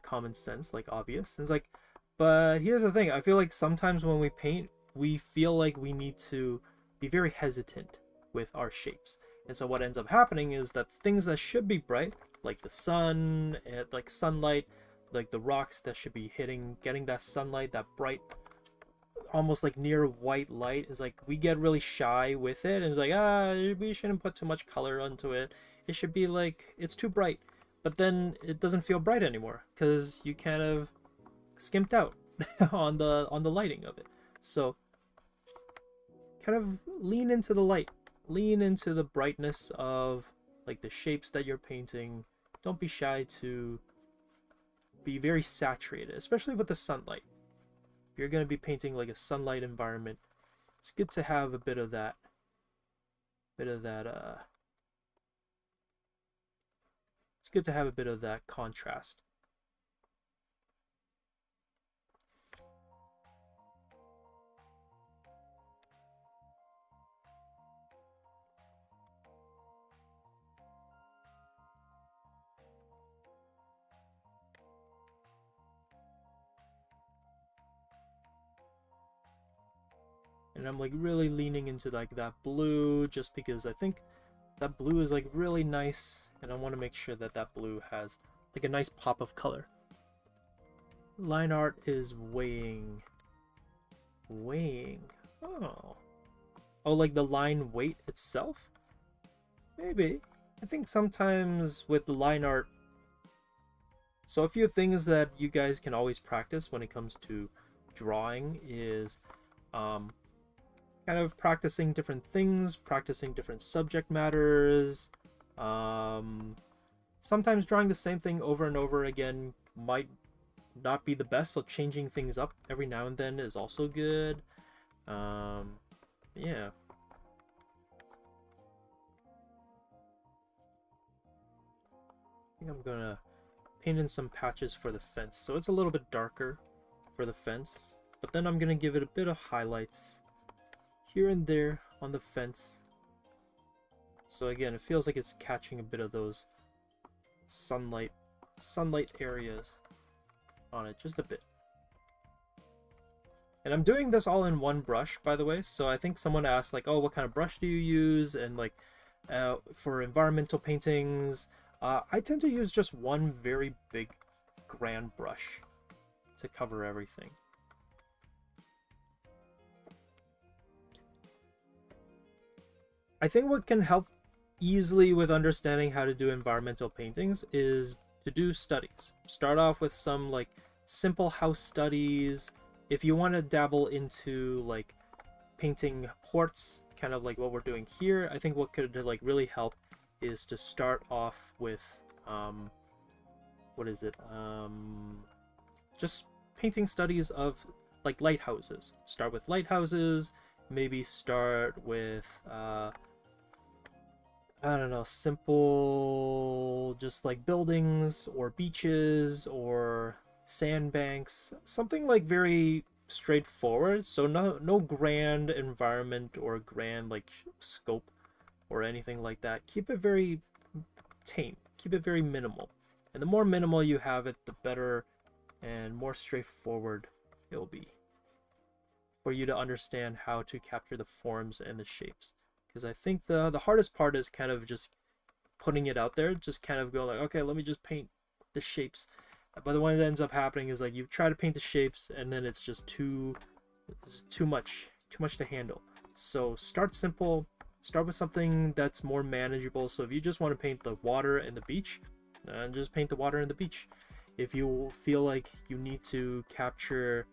common sense, like obvious. And it's like, but here's the thing. I feel like sometimes when we paint, we feel like we need to be very hesitant with our shapes. And so what ends up happening is that things that should be bright, like the sun, and like sunlight, like the rocks that should be getting that sunlight, that bright, almost like near white light, is like we get really shy with it, and it's like, we shouldn't put too much color onto it. It should be like, it's too bright. But then it doesn't feel bright anymore because you kind of skimped out on the lighting of it. So kind of lean into the light. Lean into the brightness of like the shapes that you're painting. Don't be shy to be very saturated, especially with the sunlight. If you're going to be painting like a sunlight environment, it's good to have a bit of that it's good to have a bit of that contrast. And I'm like really leaning into like that blue, just because I think that blue is like really nice, and I want to make sure that that blue has like a nice pop of color. Line art is weighing. Oh, like the line weight itself? Maybe. I think sometimes with line art, so a few things that you guys can always practice when it comes to drawing is kind of practicing different things, practicing different subject matters. Sometimes drawing the same thing over and over again might not be the best, so changing things up every now and then is also good. Yeah. I think I'm gonna paint in some patches for the fence, so it's a little bit darker for the fence, but then I'm gonna give it a bit of highlights here and there on the fence. So again, it feels like it's catching a bit of those sunlight areas on it, just a bit. And I'm doing this all in one brush, by the way, so I think someone asked like, oh, what kind of brush do you use? And like for environmental paintings, I tend to use just one very big grand brush to cover everything. I think what can help easily with understanding how to do environmental paintings is to do studies. Start off with some like simple house studies. If you want to dabble into like painting ports, kind of like what we're doing here, I think what could like really help is to start off with what is it? Just painting studies of like lighthouses. Start with lighthouses, maybe start with I don't know, simple just like buildings or beaches or sandbanks, something like very straightforward. So no grand environment or grand like scope or anything like that. Keep it very tame, keep it very minimal, and the more minimal you have it, the better and more straightforward it'll be for you to understand how to capture the forms and the shapes. Because I think the hardest part is kind of just putting it out there, just kind of go like, okay, let me just paint the shapes. But what ends up happening is like you try to paint the shapes and then it's just too much to handle. So start simple, start with something that's more manageable. So if you just want to paint the water and the beach, just paint the water and the beach. If you feel like you need to capture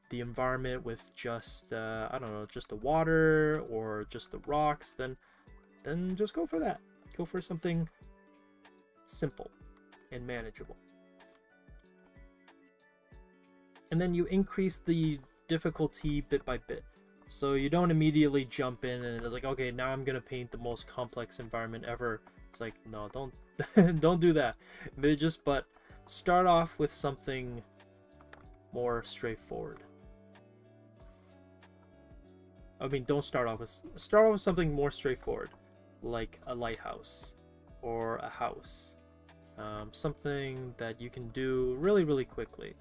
the environment with just I don't know, just the water or just the rocks, then just go for that. Go for something simple and manageable. And then you increase the difficulty bit by bit. So you don't immediately jump in and it's like, okay, now I'm gonna paint the most complex environment ever. It's like, no, don't don't do that. But start off with something more straightforward. I mean, don't start off with something more straightforward, like a lighthouse or a house, something that you can do really quickly.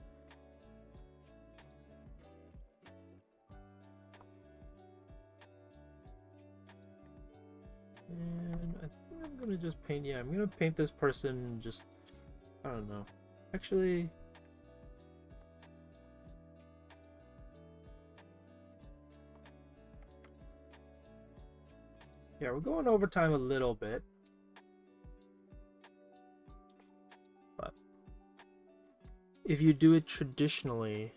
And I think I'm gonna just paint. Yeah, I'm gonna paint this person. Just I don't know. Actually. Yeah, we're going over time a little bit. But if you do it traditionally,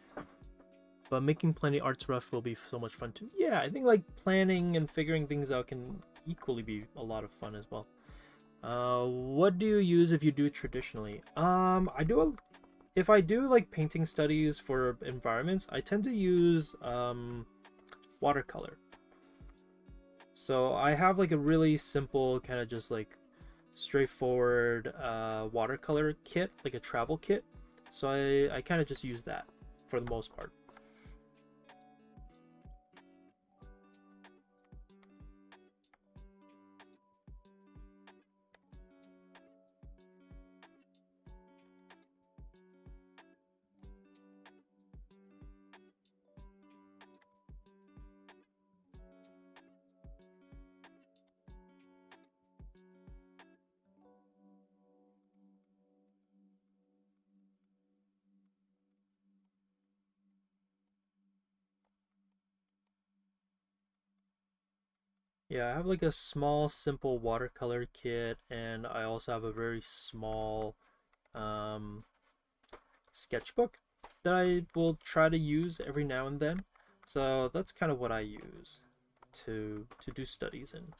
but making plenty arts rough will be so much fun too. Yeah, I think like planning and figuring things out can equally be a lot of fun as well. What do you use if you do it traditionally? If I do like painting studies for environments, I tend to use watercolor. So I have like a really simple kind of just like straightforward watercolor kit, like a travel kit. So I kind of just use that for the most part. Yeah, I have like a small, simple watercolor kit, and I also have a very small um, sketchbook that I will try to use every now and then. So that's kind of what I use to do studies in.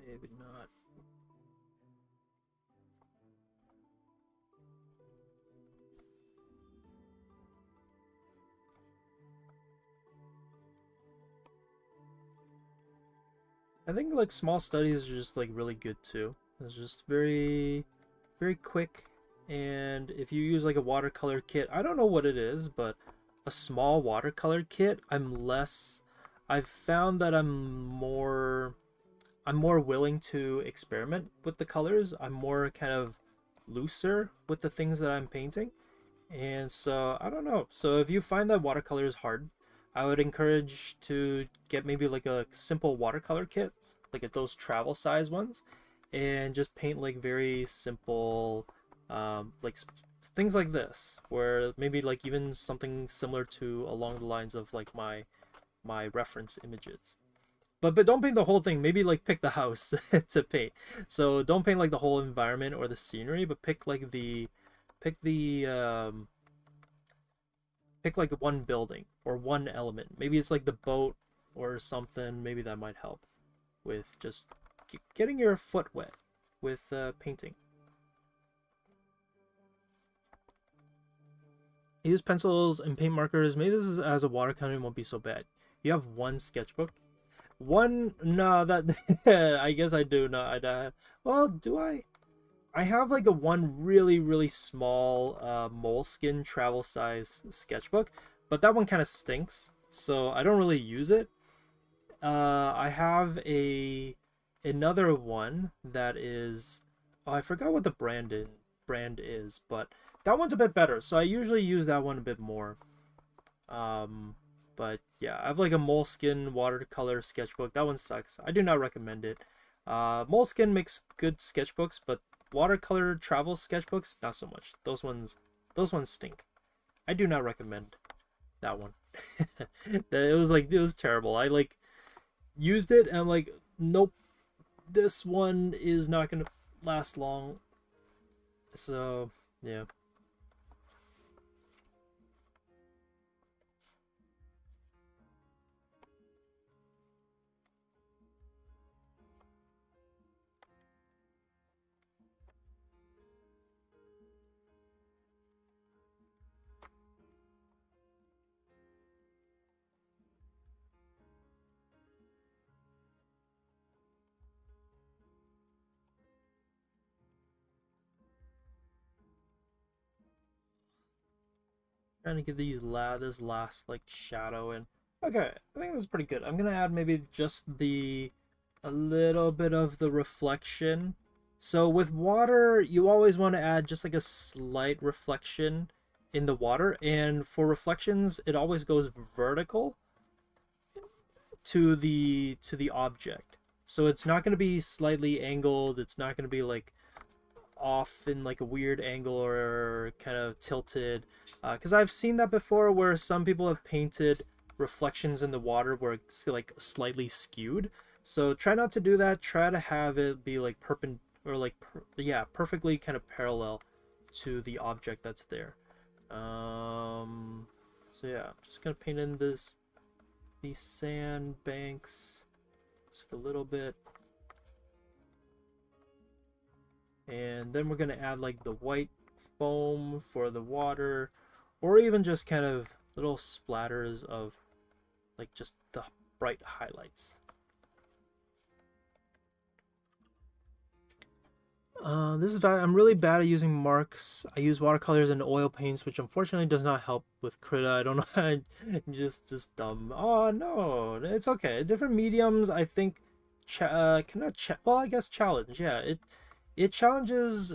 Maybe not. I think like small studies are just like really good too. It's just very, very quick. And if you use like a watercolor kit, I don't know what it is, but a small watercolor kit, I've found that I'm more willing to experiment with the colors. I'm more kind of looser with the things that I'm painting. And so I don't know. So if you find that watercolor is hard, I would encourage to get maybe like a simple watercolor kit, like at those travel size ones, and just paint like very simple, like things like this, where maybe like even something similar to along the lines of like my reference images. But don't paint the whole thing. Maybe like pick the house to paint. So don't paint like the whole environment or the scenery, but pick the pick like one building or one element. Maybe it's like the boat or something. Maybe that might help with just getting your foot wet with painting. Use pencils and paint markers. Maybe this is as a watercolor won't be so bad. You have one sketchbook. One, no, that I guess I do. No, well, do I? I have like a one really, really small moleskin travel size sketchbook, but that one kind of stinks, so I don't really use it. I have another one that is, oh, I forgot what the brand is, but that one's a bit better, so I usually use that one a bit more. Um, but yeah, I have like a moleskin watercolor sketchbook. That one sucks. I do not recommend it. Moleskin makes good sketchbooks, but watercolor travel sketchbooks, not so much. Those ones stink. I do not recommend that one. It was terrible. I like used it and I'm like, nope, this one is not gonna last long. So yeah. Trying to get this last like shadow in. Okay, I think this is pretty good. I'm gonna add maybe just a little bit of the reflection. So with water, you always want to add just like a slight reflection in the water, and for reflections, it always goes vertical to the object. So it's not going to be slightly angled. It's not going to be like off in like a weird angle or kind of tilted, because I've seen that before where some people have painted reflections in the water where it's like slightly skewed. So try not to do that. Try to have it be like yeah, perfectly kind of parallel to the object that's there. So yeah, I'm just gonna paint in these sand banks just a little bit. And then we're going to add like the white foam for the water, or even just kind of little splatters of like just the bright highlights. This is bad. I'm really bad at using marks. I use watercolors and oil paints, which unfortunately does not help with Krita. I don't know. I'm just dumb. Oh no, it's okay. Different mediums, I think, well, I guess challenge. Yeah, it challenges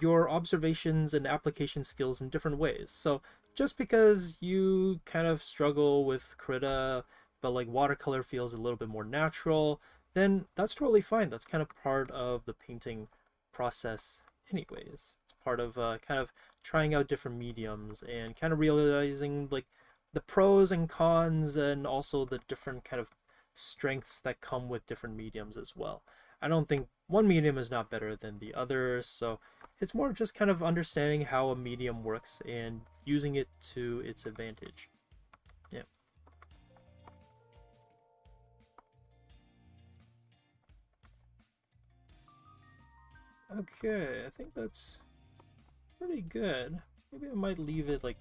your observations and application skills in different ways. So just because you kind of struggle with Krita, but like watercolor feels a little bit more natural, then that's totally fine. That's kind of part of the painting process anyways. It's part of kind of trying out different mediums and kind of realizing like the pros and cons and also the different kind of strengths that come with different mediums as well. I don't think one medium is not better than the other, so it's more just kind of understanding how a medium works and using it to its advantage. Yeah. Okay, I think that's pretty good. Maybe I might leave it like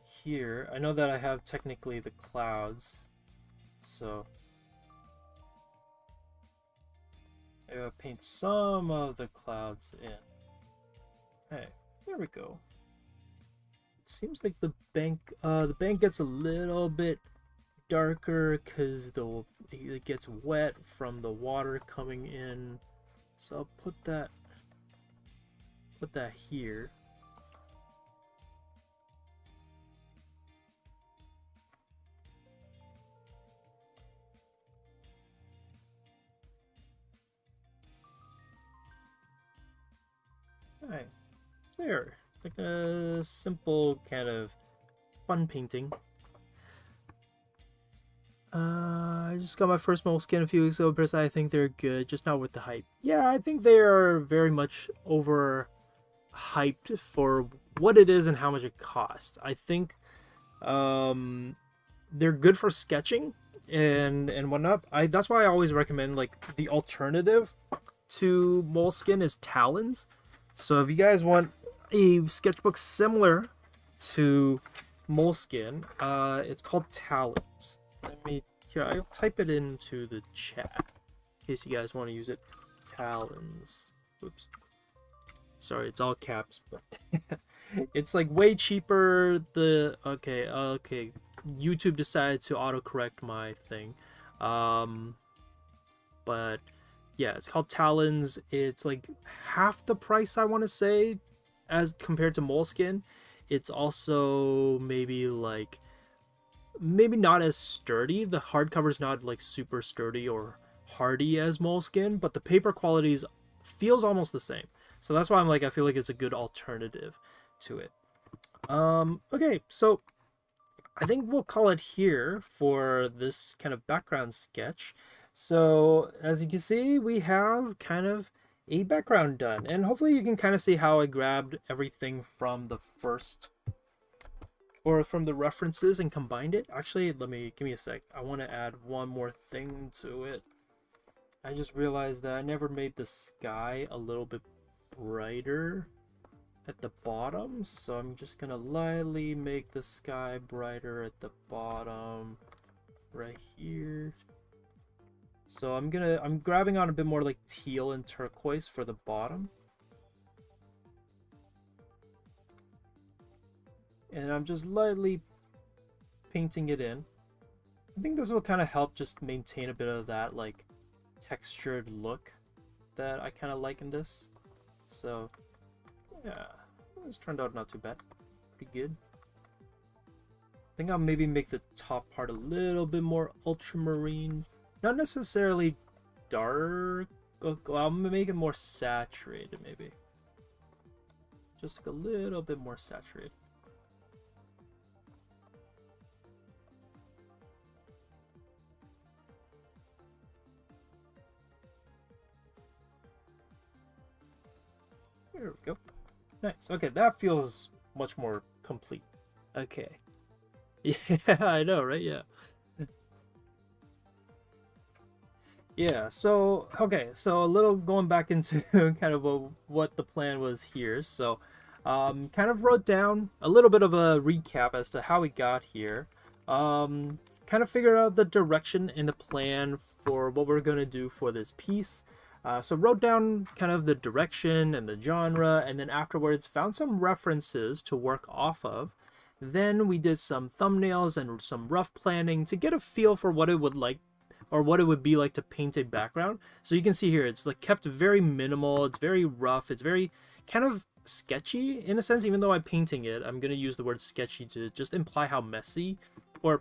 here. I know that I have technically the clouds, so maybe I'll paint some of the clouds in. Hey, there we go. It seems like the bank gets a little bit darker because it gets wet from the water coming in. So I'll put that here. Alright, there. Like a simple kind of fun painting. I just got my first moleskin a few weeks ago. Personally, I think they're good, just not with the hype. Yeah, I think they are very much overhyped for what it is and how much it costs. I think they're good for sketching and whatnot. That's why I always recommend like the alternative to moleskin is talons. So if you guys want a sketchbook similar to moleskin, it's called talons. I'll type it into the chat in case you guys want to use it. Talons. Oops. Sorry, it's all caps, but it's like way cheaper. Okay. YouTube decided to autocorrect my thing. But yeah, it's called talons. It's like half the price, I want to say, as compared to moleskin. It's also maybe not as sturdy. The hardcover's not like super sturdy or hardy as moleskin, but the paper quality feels almost the same. So that's why I'm like, I feel like it's a good alternative to it. Okay, so I think we'll call it here for this kind of background sketch. So as you can see, we have kind of a background done, and hopefully you can kind of see how I grabbed everything from the first or from the references and combined it. Actually, give me a sec. I want to add one more thing to it. I just realized that I never made the sky a little bit brighter at the bottom, so I'm just gonna lightly make the sky brighter at the bottom right here. So I'm grabbing on a bit more like teal and turquoise for the bottom. And I'm just lightly painting it in. I think this will kind of help just maintain a bit of that like textured look that I kind of like in this. So yeah, this turned out not too bad. Pretty good. I think I'll maybe make the top part a little bit more ultramarine. Not necessarily dark. I'll make it more saturated maybe. Just like a little bit more saturated. There we go. Nice. Okay, that feels much more complete. Okay. Yeah, I know, right? Yeah. Yeah, so, okay, so a little going back into kind of what the plan was here. So, kind of wrote down a little bit of a recap as to how we got here. Kind of figured out the direction and the plan for what we're going to do for this piece. So wrote down kind of the direction and the genre, and then afterwards found some references to work off of. Then we did some thumbnails and some rough planning to get a feel for what it would like, or what it would be like to paint a background. So you can see here, it's like kept very minimal, it's very rough, it's very kind of sketchy in a sense. Even though I'm painting it, I'm going to use the word sketchy to just imply how messy or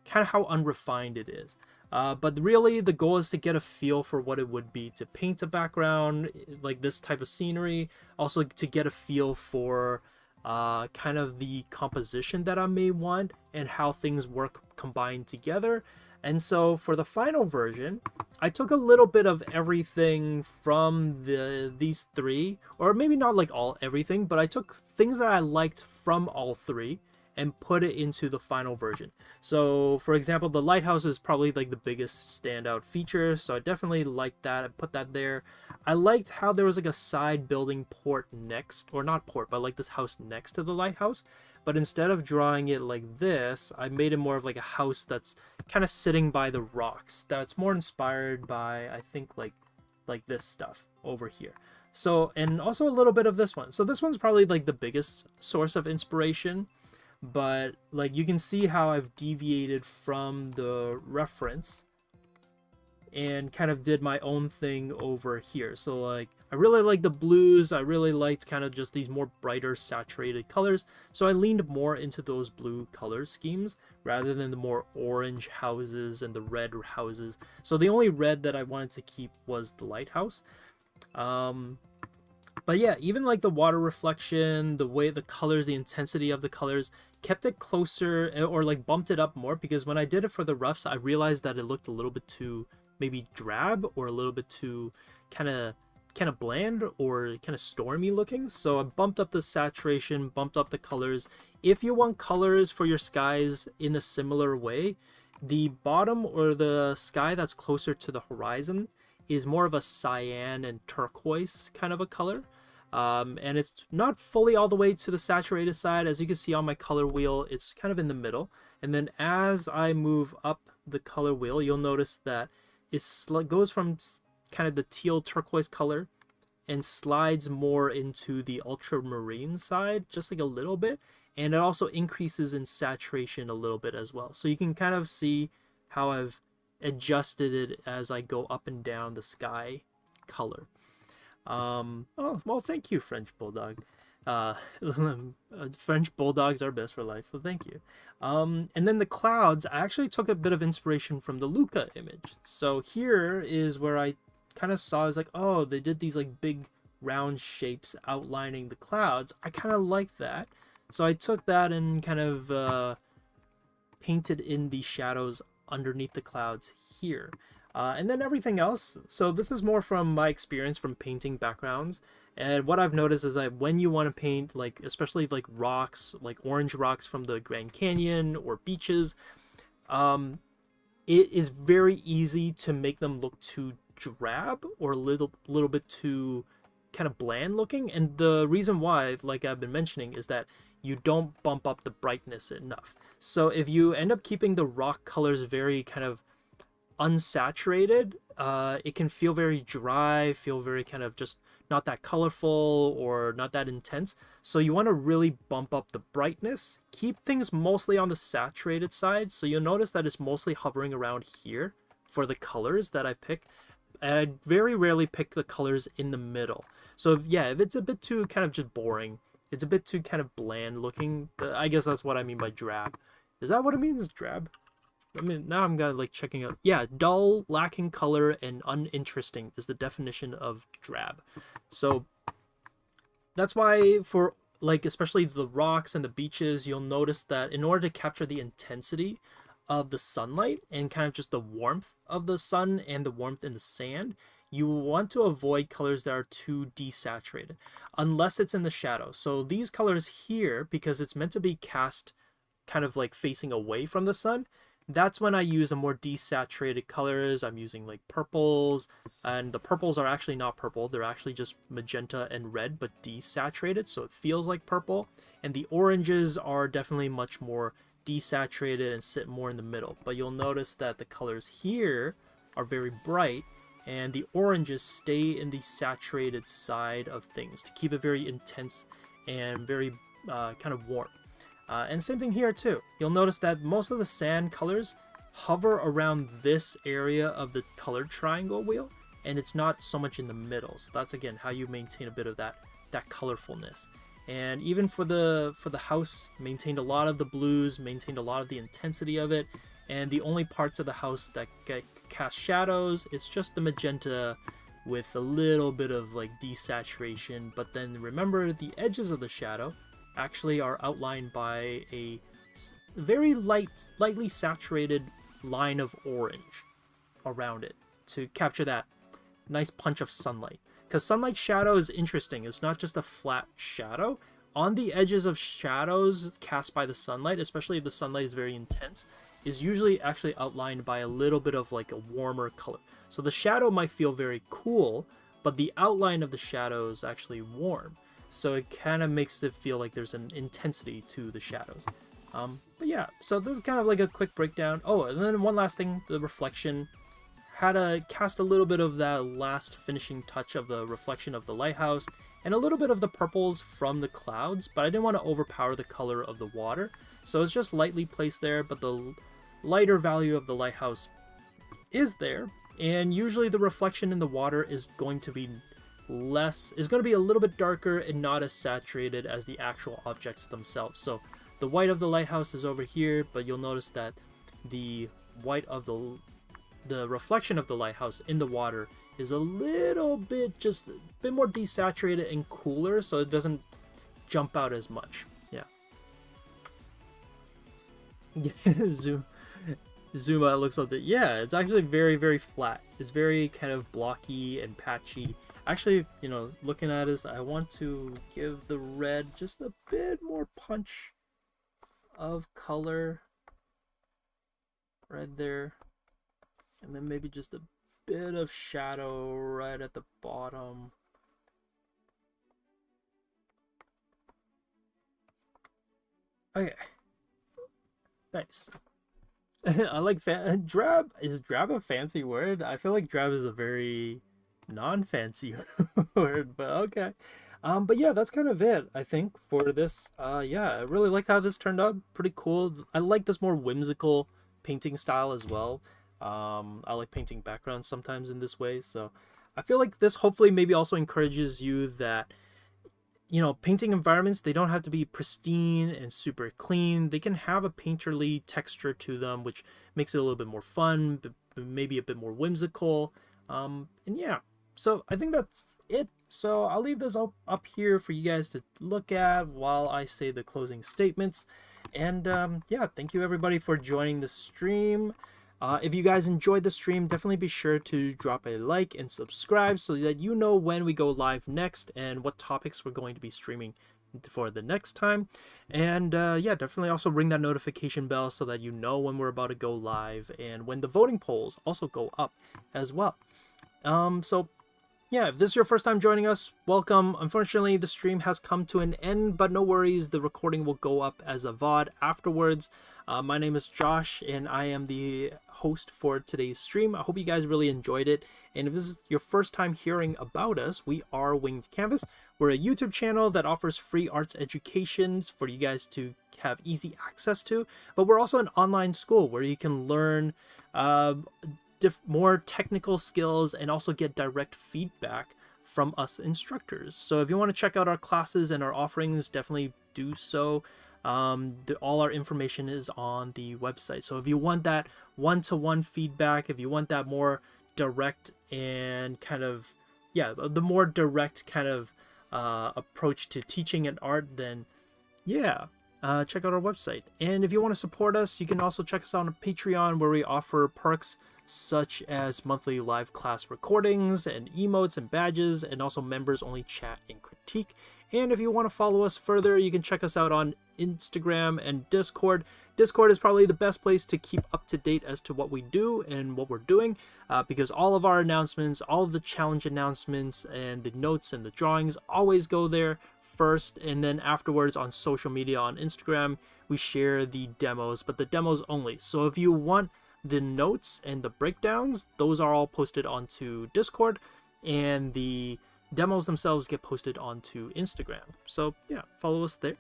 kind of how unrefined it is. But really the goal is to get a feel for what it would be to paint a background like this type of scenery, also to get a feel for kind of the composition that I may want and how things work combined together. And so for the final version, I took a little bit of everything from these three, or maybe not like everything, but I took things that I liked from all three and put it into the final version. So for example, the lighthouse is probably like the biggest standout feature, so I definitely liked that. I put that there. I liked how there was like a side building port next, or not port, but like this house next to the lighthouse. But instead of drawing it like this, I made it more of like a house that's kind of sitting by the rocks. That's more inspired by, I think, like this stuff over here. So, and also a little bit of this one. So this one's probably like the biggest source of inspiration, but like you can see how I've deviated from the reference and kind of did my own thing over here. So like I really like the blues. I really liked kind of just these more brighter saturated colors. So I leaned more into those blue color schemes rather than the more orange houses and the red houses. So the only red that I wanted to keep was the lighthouse. But yeah, even like the water reflection, the way the colors, the intensity of the colors, kept it closer or like bumped it up more, because when I did it for the roughs, I realized that it looked a little bit too maybe drab or a little bit too kind of bland or kind of stormy looking. So I bumped up the saturation, bumped up the colors. If you want colors for your skies in a similar way, the bottom or the sky that's closer to the horizon is more of a cyan and turquoise kind of a color. And it's not fully all the way to the saturated side. As you can see on my color wheel, it's kind of in the middle. And then as I move up the color wheel, you'll notice that it goes from kind of the teal turquoise color and slides more into the ultramarine side, just like a little bit. And it also increases in saturation a little bit as well. So you can kind of see how I've adjusted it as I go up and down the sky color. Oh, well, thank you, French Bulldog. French Bulldogs are best for life, well, thank you. And then the clouds, I actually took a bit of inspiration from the Luca image. So here is where I kind of saw, is like, oh, they did these like big round shapes outlining the clouds. I kind of like that. So I took that and kind of painted in the shadows underneath the clouds here. And then everything else, so this is more from my experience from painting backgrounds. And what I've noticed is that when you want to paint, like especially like rocks, like orange rocks from the Grand Canyon or beaches, it is very easy to make them look too drab or a little bit too kind of bland looking. And the reason why, like I've been mentioning, is that you don't bump up the brightness enough. So if you end up keeping the rock colors very kind of unsaturated, it can feel very dry, feel very kind of just not that colorful or not that intense. So you want to really bump up the brightness, keep things mostly on the saturated side. So you'll notice that it's mostly hovering around here for the colors that I pick. And I very rarely pick the colors in the middle. So yeah, if it's a bit too kind of just boring, it's a bit too kind of bland looking, I guess that's what I mean by drab. Is that what it means, drab? I mean, now I'm gonna like checking out. Yeah, dull, lacking color, and uninteresting is the definition of drab. So that's why for like especially the rocks and the beaches, you'll notice that in order to capture the intensity of the sunlight and kind of just the warmth of the sun and the warmth in the sand, you want to avoid colors that are too desaturated unless it's in the shadow. So these colors here, because it's meant to be cast kind of like facing away from the sun, that's when I use a more desaturated colors. I'm using like purples, and the purples are actually not purple. They're actually just magenta and red, but desaturated, so it feels like purple. And the oranges are definitely much more desaturated and sit more in the middle. But you'll notice that the colors here are very bright, and the oranges stay in the saturated side of things to keep it very intense and very kind of warm. And same thing here too. You'll notice that most of the sand colors hover around this area of the colored triangle wheel, and it's not so much in the middle. So that's again how you maintain a bit of that colorfulness. And even for the house, maintained a lot of the blues, maintained a lot of the intensity of it, and the only parts of the house that get cast shadows, it's just the magenta with a little bit of like desaturation. But then remember, the edges of the shadow actually are outlined by a very lightly saturated line of orange around it to capture that nice punch of sunlight. Because sunlight shadow is interesting. It's not just a flat shadow. On the edges of shadows cast by the sunlight, especially if the sunlight is very intense, is usually actually outlined by a little bit of like a warmer color. So the shadow might feel very cool, but the outline of the shadow is actually warm. So it kind of makes it feel like there's an intensity to the shadows. But yeah, so this is kind of like a quick breakdown. Oh, and then one last thing, the reflection. Had to cast a little bit of that last finishing touch of the reflection of the lighthouse and a little bit of the purples from the clouds, but I didn't want to overpower the color of the water. So it's just lightly placed there, but the lighter value of the lighthouse is there. And usually the reflection in the water is going to be a little bit darker and not as saturated as the actual objects themselves. So the white of the lighthouse is over here, but you'll notice that the white of the reflection of the lighthouse in the water is a little bit, just a bit more desaturated and cooler, so it doesn't jump out as much. Yeah. Zoom out looks like that. Yeah, it's actually very, very flat. It's very kind of blocky and patchy. Actually, you know, looking at this, I want to give the red just a bit more punch of color right there, and then maybe just a bit of shadow right at the bottom. Okay, nice. I like drab. Is drab a fancy word? I feel like drab is a very non-fancy word, but okay. But yeah, that's kind of it, I think, for this. Yeah, I really liked how this turned out. Pretty cool. I like this more whimsical painting style as well. I like painting backgrounds sometimes in this way, so I feel like this hopefully maybe also encourages you that, you know, painting environments, they don't have to be pristine and super clean. They can have a painterly texture to them, which makes it a little bit more fun, but maybe a bit more whimsical. And yeah, so I think that's it. So I'll leave this up here for you guys to look at while I say the closing statements. And yeah, thank you everybody for joining the stream. If you guys enjoyed the stream, definitely be sure to drop a like and subscribe so that you know when we go live next and what topics we're going to be streaming for the next time. And yeah, definitely also ring that notification bell so that you know when we're about to go live and when the voting polls also go up as well. So yeah, if this is your first time joining us, welcome. Unfortunately, the stream has come to an end, but no worries, the recording will go up as a VOD afterwards. My name is Josh, and I am the host for today's stream. I hope you guys really enjoyed it. And if this is your first time hearing about us, we are Winged Canvas. We're a YouTube channel that offers free arts education for you guys to have easy access to. But we're also an online school where you can learn more technical skills and also get direct feedback from us instructors. So if you want to check out our classes and our offerings, definitely do so. All our information is on the website. So if you want that one-to-one feedback, if you want that more direct and kind of, yeah, the more direct kind of approach to teaching and art, then yeah, check out our website. And if you want to support us, you can also check us out on Patreon, where we offer perks such as monthly live class recordings and emotes and badges, and also members only chat and critique. And if you want to follow us further, you can check us out on Instagram and Discord. Discord is probably the best place to keep up to date as to what we do and what we're doing, because all of our announcements, all of the challenge announcements and the notes and the drawings always go there first, and then afterwards on social media, on Instagram, we share the demos, but the demos only. So if you want the notes and the breakdowns, those are all posted onto Discord, and the demos themselves get posted onto Instagram. So yeah, follow us there.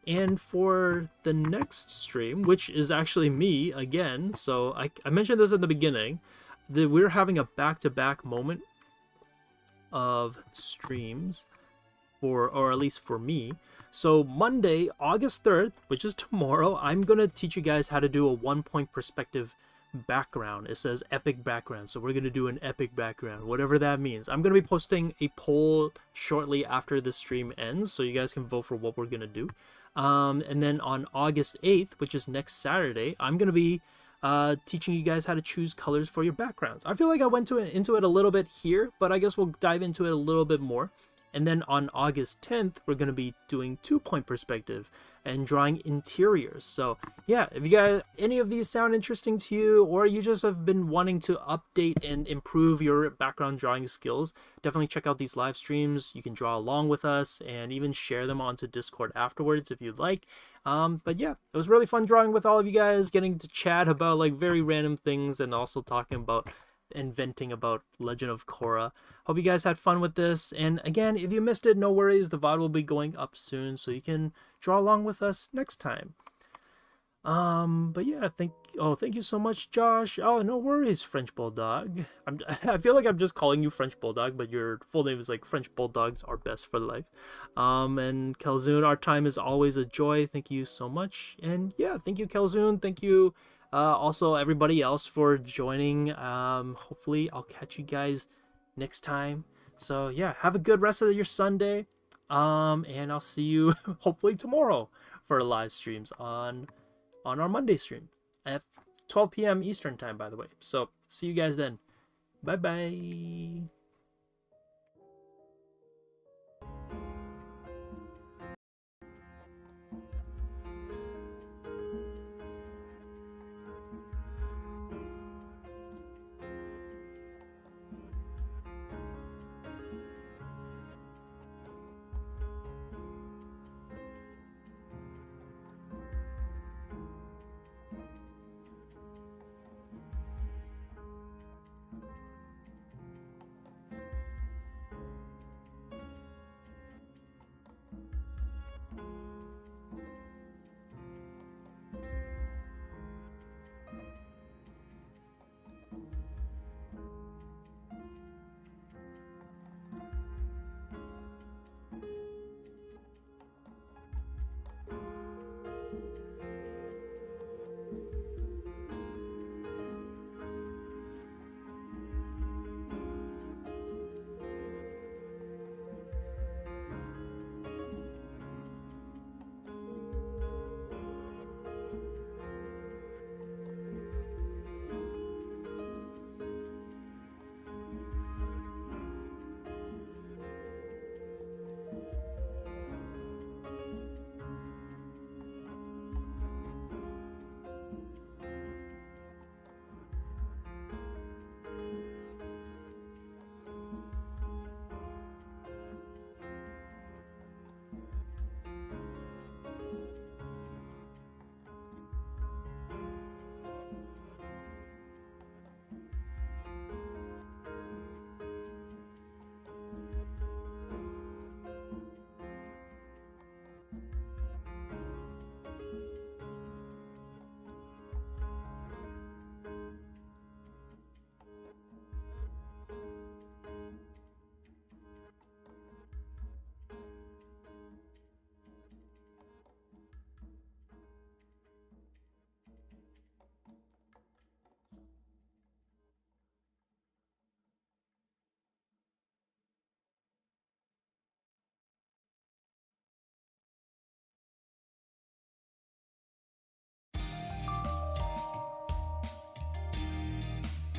And for the next stream, which is actually me again, so I mentioned this at the beginning, that we're having a back-to-back moment of streams. or at least for me. So Monday, August 3rd, which is tomorrow, I'm going to teach you guys how to do a 1-point perspective background. It says epic background, so we're going to do an epic background, whatever that means. I'm going to be posting a poll shortly after the stream ends, so you guys can vote for what we're going to do. And then on August 8th, which is next Saturday, I'm going to be teaching you guys how to choose colors for your backgrounds. I feel like I went into it a little bit here, but I guess we'll dive into it a little bit more. And then on August 10th, we're going to be doing 2-point perspective and drawing interiors. So yeah, if you guys, any of these sound interesting to you, or you just have been wanting to update and improve your background drawing skills, definitely check out these live streams. You can draw along with us and even share them onto Discord afterwards if you'd like. But yeah, it was really fun drawing with all of you guys, getting to chat about like very random things and also talking about inventing about Legend of Korra. Hope you guys had fun with this, and again, if you missed it, no worries, the VOD will be going up soon so you can draw along with us next time. But yeah, thank you so much, Josh. Oh, no worries, French Bulldog. I feel like I'm just calling you French Bulldog, but your full name is like French Bulldogs are best for life. And Kelzoon, our time is always a joy. Thank you so much. And yeah, thank you, Kelzoon. Thank you also everybody else for joining. Hopefully I'll catch you guys next time. So yeah, have a good rest of your Sunday. And I'll see you hopefully tomorrow for live streams on our Monday stream at 12 p.m. Eastern time, by the way. So see you guys then. Bye bye.